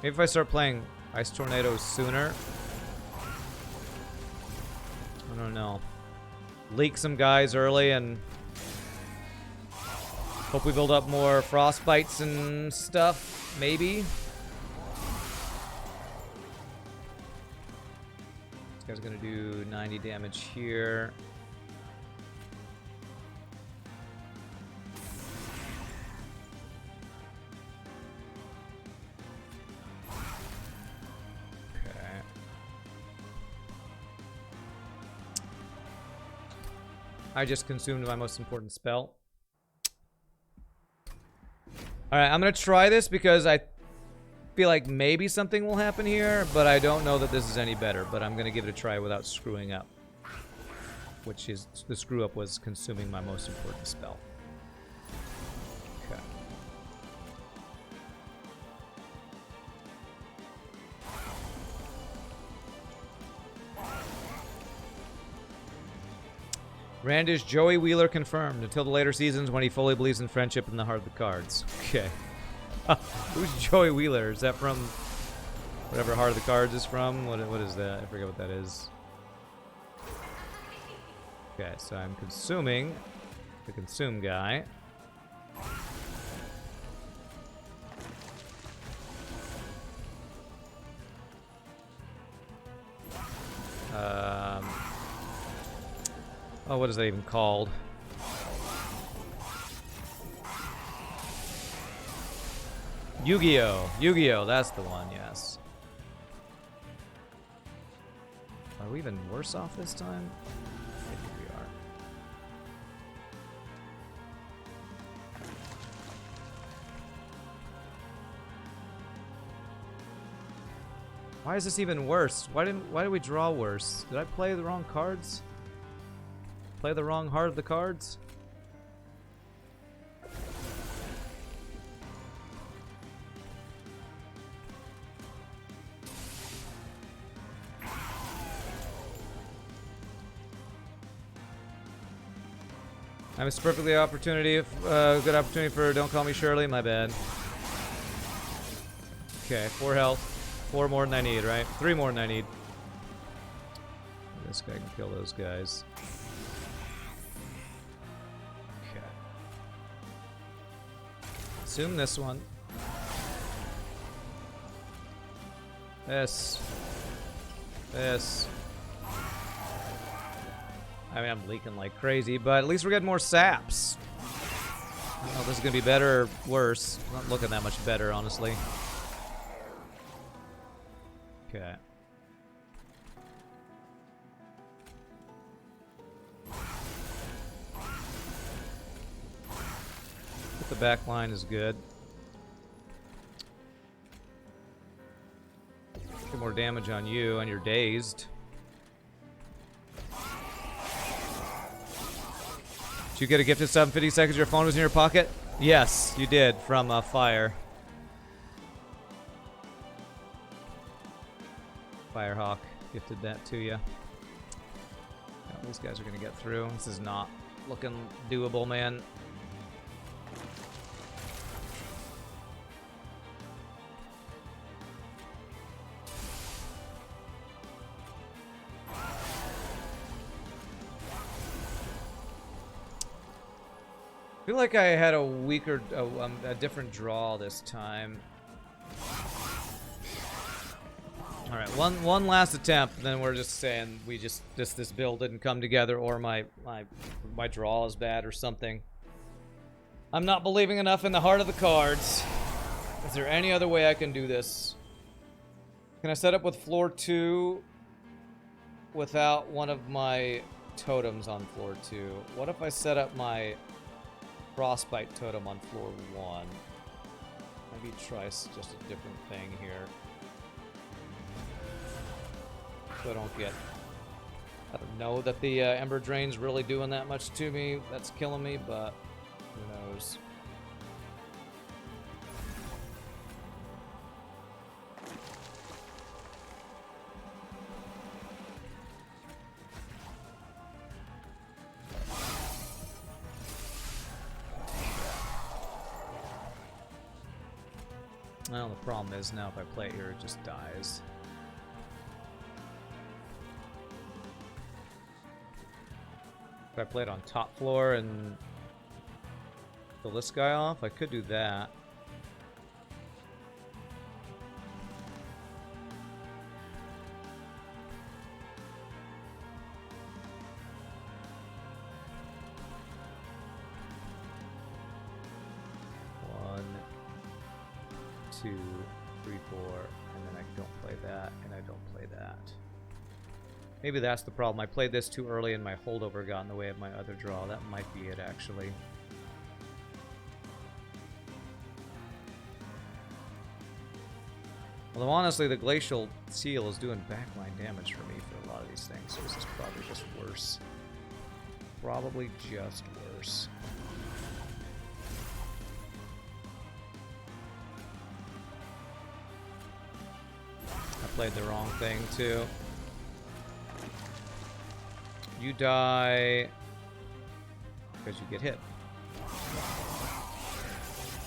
Maybe if I start playing Ice Tornadoes sooner. I don't know. Leak some guys early and hope we build up more frostbites and stuff, maybe. This guy's gonna do 90 damage here. I just consumed my most important spell. Alright, I'm gonna try this because I feel like maybe something will happen here, but I don't know that this is any better, but I'm gonna give it a try without screwing up. Which is, the screw up was consuming my most important spell. Okay. Rand is Joey Wheeler confirmed until the later seasons when he fully believes in friendship and the heart of the cards. Okay. Who's Joey Wheeler? Is that from whatever Heart of the Cards is from? What is that? I forget what that is. Okay, so I'm consuming the consume guy. Oh, what is that even called? Yu-Gi-Oh! Yu-Gi-Oh! That's the one, yes. Are we even worse off this time? I think we are. Why is this even worse? Why did we draw worse? Did I play the wrong cards? Play the wrong Heart of the Cards? I missed perfectly good opportunity for Don't Call Me Shirley. My bad. Okay, 4 health. 4 more than I need, right? 3 more than I need. This guy can kill those guys. Okay. Assume this one. This. I mean, I'm leaking like crazy, but at least we're getting more saps. I don't know if this is going to be better or worse. Not looking that much better, honestly. Okay. But the back line is good. Get more damage on you, and you're dazed. Did you get a gifted sub in 50 seconds? Your phone was in your pocket? Yes, you did, from Fire. Firehawk gifted that to you. Yeah, these guys are going to get through. This is not looking doable, man. I feel like I had a weaker, a different draw this time. All right, one last attempt, then we're just saying this build didn't come together, or my draw is bad or something. I'm not believing enough in the heart of the cards. Is there any other way I can do this? Can I set up with floor 2 without one of my totems on floor 2? What if I set up my Frostbite totem on floor 1? Maybe try just a different thing here. So I don't get... I don't know that the Ember Drain's really doing that much to me. That's killing me, but who knows. Well, the problem is now if I play it here, it just dies. If I play it on top floor and kill this guy off, I could do that. One, two, three, four, and then I don't play that, and I don't play that. Maybe that's the problem. I played this too early and my holdover got in the way of my other draw. That might be it, actually. Although honestly, the Glacial Seal is doing backline damage for me for a lot of these things, so this is probably just worse. Probably just worse. I played the wrong thing, too. You die because you get hit.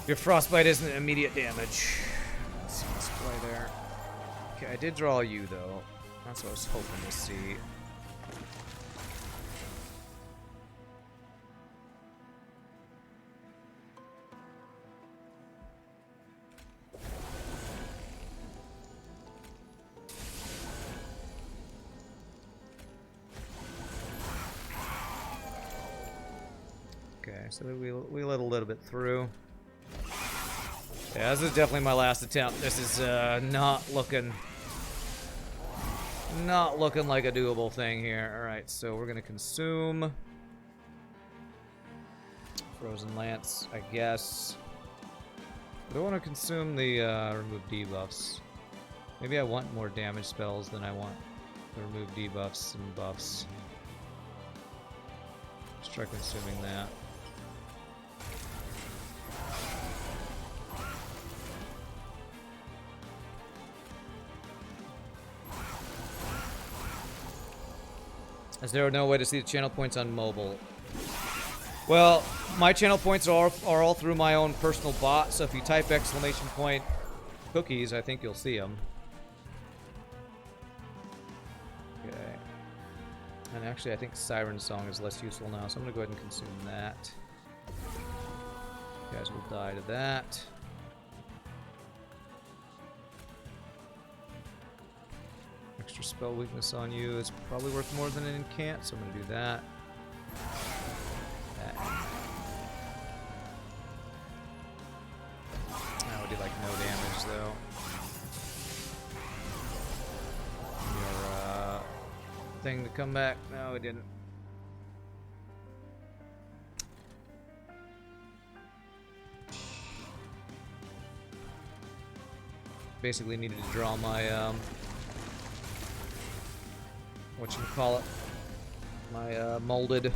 Your Frostbite isn't immediate damage. Let's see this play there. Okay, I did draw you, though. That's what I was hoping to see. So we let a little bit through. Yeah, this is definitely my last attempt. This is not looking like a doable thing here. All right, so we're gonna consume Frozen Lance, I guess. I don't want to consume the remove debuffs. Maybe I want more damage spells than I want to remove debuffs and buffs. Let's try consuming that. Is there no way to see the channel points on mobile? Well, my channel points are all through my own personal bot, so if you type !cookies, I think you'll see them. Okay. And actually, I think Siren Song is less useful now, so I'm going to go ahead and consume that. You guys will die to that. Extra spell weakness on you is probably worth more than an incant, so I'm going to do that. thing to come back. No, it didn't. Basically needed to draw my, whatchamacallit, my, molded,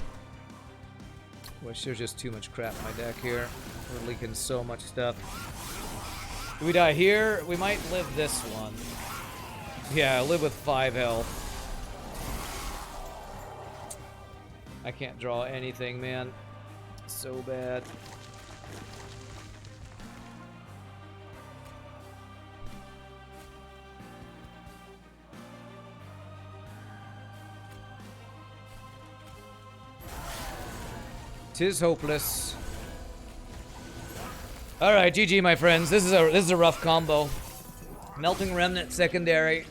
which there's just too much crap in my deck here. We're leaking so much stuff. Do we die here? We might live this one. Yeah, I live with 5 health. I can't draw anything, man. So bad. Tis hopeless. All right, GG, my friends. This is a rough combo. Melting Remnant secondary.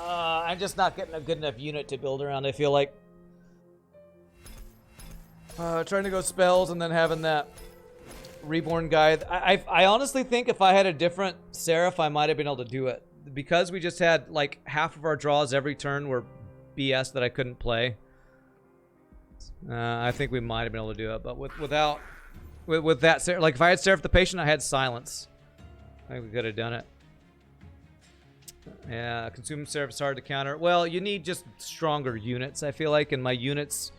I'm just not getting a good enough unit to build around. I feel like trying to go spells and then having that reborn guy. I honestly think if I had a different Seraph, I might have been able to do it because we just had like half of our draws every turn were BS that I couldn't play. I think we might have been able to do it, but with that, like if I had Seraph the Patient, I had Silence. I think we could have done it. Yeah, Consume Seraph is hard to counter. Well, you need just stronger units, I feel like, and my units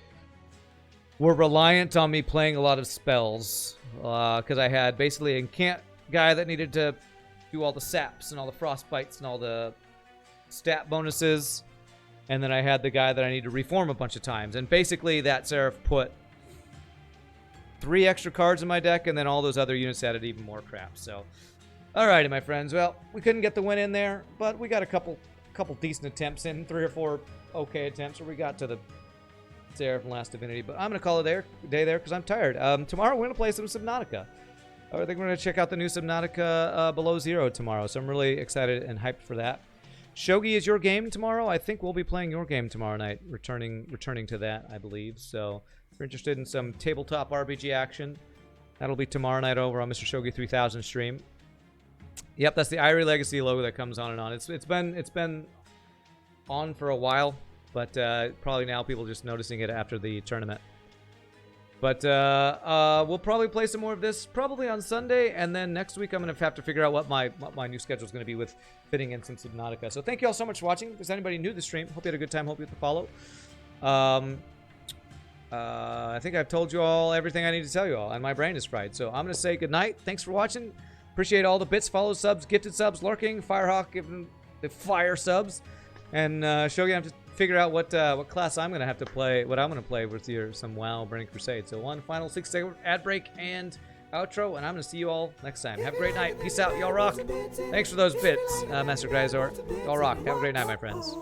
were reliant on me playing a lot of spells, because I had basically a incant guy that needed to do all the saps and all the frostbites and all the stat bonuses. And then I had the guy that I need to reform a bunch of times. And basically that Seraph put 3 extra cards in my deck, and then all those other units added even more crap. So, alrighty, my friends. Well, we couldn't get the win in there, but we got a couple decent attempts in, 3 or 4 okay attempts, where we got to the Seraph and Last Divinity. But I'm going to call it a day there because I'm tired. Tomorrow we're going to play some Subnautica. I think we're going to check out the new Subnautica Below Zero tomorrow. So I'm really excited and hyped for that. Shogi is your game tomorrow. I think we'll be playing your game tomorrow night, returning to that, I believe. So if you're interested in some tabletop RPG action, that'll be tomorrow night over on Mr. Shogi 3000 stream. Yep, that's the Irie Legacy logo that comes on and on. It's been on for a while, but probably now people are just noticing it after the tournament. But we'll probably play some more of this probably on Sunday, and then next week I'm going to have to figure out what my new schedule is going to be with fitting in some Subnautica. So thank you all so much for watching. If there's anybody new to the stream, hope you had a good time. Hope you hit the follow. I think I've told you all everything I need to tell you all, and my brain is fried. So I'm going to say good night. Thanks for watching. Appreciate all the bits, follows, subs, gifted subs, lurking, Firehawk giving the fire subs, and Shogi, I have to figure out what class I'm going to have to play, what I'm going to play with some WoW Burning Crusade. So one final 6-second ad break and outro, and I'm going to see you all next time. Have a great night. Peace out. Y'all rock. Thanks for those bits, Master Gryzor. Y'all rock. Have a great night, my friends.